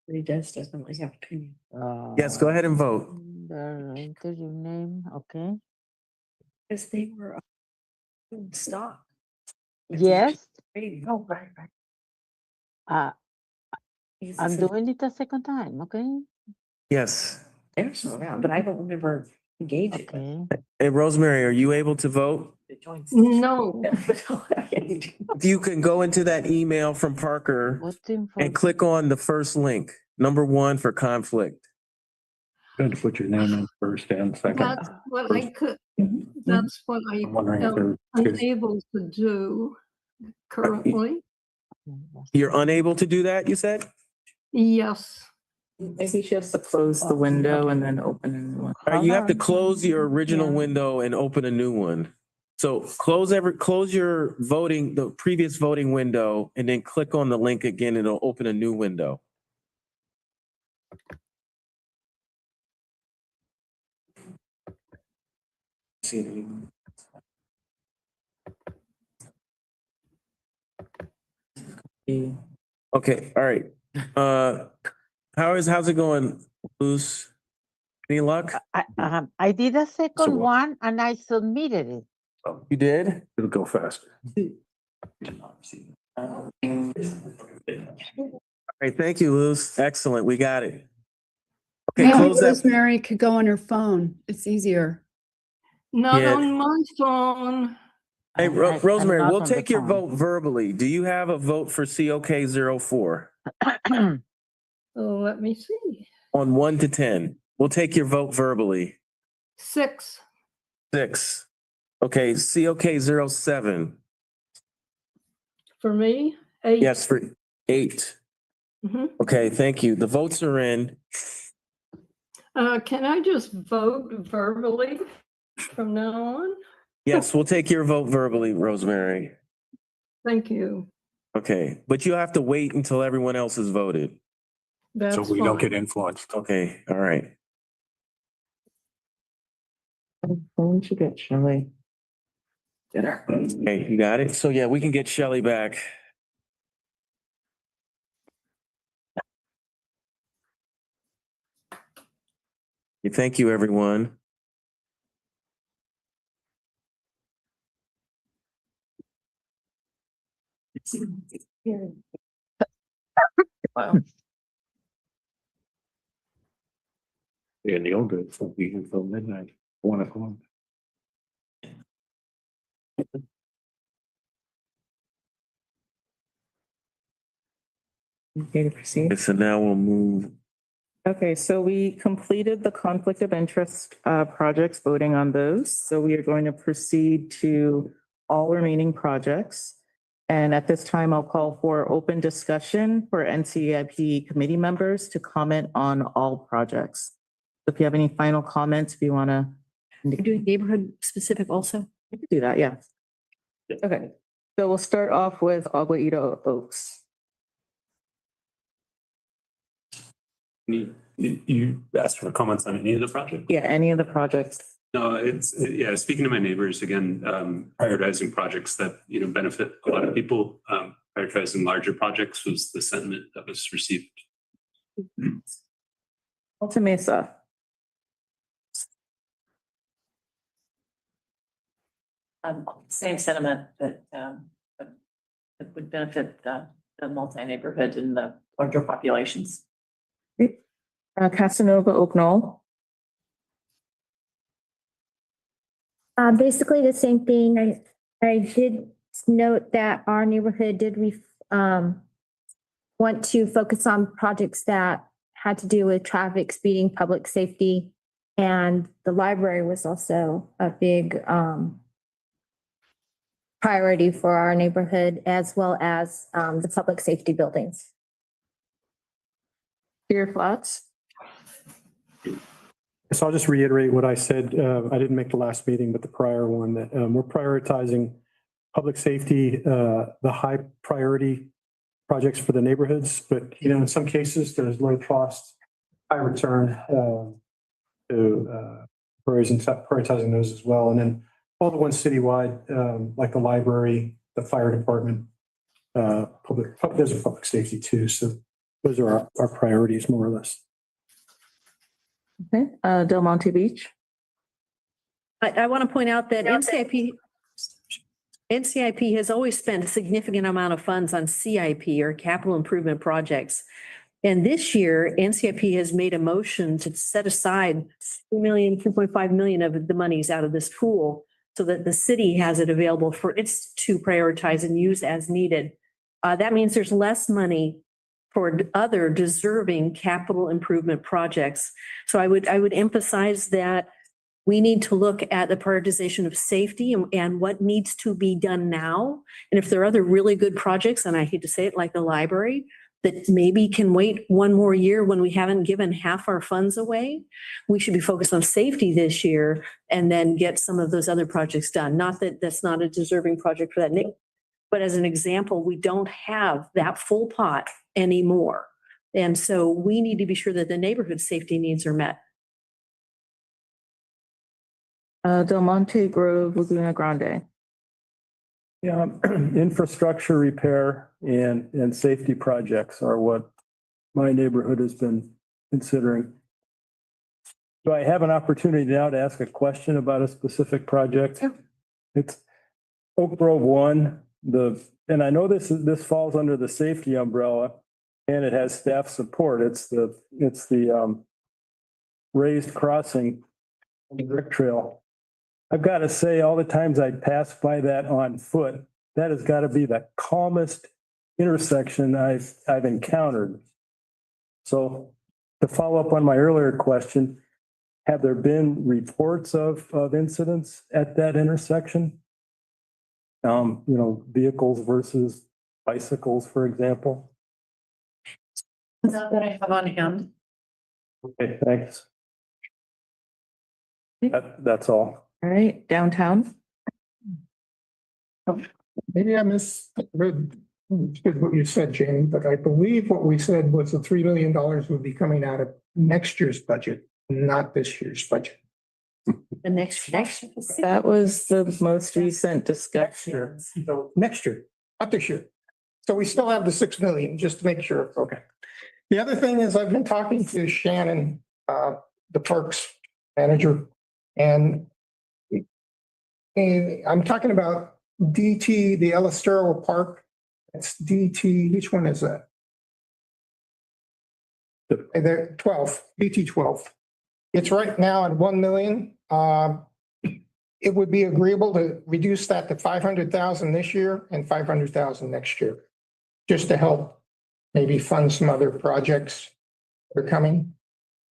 But he does definitely have opinion. Yes, go ahead and vote. The interview name, okay. Because they were stock. Yes, Oh, right. I'm doing it a second time, okay? Yes. Around, but I don't remember engaging. Okay. Hey, Rosemary, are you able to vote? No. If you can go into that email from Parker Voting for. and click on the first link, number 1 for conflict. Good to put your name in first and second. That's what I could, that's what I I'm wondering if am there's- unable to do currently. You're unable to do that, you said? Yes. Maybe she has to close the window and then open a new one. All right, you have to close your original window and open a new one. So close your voting, the previous voting window, and then click on the link again, and it'll open a new window. Okay, all right. How's it going, Luz? Any luck? I did a second So- one and I submitted it. You did? It'll go faster. All right, thank you, Luz. Excellent, we got it. Okay, Maybe close that. Rosemary could go on her phone. It's easier. Not Yeah. on my phone. Hey, I'm Rosemary, not we'll on the take your phone. vote verbally. Do you have a vote for COK 04 So let me see. on 1 to 10? We'll take your vote verbally. 6. 6. Okay, COK 07. For me, 8. Yes, for 8. Mhm. Okay, thank you. The votes are in. Can I just vote verbally from now on? Yes, we'll take your vote verbally, Rosemary. Thank you. Okay, but you have to wait until everyone else has voted. That's So we don't fine. get influenced. Okay, all right. When should get Shelley? Dinner. Okay, you got it? So yeah, we can get Shelley back. Thank you, everyone. Wow. In the old days, we until midnight, 1 o'clock. Okay, to proceed. So now we'll move. Okay, so we completed the conflict of interest projects, voting on those. So we are going to proceed to all remaining projects. And at this time, I'll call for open discussion for NCIP committee members to comment on all projects. If you have any final comments, if you want to. Doing neighborhood specific also? We could do that, yeah. Okay, so we'll start off with Aguaito Oaks. You asked for comments on any of the projects? Yeah, any of the projects. No, yeah, speaking to my neighbors, again, prioritizing projects that, benefit a lot of people, prioritizing larger projects was the sentiment that was received. Alta Mesa. Same sentiment that it would benefit the multi-neighborhood and the larger populations. Casanova Oak Knoll. Basically the same thing. I did note that our neighborhood did want to focus on projects that had to do with traffic, speeding, public safety, and the library was also a big priority for our neighborhood, as well as the public safety buildings. Deer Flats. So I'll just reiterate what I said. I didn't make the last meeting, but the prior one, that we're prioritizing public safety, the high priority projects for the neighborhoods. But, in some cases, there's low cost, high return to prioritizing those as well. And then all the ones citywide, like the library, the fire department, those are public safety too. So those are our priorities, more or less. Okay, Del Monte Beach. I want to point out that NCIP has always spent a significant amount of funds on CIP or capital improvement projects. And this year, NCIP has made a motion to set aside 2.5 million of the monies out of this pool so that the city has it available for its to prioritize and use as needed. That means there's less money for other deserving capital improvement projects. So I would emphasize that we need to look at the prioritization of safety and what needs to be done now. And if there are other really good projects, and I hate to say it, like the library, that maybe can wait one more year when we haven't given half our funds away, we should be focused on safety this year and then get some of those other projects done. Not that that's not a deserving project for that neighborhood, but as an example, we don't have that full pot anymore. And so we need to be sure that the neighborhood safety needs are met. Del Monte Grove, Laguna Grande. Yeah, infrastructure repair and safety projects are what my neighborhood has been considering. Do I have an opportunity now to ask a question about a specific project? Yeah. It's Oak Grove 1, and I know this falls under the safety umbrella and it has staff support. It's the raised crossing on the brick trail. I've got to say, all the times I pass by that on foot, that has got to be the calmest intersection I've encountered. So to follow up on my earlier question, have there been reports of incidents at that intersection? Vehicles versus bicycles, for example? Not that I have on hand. Okay, thanks. That's all. All right, downtown. Maybe I misread what you said, Jamie, but I believe what we said was the $3 million would be coming out of next year's budget, not this year's budget. The next. That was the most recent discussion. So next year, not this year. So we still have the 6 million, just to make sure. Okay. The other thing is I've been talking to Shannon, the parks manager, and I'm talking about DT, the El Estero Park. It's DT, which one is that? They're 12, DT 12. It's right now at 1 million. It would be agreeable to reduce that to 500,000 this year and 500,000 next year, just to help maybe fund some other projects that are coming.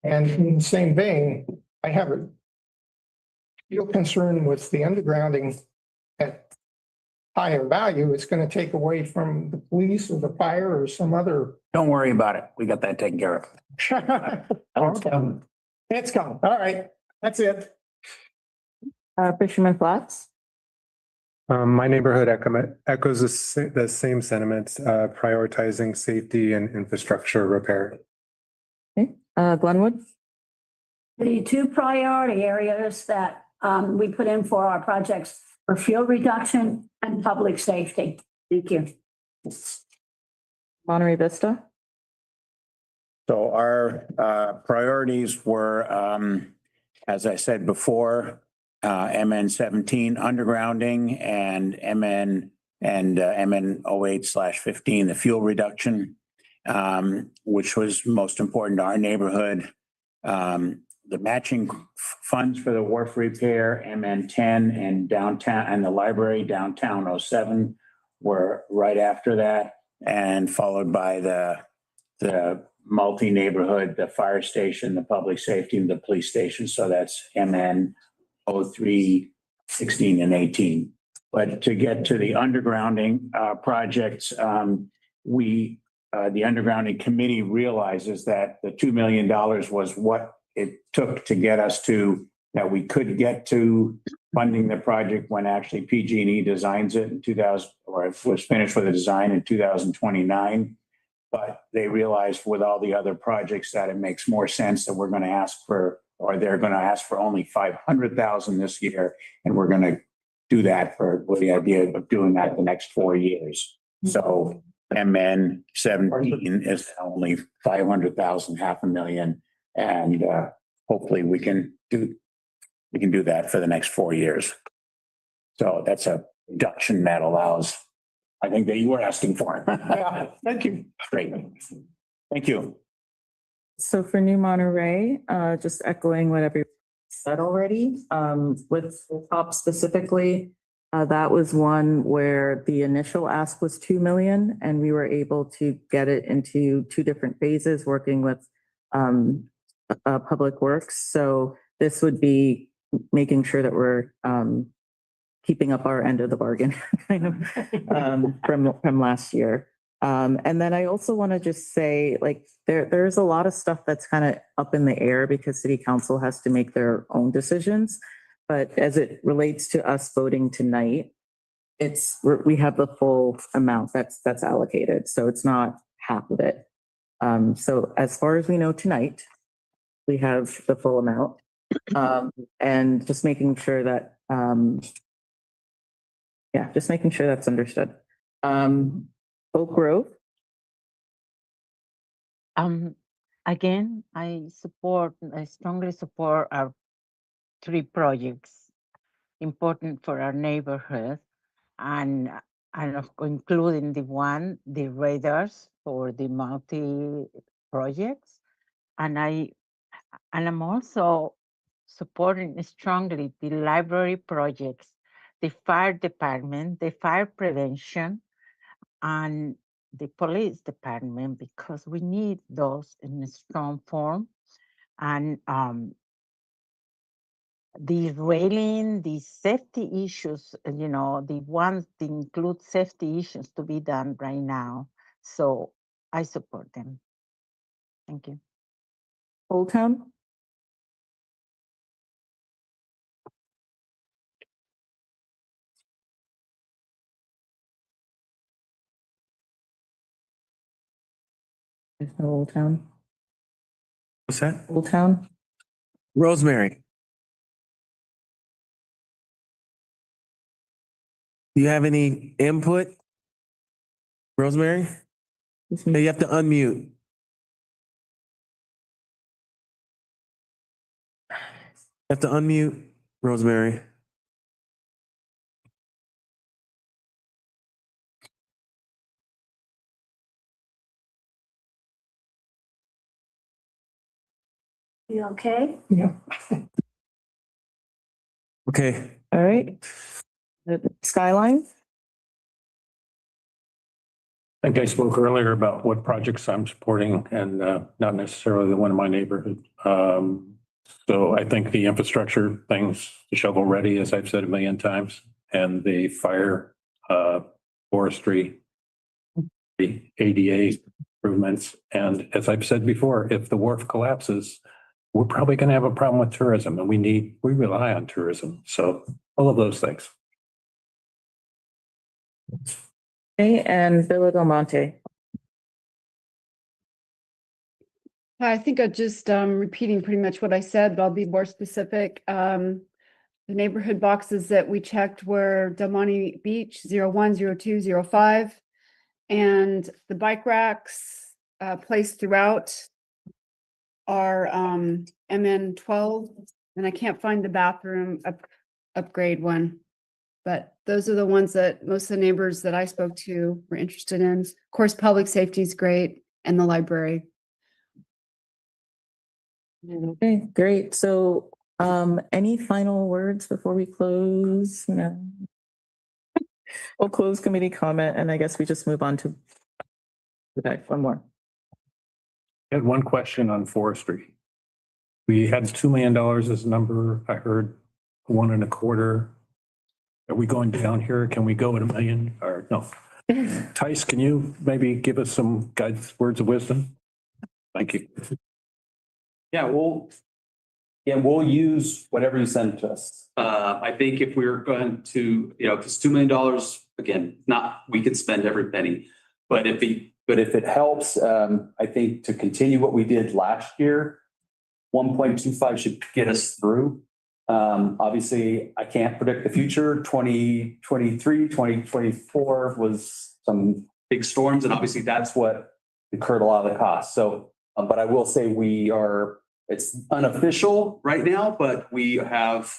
And in the same vein, I have a real concern with the undergrounding at higher value. It's going to take away from the police or the fire or some other. Don't worry about it. We got that taken care of. Okay. It's coming. All right. That's it. Fisherman Flats. My neighborhood echoes the same sentiments, prioritizing safety and infrastructure repair. Okay, Glenwood. The two priority areas that we put in for our projects are fuel reduction and public safety. Thank you. Monterey Vista. So our priorities were, as I said before, MN 17 undergrounding and MN 08/15, the fuel reduction, which was most important to our neighborhood. The matching funds for the wharf repair, MN 10 and downtown, and the library downtown 07 were right after that, and followed by the multi-neighborhood, the fire station, the public safety, and the police station. So that's MN 03, 16, and 18. But to get to the undergrounding projects, the undergrounding committee realizes that the $2 million was what it took to get us to, that we could get to funding the project when actually PG&E designs it in 2000, or it was finished with the design in 2029. But they realized with all the other projects that it makes more sense that we're going to ask for, or they're going to ask for only 500,000 this year. And we're going to do that with the idea of doing that the next 4 years. So MN 17 is only 500,000, $500,000. And hopefully we can do that for the next 4 years. So that's a reduction that allows, I think, that you were asking for. Yeah, thank you. Great. Thank you. So for New Monterey, just echoing what everyone said already, with top specifically, that was one where the initial ask was 2 million and we were able to get it into 2 different phases working with Public Works. So this would be making sure that we're keeping up our end of the bargain kind of from last year. And then I also want to just say, like, there's a lot of stuff that's kind of up in the air because city council has to make their own decisions. But as it relates to us voting tonight, we have the full amount that's allocated. So it's not half of it. So as far as we know tonight, we have the full amount. And just making sure that, just making sure that's understood. Oak Grove. Again, I strongly support our 3 projects important for our neighborhood, and including the radars for the multi projects. And I'm also supporting strongly the library projects, the fire department, the fire prevention, and the police department, because we need those in a strong form. And the railing, the safety issues, the ones that include safety issues to be done right now. So I support them. Thank you. Old Town. There's no Old Town. What's that? Old Town. Rosemary. Do you have any input? Rosemary? No, you have to unmute. You have to unmute, Rosemary. You okay? Yeah. Okay. All right. Skyline. I think I spoke earlier about what projects I'm supporting and not necessarily the one in my neighborhood. So I think the infrastructure things, the shovel ready, as I've said a million times, and the fire, forestry, the ADA improvements. And as I've said before, if the wharf collapses, we're probably going to have a problem with tourism, and we rely on tourism. So all of those things. Okay, and Villa Del Monte. I think I'm just repeating pretty much what I said, but I'll be more specific. The neighborhood boxes that we checked were Del Monte Beach 01, 02, 05, and the bike racks placed throughout are MN 12, and I can't find the bathroom upgrade one. But those are the ones that most of the neighbors that I spoke to were interested in. Of course, public safety is great, and the library. Okay, great. So any final words before we close? No. We'll close committee comment, and I guess we just move on to one more. I had one question on forestry. We had $2 million as a number. I heard 1.25. Are we going down here? Can we go at $1 million or no? Tice, can you maybe give us some words of wisdom? Thank you. Yeah, we'll use whatever you send to us. I think if we're going to, because $2 million, again, we could spend every penny, but if it helps, I think to continue what we did last year, 1.25 should get us through. Obviously, I can't predict the future. 2023, 2024 was some big storms, and obviously that's what incurred a lot of the costs. So, but I will say it's unofficial right now, but we have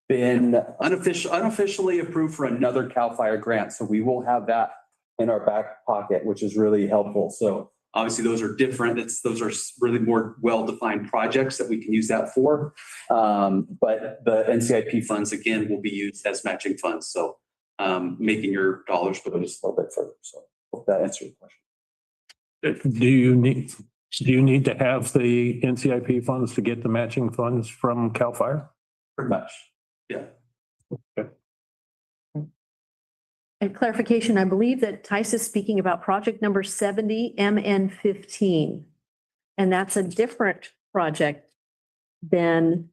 been unofficially approved for another CAL FIRE grant. So we will have that in our back pocket, which is really helpful. So Obviously, those are different. Those are really more well-defined projects that we can use that for. But the NCIP funds, again, will be used as matching funds. So making your dollars go just a little bit further. So hope that answers your question. Do you need to have the NCIP funds to get the matching funds from CAL FIRE? Pretty much, yeah. And clarification, I believe that Tice is speaking about project number 70 MN 15. And that's a different project than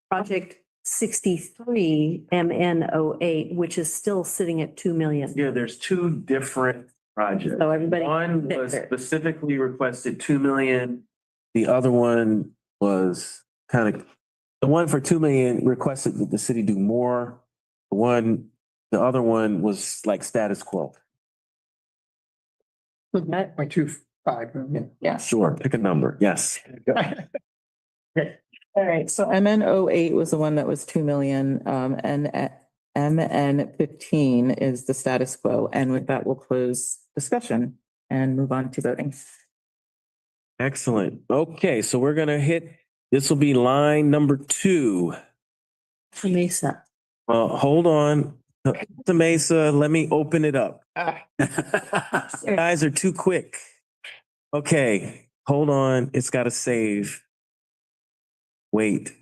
project 63 MN 08, which is still sitting at 2 million. Yeah, there's two different projects. So everybody. One was specifically requested 2 million. The other one was the one for 2 million requested that the city do more. The other one was like status quo. 0.25 million. Yeah. Sure, pick a number. Yes. All right, so MN 08 was the one that was 2 million, and MN 15 is the status quo. And with that, we'll close discussion and move on to voting. Excellent. Okay, so we're gonna this will be line number 2. Mesa. Well, hold on. The Mesa, let me open it up. You guys are too quick. Okay, hold on. It's got to save. Wait.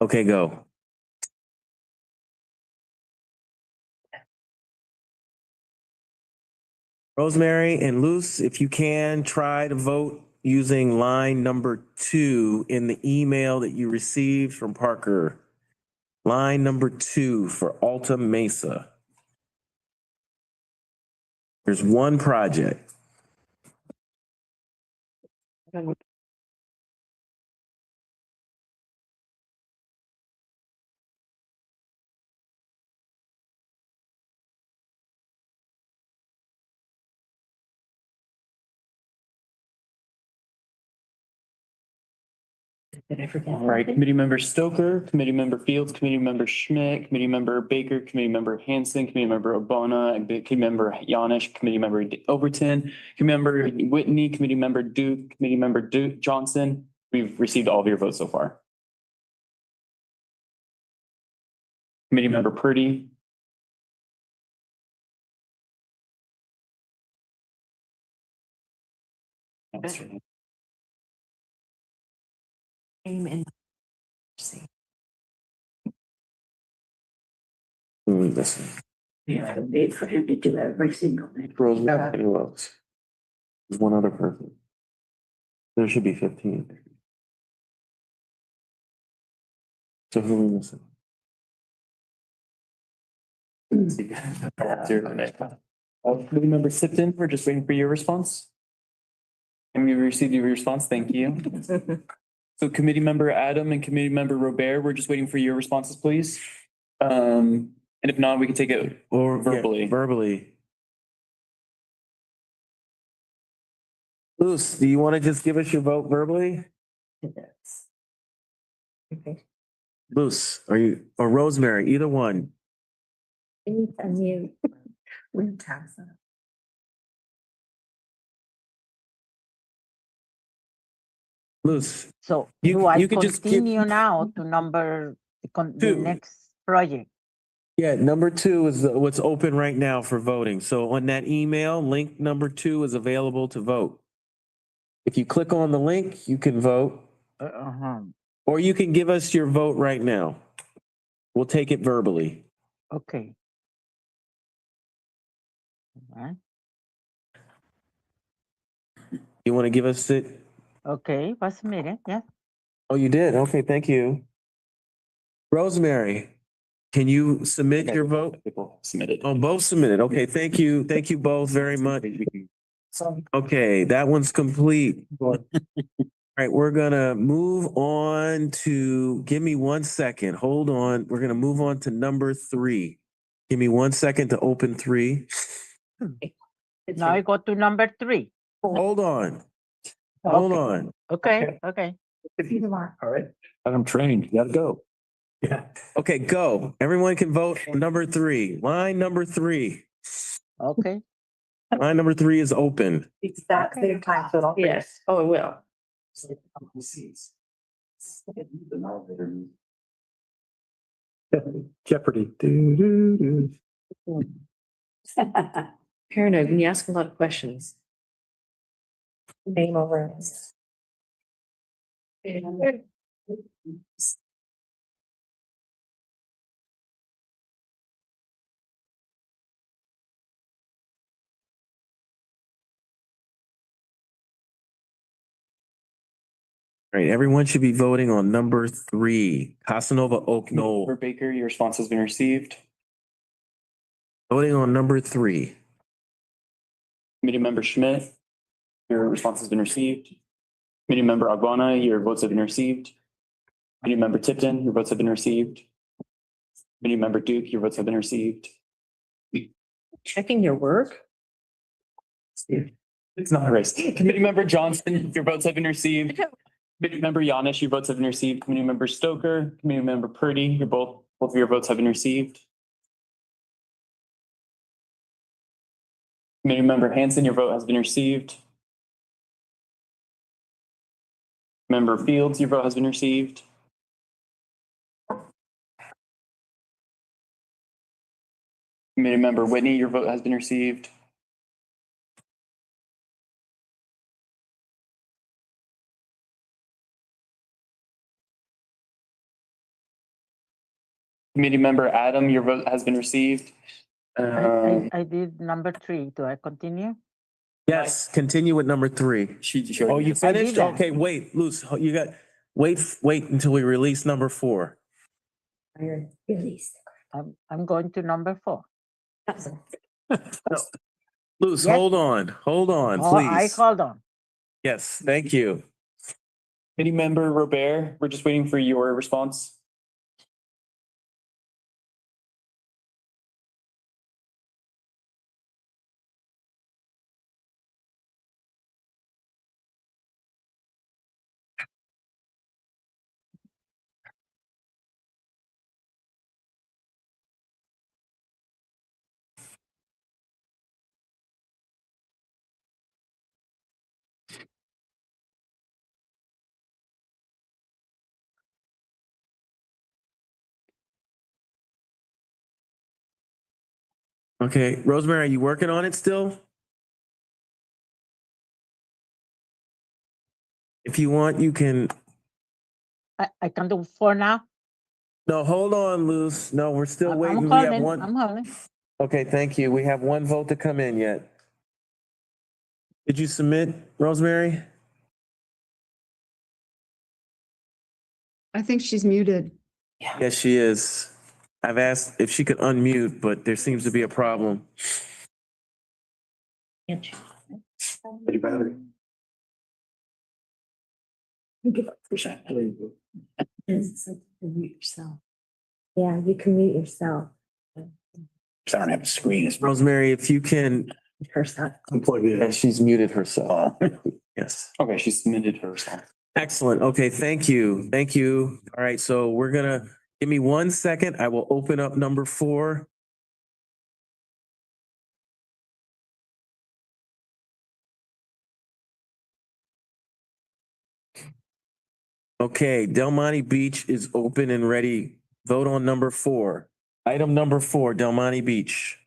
Okay, go. Rosemary and Luce, if you can, try to vote using line number 2 in the email that you received from Parker. Line number 2 for Alta Mesa. There's one project. All right, Committee Member Stoker, Committee Member Fields, Committee Member Schmidt, Committee Member Baker, Committee Member Hanson, Committee Member Obona, and Committee Member Yanish, Committee Member Overton, Committee Member Whitney, Committee Member Duke, Committee Member Johnson. We've received all of your votes so far. Committee Member Purdy. Amen. Listen. We have to wait for him to do every single thing. Rosemary, who else? There's one other person. There should be 15. So who are we missing? Committee Member Sipton, we're just waiting for your response. And we received your response. Thank you. So Committee Member Adam and Committee Member Robert, we're just waiting for your responses, please. And if not, we can take it verbally. Verbally. Luce, do you want to just give us your vote verbally? Okay. Luce, or Rosemary, either one. Unmute. Luce. So You- do I you could just give- continue now to number, the 2. next project? Yeah, number 2 is what's open right now for voting. So on that email, link number 2 is available to vote. If you click on the link, you can vote, or you can give us your vote right now. We'll take it verbally. Okay. All right. You want to give us it? Okay, was submitted, yeah. Oh, you did? Okay, thank you. Rosemary, can you submit your vote? Submitted. Oh, both submitted. Okay, thank you. Thank you both very much. Okay, that one's complete. All right, we're gonna move on to, give me 1 second. Hold on. We're gonna move on to number 3. Give me 1 second to open 3. Now I go to number 3. Hold on. Hold on. Okay. All right. I'm trained. You gotta go. Yeah. Okay, go. Everyone can vote on number 3. Line number 3. Okay. Line number 3 is open. Exact same time, so Yes, oh, it will. Jeopardy. Do, do, do. Paranoid, when you ask a lot of questions. Name over. All right, everyone should be voting on number 3, Casanova Oak Knoll. Member Baker, your response has been received. Voting on number 3. Committee Member Schmidt, your response has been received. Committee Member Aguana, your votes have been received. Committee Member Tipton, your votes have been received. Committee Member Duke, your votes have been received. Checking your work? It's not a race. Committee Member Johnson, your votes have been received. Committee Member Yanish, your votes have been received. Committee Member Stoker, Committee Member Purdy, both of your votes have been received. Committee Member Hanson, your vote has been received. Member Fields, your vote has been received. Committee Member Whitney, your vote has been received. Committee Member Adam, your vote has been received. I did number 3. Do I continue? Yes, continue with number 3. Oh, you finished? that. Okay, wait, Luce, you got, wait until we release number 4. I'm going to number 4. Luce, Yes. hold on, Oh, I please. hold on. Yes, thank you. Committee Member Robert, we're just waiting for your response. Okay, Rosemary, are you working on it still? If you want, you can, I can do 4 now. no, hold on, Luce. No, we're still I'm waiting. We have holding. one. I'm holding. Okay, thank you. We have one vote to come in yet. Did you submit, Rosemary? I think she's muted. Yes, she is. I've asked if she could unmute, but there seems to be a problem. Yeah, you can mute yourself. I don't have a screen. It's Rosemary, if you can, and she's muted herself. Yes. Okay, she submitted her response. Excellent. Okay, thank you. Thank you. All right, so we're gonna, give me 1 second. I will open up number 4. Okay, Del Monte Beach is open and ready. Vote on number 4. Item number 4, Del Monte Beach.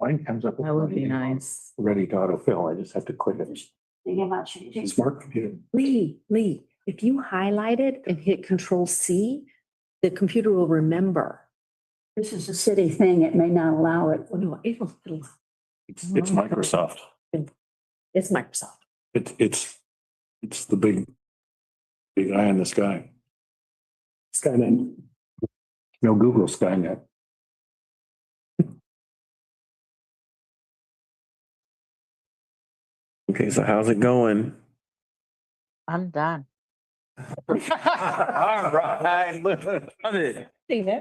Mine comes up. That would be nice. Ready to autofill. I just have to click it. Thinking about changing. Smart computer. Lee, if you highlight it and hit Control C, the computer will remember. This is a city thing. It may not allow it. Oh, no, it'll, It's Microsoft. it's Microsoft. It's the big eye in the sky. Skynet. No Google Skynet. Okay, so how's it going? I'm done. All right, love it. I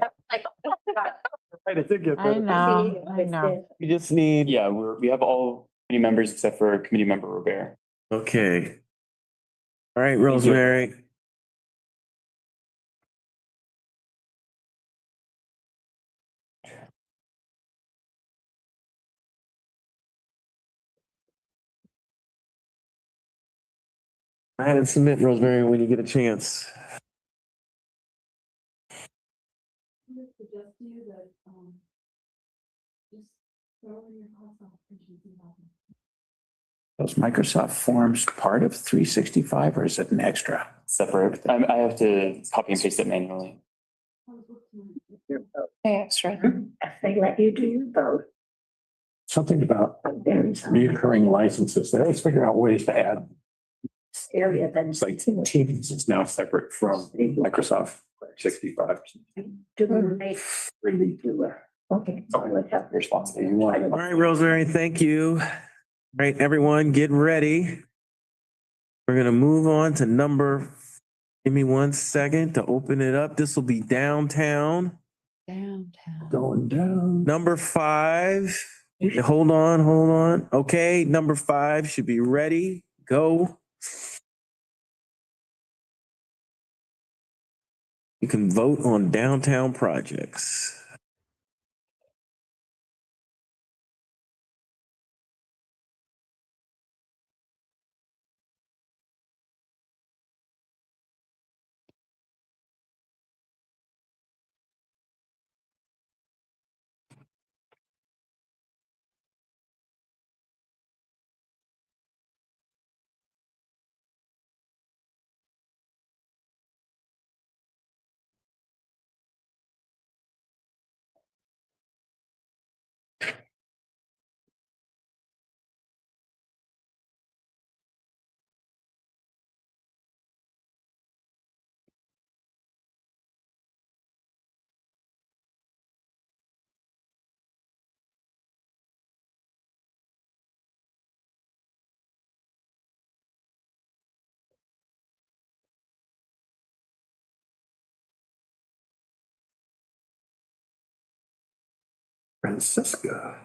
know. You just need, Yeah, we have all committee members except for committee member Robert. okay. All right, Rosemary. Go ahead and submit, Rosemary, when you get a chance. Those Microsoft Forms part of 365 or is it an extra? Separate. I have to copy and paste it manually. Extra. They let you do your vote. Something about Very some reoccurring licenses. They always figure out ways to add. area that It's like Teams is now separate from Microsoft 65. really do it. Okay. So I would have Responsibility. All right, Rosemary, thank you. All right, everyone, get ready. We're gonna move on to give me 1 second to open it up. This will be downtown. Downtown. Going down. Number 5. Hold on. Okay, number 5 should be ready. Go. You can vote on downtown projects. Francisca.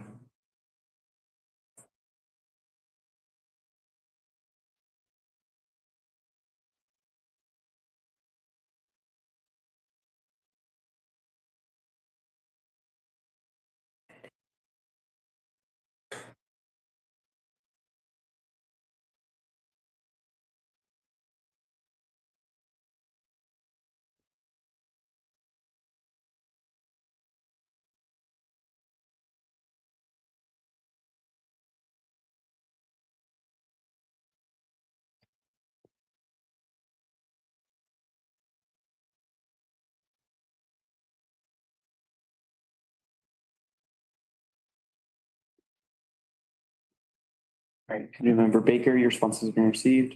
All right, committee member Baker, your response has been received.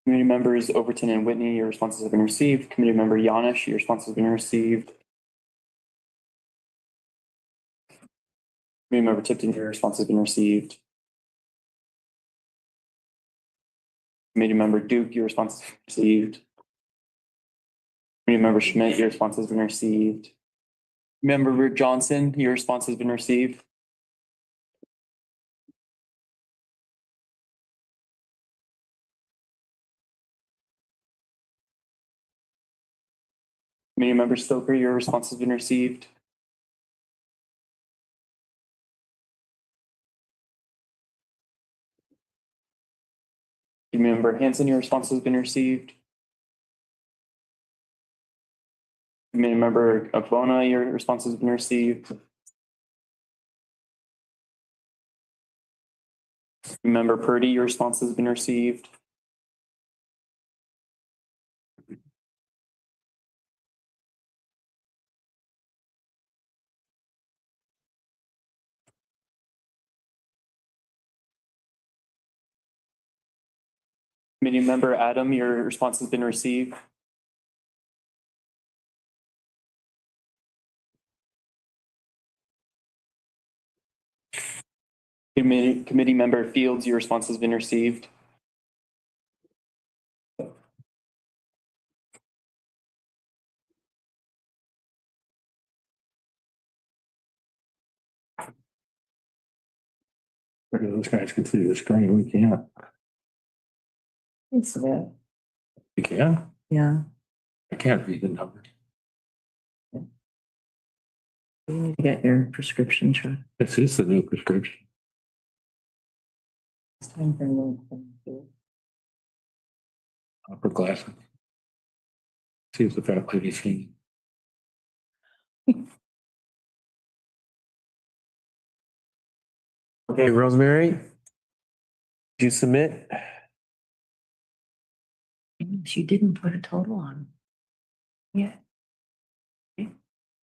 Committee members Overton and Whitney, your responses have been received. Committee member Yanish, your response has been received. Committee member Tipton, your response has been received. Committee member Duke, your response has been received. Committee member Schmidt, your response has been received. Member Johnson, your response has been received. Committee Member Stoker, your response has been received. Committee Member Hanson, your response has been received. Committee Member Akbona, your response has been received. Member Purdy, your response has been received. Committee Member Adam, your response has been received. Committee Member Fields, your response has been received. Those guys can see the screen, we can't. It's that. You can? Yeah, I can't read the number. you need to get your prescription checked. This is the new prescription. It's time for me to- Opera glasses. See if the fat lady's seen. Okay, Rosemary? Did you submit? She didn't put a total on. Yeah.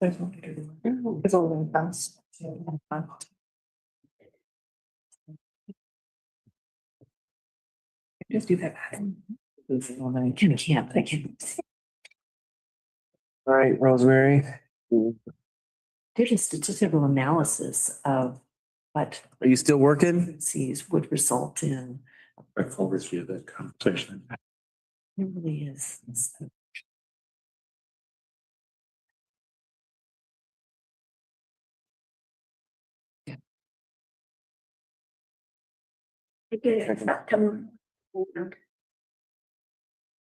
There's one to do. It's all in fast. Just do that. I can't, I can't. All right, Rosemary. Did a statistical analysis of what Are you still working? frequencies would result in. I forward you that conversation. It really is.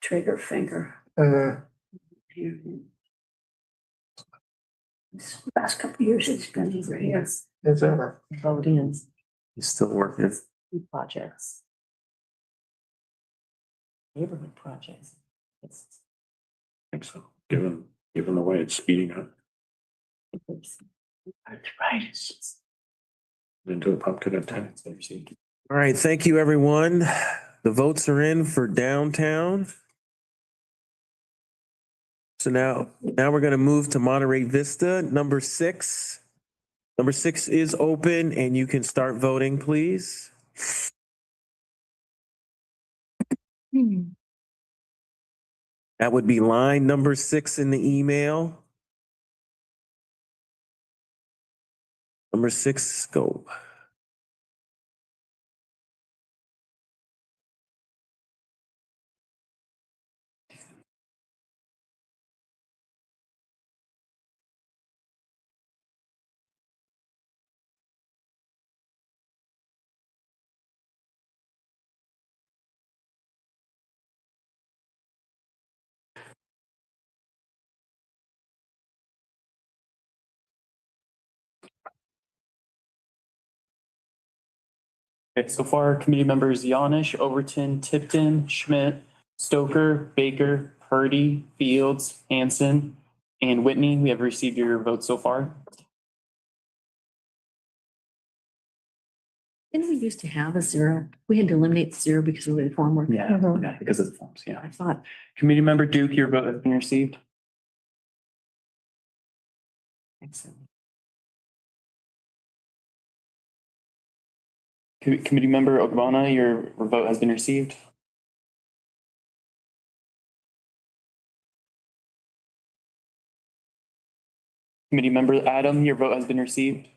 Trigger finger. This last couple of years, it's been over here. It's over. Vote in You still working? projects. Neighborhood projects. It's I think so, given the way it's speeding up arthritis. Just- into a pumpkin at 10. All right, thank you, everyone. The votes are in for downtown. So now we're gonna move to Monterey Vista, number 6. Number 6 is open and you can start voting, please. That would be line number 6 in the email. Number 6, go. Okay, so far, committee members Yanish, Overton, Tipton, Schmidt, Stoker, Baker, Purdy, Fields, Hanson, and Whitney. We have received your votes so far. Didn't we used to have a 0? We had to eliminate the 0 because of the form work. Yeah, okay, because of the forms, yeah. I thought, Committee member Duke, your vote has been received. excellent. Committee member Ogbonna, your vote has been received. Committee member Adam, your vote has been received.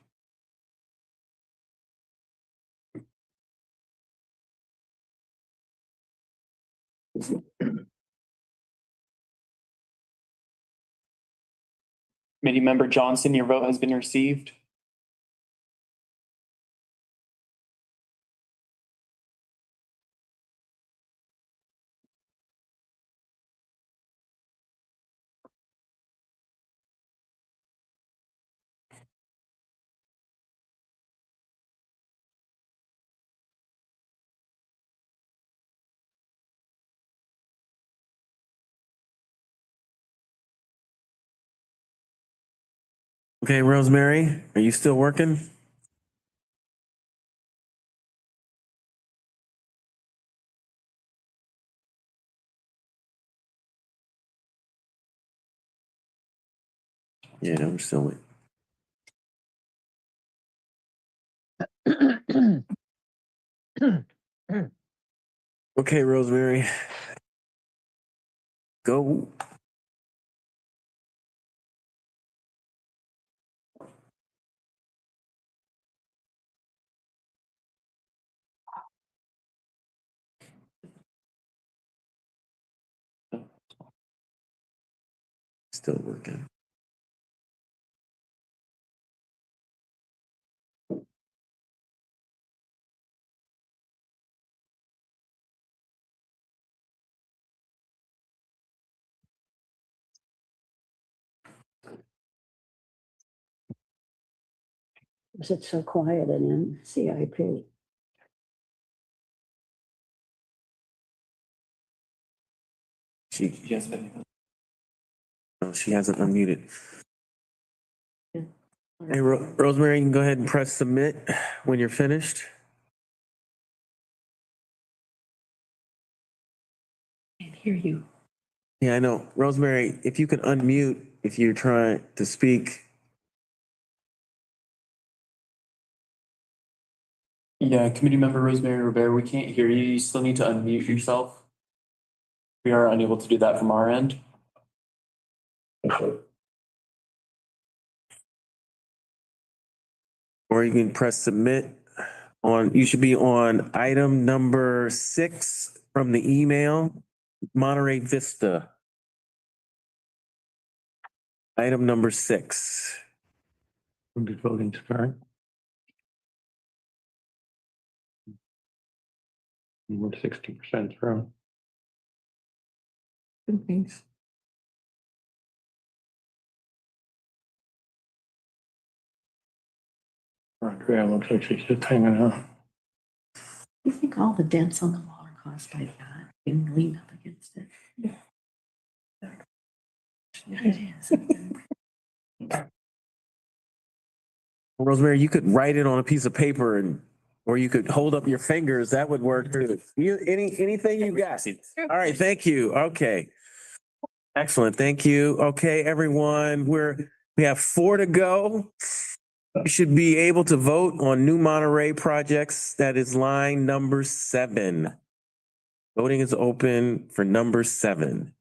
Committee member Johnson, your vote has been received. Okay, Rosemary, are you still working? Yeah, I'm still waiting. Okay, Rosemary. Go. Still working. Is it so quiet in CIP? No, she hasn't unmuted. Hey, Rosemary, you can go ahead and press submit when you're finished. Can't hear you. Yeah, I know. Rosemary, if you could unmute if you're trying to speak. Yeah, committee member Rosemary Rivera, we can't hear you. You still need to unmute yourself. We are unable to do that from our end. Or you can press submit on, you should be on item number 6 from the email, Monterey Vista. Item number 6. When did voting start? We're 60% through. Thanks. Andrea looks like she's just hanging out. You think all the dents on the wall are caused by that? Being leaned up against it? Yeah. It is. Rosemary, you could write it on a piece of paper and, or you could hold up your fingers. That would work too. Anything you got. All right, thank you. Okay. Excellent. Thank you. Okay, everyone, we have 4 to go. You should be able to vote on new Monterey projects. That is line number 7. Voting is open for number 7.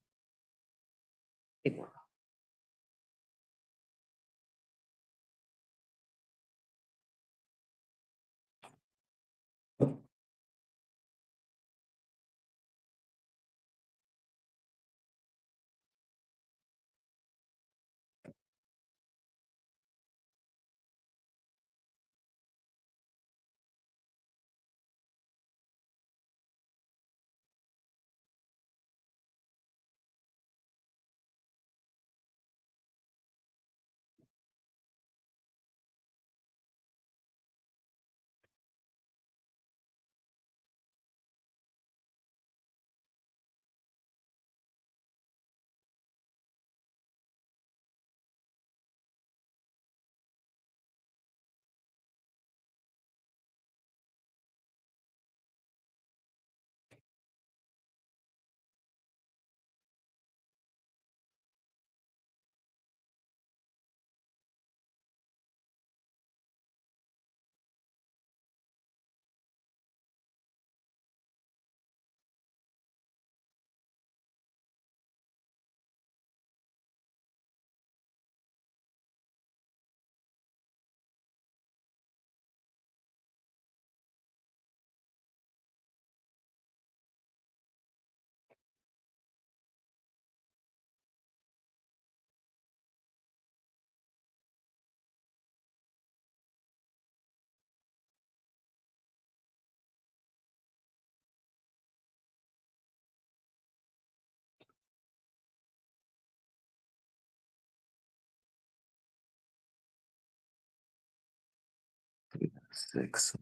Six.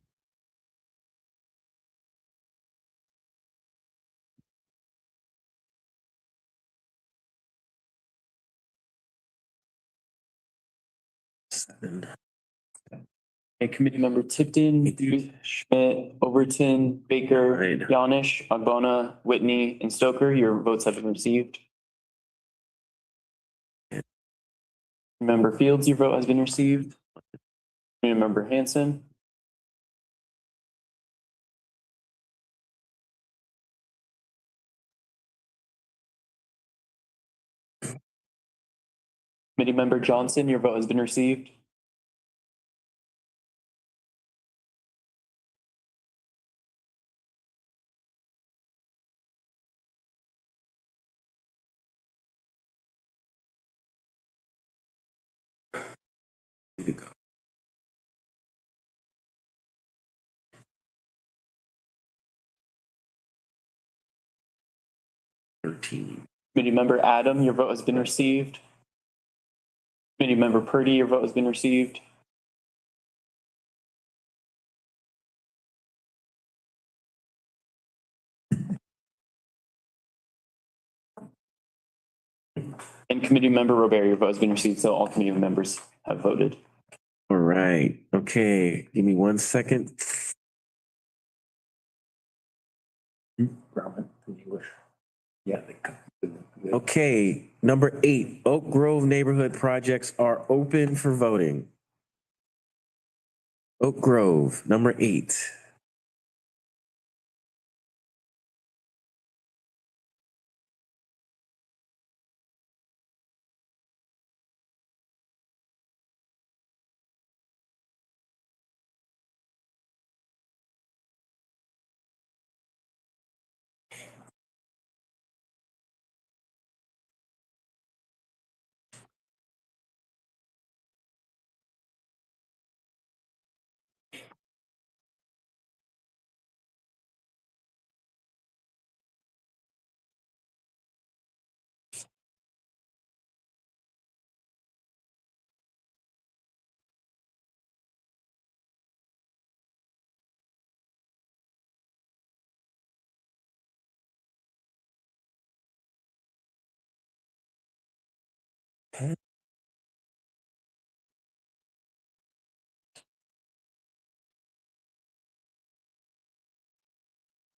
Okay, committee member Tipton, Duke, Schmidt, Overton, Baker, Yanish, Agbona, Whitney, and Stoker, your votes have been received. Member Fields, your vote has been received. Committee member Hanson. Committee member Johnson, your vote has been received. Committee member Adam, your vote has been received. Committee member Purdy, your vote has been received. And committee member Robert, your vote has been received, so all committee members have voted. All right, okay, give me 1 second. Yeah. Okay, number 8, Oak Grove neighborhood projects are open for voting. Oak Grove, number 8.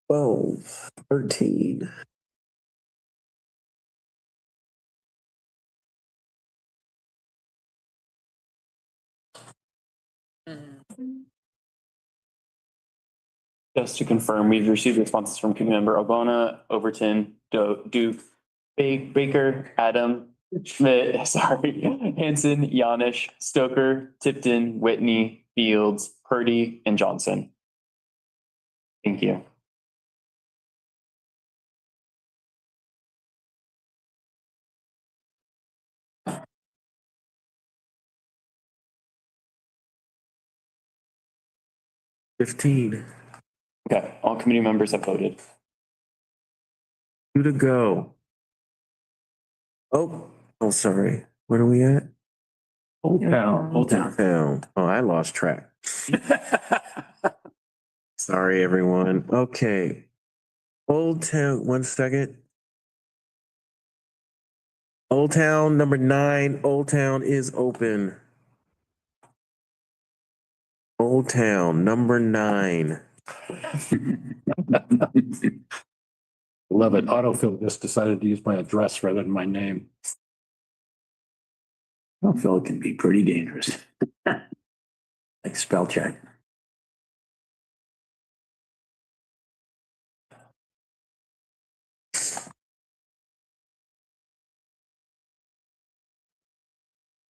Oh, 13. Just to confirm, we've received responses from committee member Obona, Overton, Duke, Baker, Adam, Schmidt, sorry, Hanson, Yanish, Stoker, Tipton, Whitney, Fields, Purdy, and Johnson. Thank you. $15. Okay, all committee members have voted. 2 to go. Oh, sorry. Where are we at? Old Town. Old Town. Oh, I lost track. Sorry, everyone. Okay. Old Town, 1 second. Old Town, number 9. Old Town is open. Old Town, number 9. Love it. Autofill just decided to use my address rather than my name. Autofill can be pretty dangerous. Like spell check.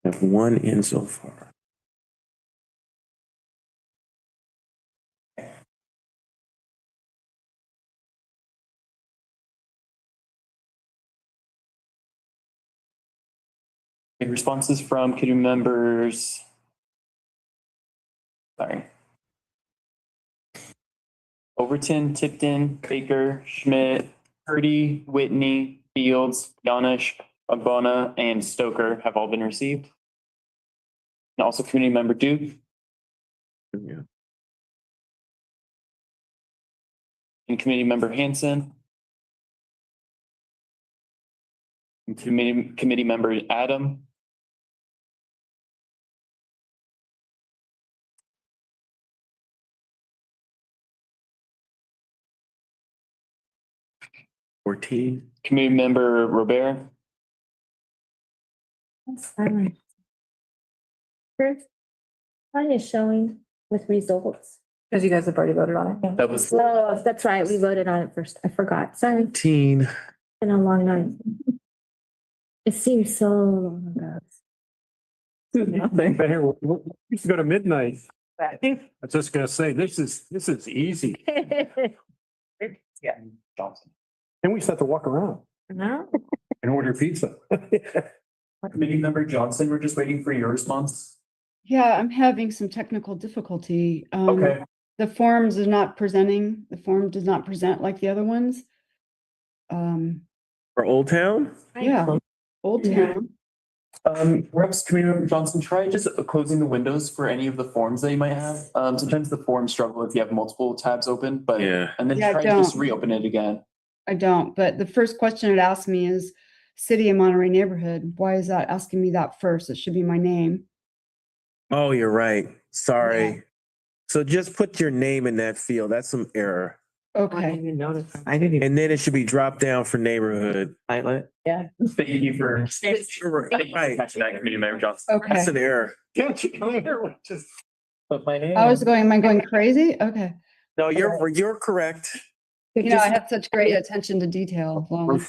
I have 1 in so far. Okay, responses from committee members. Sorry. Overton, Tipton, Baker, Schmidt, Purdy, Whitney, Fields, Yanish, Agbona, and Stoker have all been received. And also committee member Duke. Yeah. And committee member Hanson. And committee member Adam. 14. Committee member Robert. Mine is showing with results. Because you guys have already voted on it. That was. Oh, that's right. We voted on it first. I forgot. Sorry. 14. Been a long night. It seems so long ago. But here, we used to go to midnight. I was just gonna say, this is easy. Yeah, Johnson. And we used to have to walk around No? and order pizza. Committee member Johnson, we're just waiting for your response. Yeah, I'm having some technical difficulty. Okay. The form does not present like the other ones. For Old Town? Yeah, Old Town. Perhaps Committee member Johnson, try just closing the windows for any of the forms that you might have. Sometimes the forms struggle if you have multiple tabs open, but, Yeah. and then Yeah, I try to just don't. reopen it again. I don't, but the first question it asked me is City of Monterey Neighborhood. Why is that asking me that first? It should be my name. Oh, you're right. Sorry. Yeah. So just put your name in that field. That's some error. Okay. Notice. I didn't even. And then it should be dropped down for neighborhood. Pilot. Yeah. Thank you for. Right. Catching that, Committee member Johnson. Okay. That's an error. Can't you come here? Just. Put my name. I was going, am I going crazy? Okay. No, you're correct. You know, I have such great attention to detail. Well,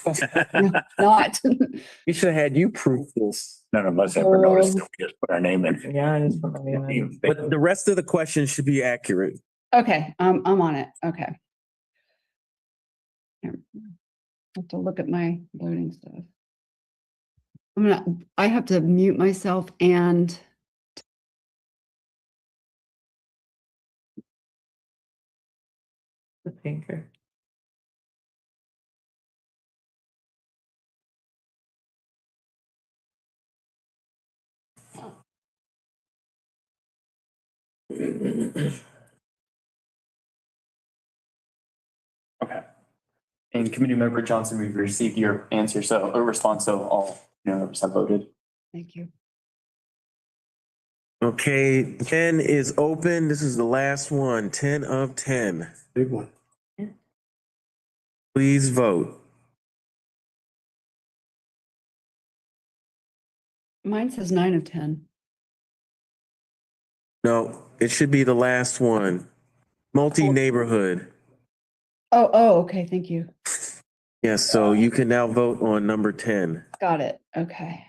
not. We should have had you proof this. None of us ever noticed that we just put our name in. Yeah, I just put my name in. But the rest of the questions should be accurate. Okay, I'm on it. Okay. Here. Have to look at my loading stuff. I have to mute myself and. The thinker. Okay. And Committee member Johnson, we've received your answer, so a response, so all members have voted. Thank you. Okay, 10 is open. This is the last one. 10 of 10. Big one. Please vote. Mine says 9 of 10. No, it should be the last one. Multi-neighborhood. Oh, okay. Thank you. Yes, so you can now vote on number 10. Got it. Okay.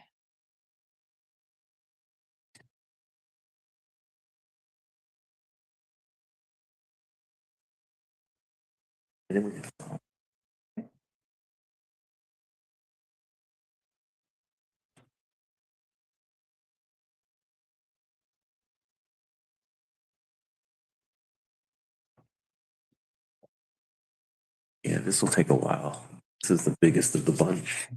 Yeah, this will take a while. This is the biggest of the bunch.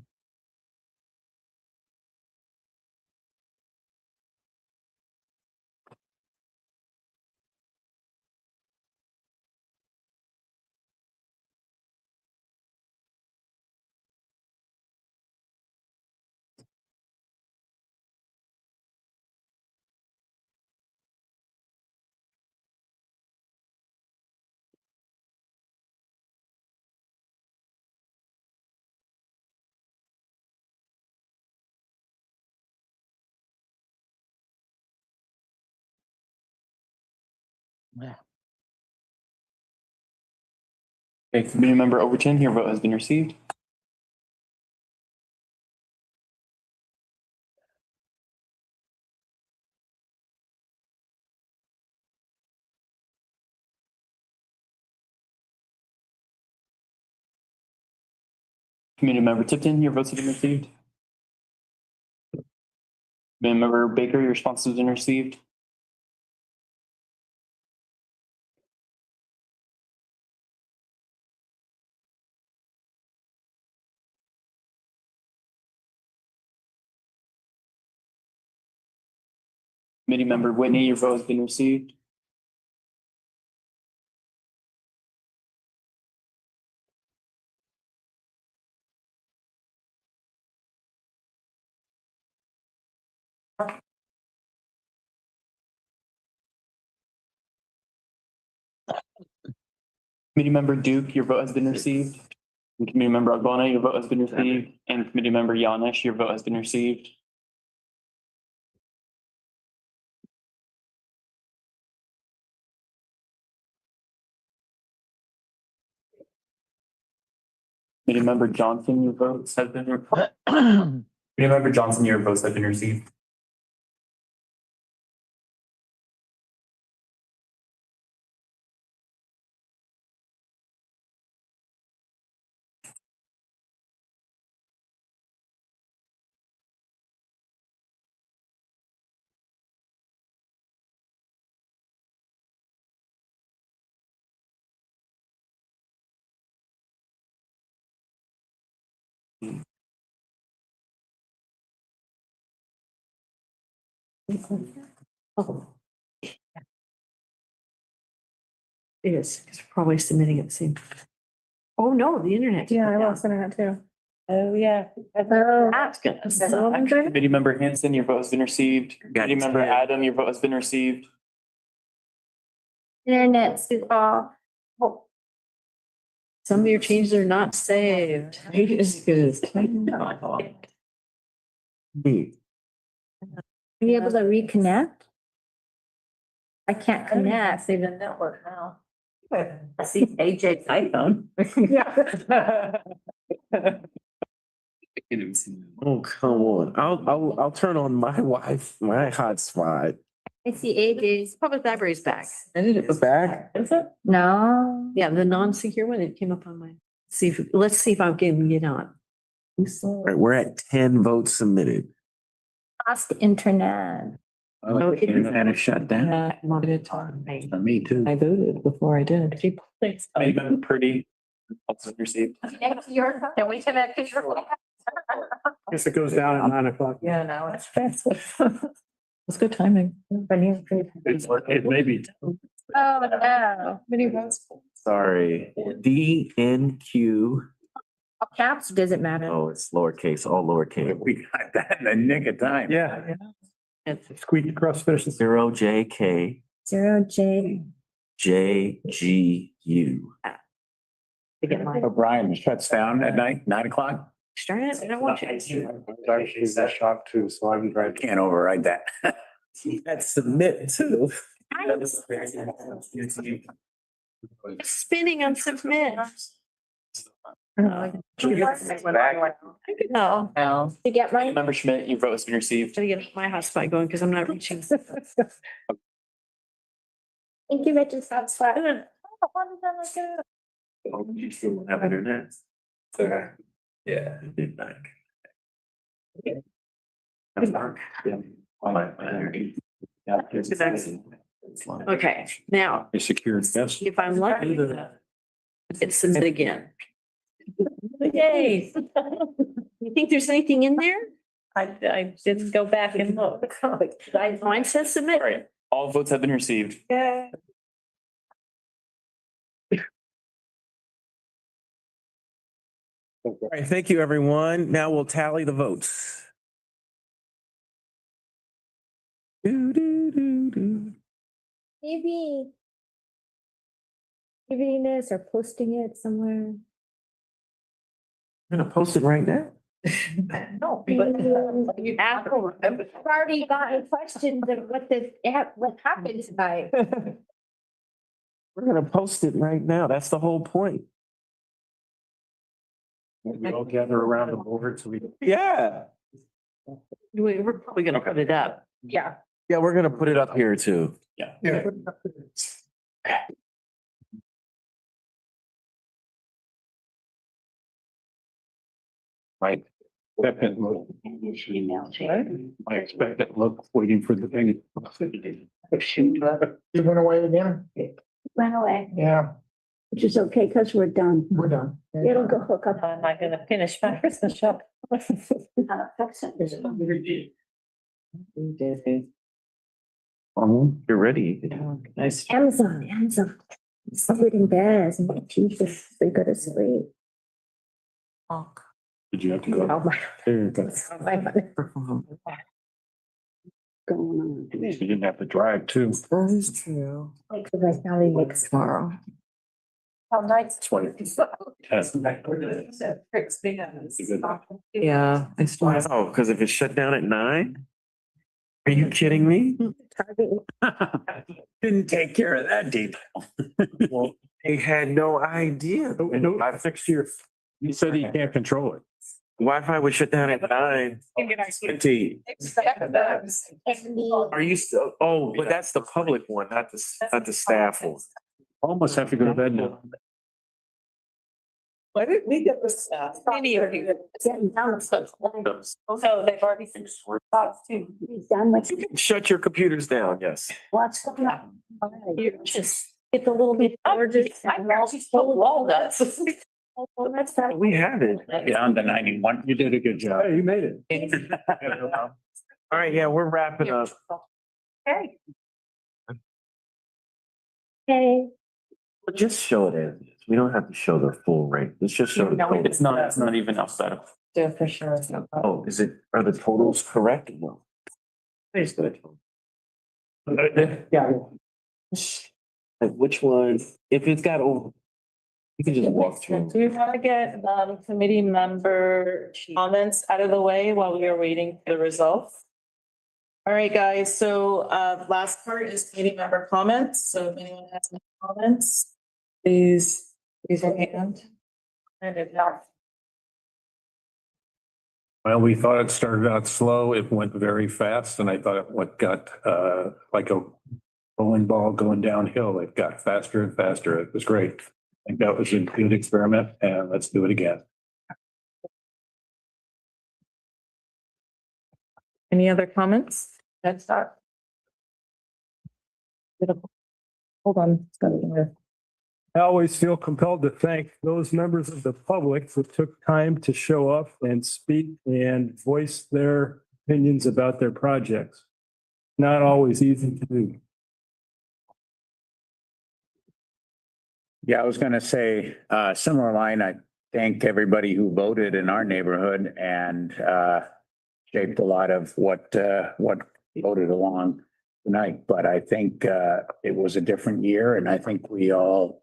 Okay, Committee member Overton, your vote has been received. Committee member Tipton, your votes have been received. Committee member Baker, your response has been received. Committee member Whitney, your vote has been received. Committee member Duke, your vote has been received. Committee Member Agbona, your vote has been received, and Committee Member Yanesh, your vote has been received. Committee Member Johnson, your votes have been. Committee Member Johnson, your votes have been received. Oh. It is, it's probably submitting at the same. Oh, no, the internet. Yeah, I lost internet too. Oh, yeah. That's gonna suck. Committee Member Hanson, your vote has been received. Committee Member Adam, your vote has been received. Internet's off. Some of your changes are not saved. Me. Are you able to reconnect? I can't connect. See the network now. I see AJ's iPhone. Oh, come on. I'll turn on my my hotspot. I see AJ's. Public library's back. It's back. Is it? No. Yeah, the non-secure one, it came up on my, let's see if I can get on. All right, we're at 10 votes submitted. Lost internet. Oh, internet is shut down. Me too. I voted before I did. Committee Member Purdy, also been received. Can we connect to your? Guess it goes down at 9 o'clock. Yeah, now it's fast. It's good timing. It may be. Oh, no. Many votes. Sorry. DNQ. All caps, doesn't matter. Oh, it's lowercase, all lowercase. We got that in the nick of time. Yeah. Squeaked across, finished. 0JK, 0J. JGU. O'Brien shuts down at night, 9 o'clock. Darn it, I don't want you. Actually, that shock too, so I'm trying. Can't override that. That's submit too. It's spinning on submit. No. To get my. Member Schmidt, your vote has been received. Gotta get my hotspot going because I'm not reaching. Thank you, Richard. That's fine. Oh, you still have internet? Yeah, it did not. Okay, now, A secure investment. if I'm lucky, it's submit again. Yay. You think there's anything in there? I didn't go back and look. Mine says submit. All right, all votes have been received. Yeah. All right, thank you, everyone. Now we'll tally the votes. Maybe. Reading this or posting it somewhere. I'm gonna post it right now. No, but you I've already gotten questions of what happened tonight. We're gonna post it right now. That's the whole point. We all gather around the board so we. Yeah. We're probably gonna put it up. Yeah. Yeah, we're gonna put it up here too. Yeah. Yeah. Right. Second look. I expect that look, waiting for the thing. You went away again? Went away, Yeah, which is okay because we're done. we're done. It'll go hook up. I'm not gonna finish my Christmas shop. You're ready. Nice. Amazon. Sleep in bed as my teeth is so go to sleep. Did you have to go? Oh my. Going on. You didn't have to drive too. That is true. Like, I finally make tomorrow. How nice. 20. Yeah. I still have. Wow, because if it's shut down at 9? Are you kidding me? Didn't take care of that detail. Well, they had no idea. I fixed you said you can't control it. Wi-Fi was shut down at 9:20. Are you still, oh, but that's the public one, not the staff one. Almost have to go to bed now. Why didn't we get this? Maybe you're getting down. So they've already finished work too. Done with You can shut your computers down, yes. what's going on. You just, it's a little bit gorgeous. I'm walnuts. That's right. We have it. Down to 91. You did a good job. Hey, you made it. All right, yeah, we're wrapping up. Okay. Okay. But just show it as is. We don't have to show their full rate. Let's just show the No, total. It's not even outside of. Yeah, for sure. Oh, are the totals correct? No. Please do it. Yeah. Like which one, if it's got over, you can just walk through. Do you want to get committee member comments out of the way while we are waiting for the results? All right, guys, so last part is committee member comments. So if anyone has any comments, please raise your hand. And if not, Well, we thought it started out slow. It went very fast and I thought it got like a bowling ball going downhill. It got faster and faster. It was great. I think that was a good experiment and let's do it again. any other comments? Let's start. Hold on. It's gotta be- I always feel compelled to thank those members of the public who took time to show up and speak and voice their opinions about their projects. Not always easy to do. Yeah, I was gonna say, similar line, I thank everybody who voted in our neighborhood and shaped a lot of what voted along tonight. But I think it was a different year and I think we all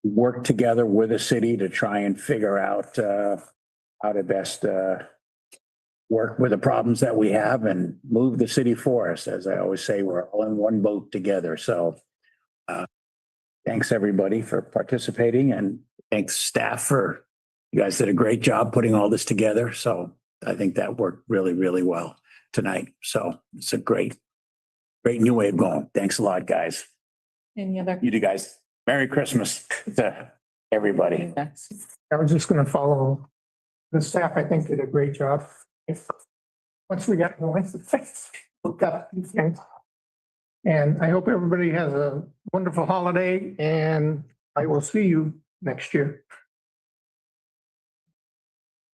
worked together with the city to try and figure out how to best work with the problems that we have and move the city for us. As I always say, we're all in one boat together. So thanks everybody for participating and thanks staff for, you guys did a great job putting all this together. So I think that worked really, really well tonight. So it's a great new way of going. Thanks a lot, guys. Any other? You two guys, Merry Christmas to everybody. I was just gonna follow. The staff, I think, did a great job. Once we got going, we got these things. And I hope everybody has a wonderful holiday and I will see you next year.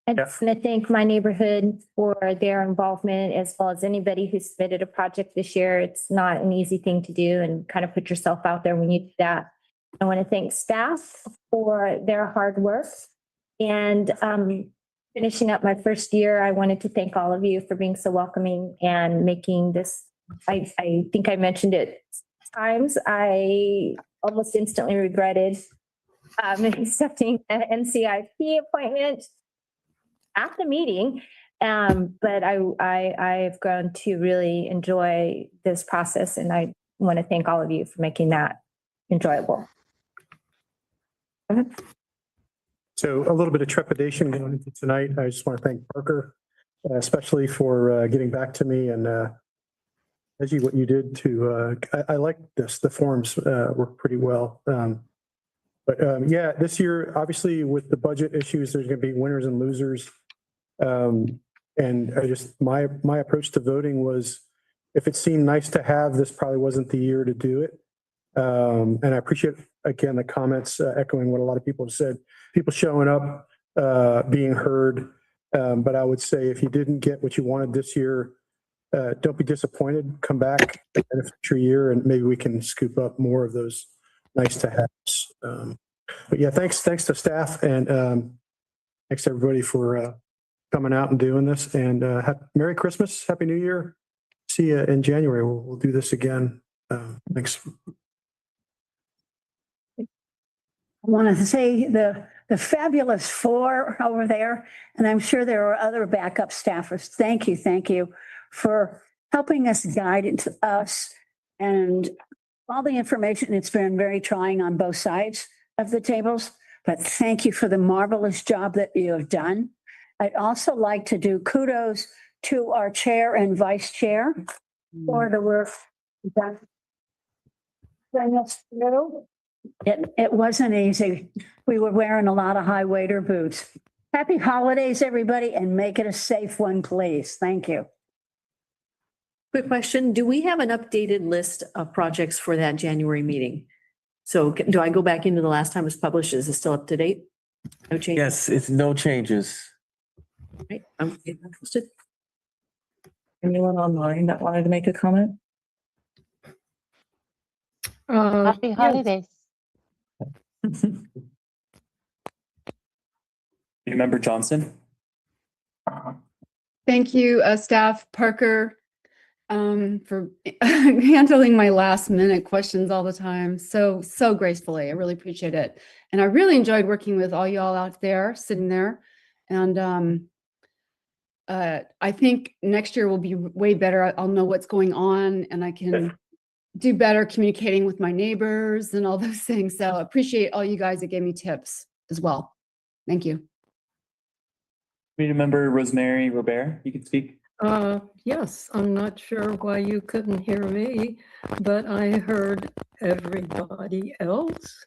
I just want to thank my neighborhood for their involvement as well as anybody who submitted a project this year. It's not an easy thing to do and kind of put yourself out there when you do that. I want to thank staff for their hard work. And finishing up my first year, I wanted to thank all of you for being so welcoming and making this, I think I mentioned it times, I almost instantly regretted accepting an NCIP appointment at the meeting. But I've grown to really enjoy this process and I want to thank all of you for making that enjoyable. So a little bit of trepidation going into tonight. I just want to thank Parker, especially for getting back to me and Reggie, what you did to, I like this, the forms work pretty well. But yeah, this year, obviously with the budget issues, there's going to be winners and losers. And I just, my approach to voting was, if it seemed nice to have, this probably wasn't the year to do it. And I appreciate, again, the comments echoing what a lot of people have said, people showing up, being heard. But I would say if you didn't get what you wanted this year, don't be disappointed, come back in a future year and maybe we can scoop up more of those nice to haves. But yeah, thanks to staff and thanks to everybody for coming out and doing this and Merry Christmas, Happy New Year. See you in January. We'll do this again. Thanks. I want to say the fabulous four over there, and I'm sure there are other backup staffers. Thank you for helping us guide it to us and all the information. It's been very trying on both sides of the tables, but thank you for the marvelous job that you have done. I'd also like to do kudos to our chair and vice chair for the work done. It wasn't easy. We were wearing a lot of high waiter boots. Happy holidays, everybody, and make it a safe one, please. Thank you. Quick question, do we have an updated list of projects for that January meeting? So do I go back into the last time it was published? Is it still up to date? No change? Yes, it's no changes. Right, I'm interested. Anyone online that wanted to make a comment? Happy Yes. holidays. Member Johnson? Thank you, staff Parker, for handling my last minute questions all the time. So gracefully. I really appreciate it. And I really enjoyed working with all y'all out there, sitting there. And I think next year will be way better. I'll know what's going on and I can do better communicating with my neighbors and all those things. So I appreciate all you guys that gave me tips as well. Thank you. Community Member Rosemary Robert, you can speak. Yes, I'm not sure why you couldn't hear me, but I heard everybody else.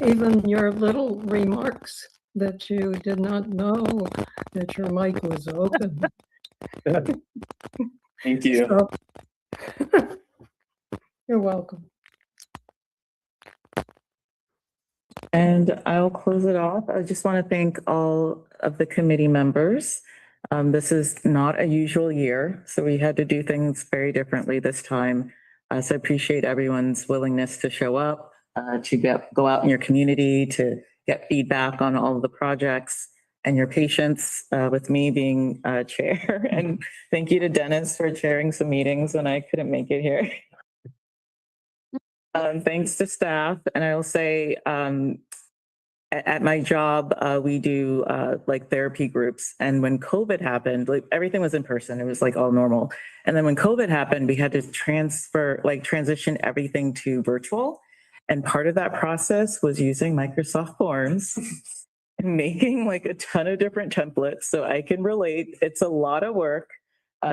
Even your little remarks that you did not know that your mic was open. Thank you. So- You're welcome. And I'll close it off. I just want to thank all of the committee members. This is not a usual year, so we had to do things very differently this time. So I appreciate everyone's willingness to show up, to go out in your community, to get feedback on all of the projects, and your patience with me being chair. And thank you to Dennis for chairing some meetings when I couldn't make it here. Thanks to staff. And I will say, at my job, we do like therapy groups. And when COVID happened, like everything was in person. It was like all normal. And then when COVID happened, we had to transition everything to virtual. And part of that process was using Microsoft Forms and making like a ton of different templates. So I can relate. It's a lot of work.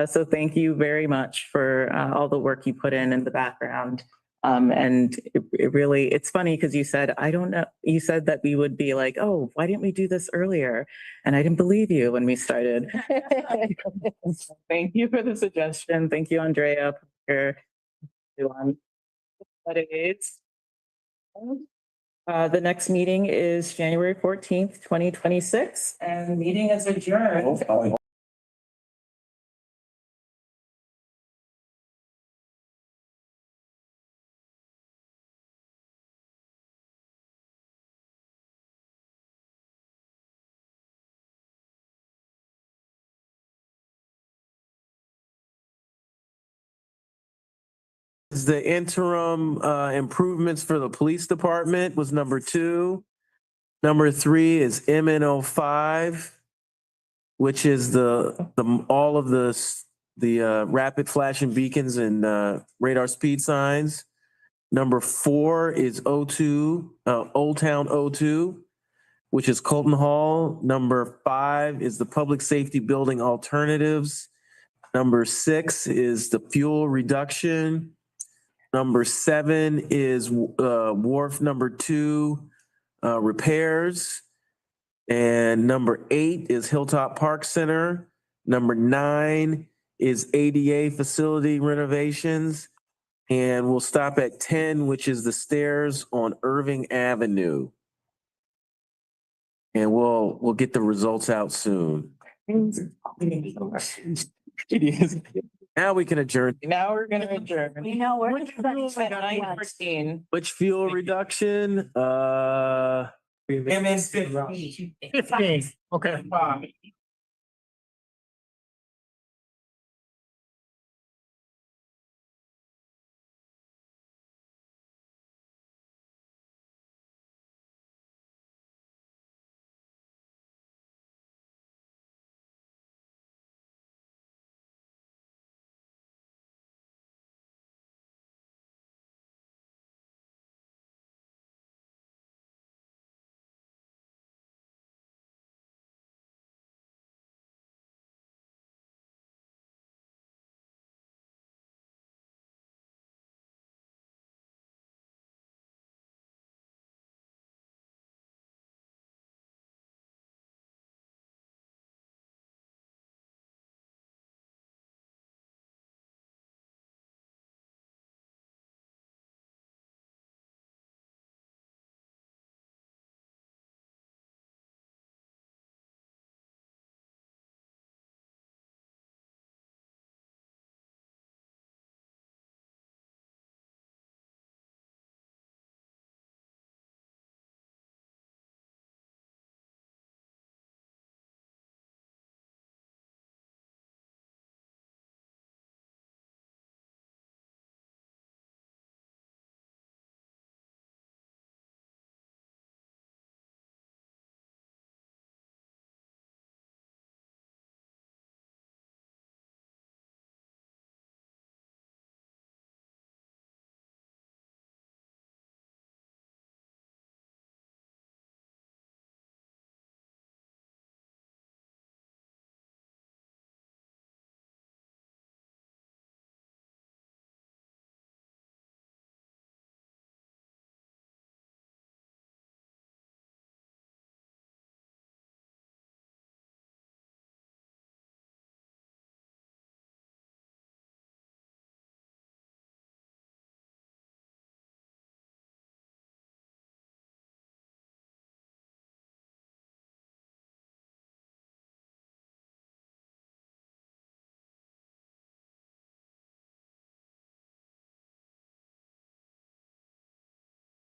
So thank you very much for all the work you put in the background. And it really, it's funny because you said, I don't know, you said that we would be like, oh, why didn't we do this earlier? And I didn't believe you when we started. Thank you for the suggestion. Thank you, Andrea. For the next meeting is January 14th, 2026, and meeting is adjourned. The interim improvements for the police department was number 2. Number 3 is MN05, which is all of the rapid flashing beacons and radar speed signs. Number 4 is O2, Old Town O2, which is Colton Hall. Number 5 is the public safety building alternatives. Number 6 is the fuel reduction. Number 7 is wharf number 2 repairs. And number 8 is Hilltop Park Center. Number 9 is ADA facility renovations. And we'll stop at 10, which is the stairs on Irving Avenue. And we'll get the results out soon. Now we can adjourn. Now we're going to adjourn. You know, we're. Which fuel reduction? MS 15. Okay.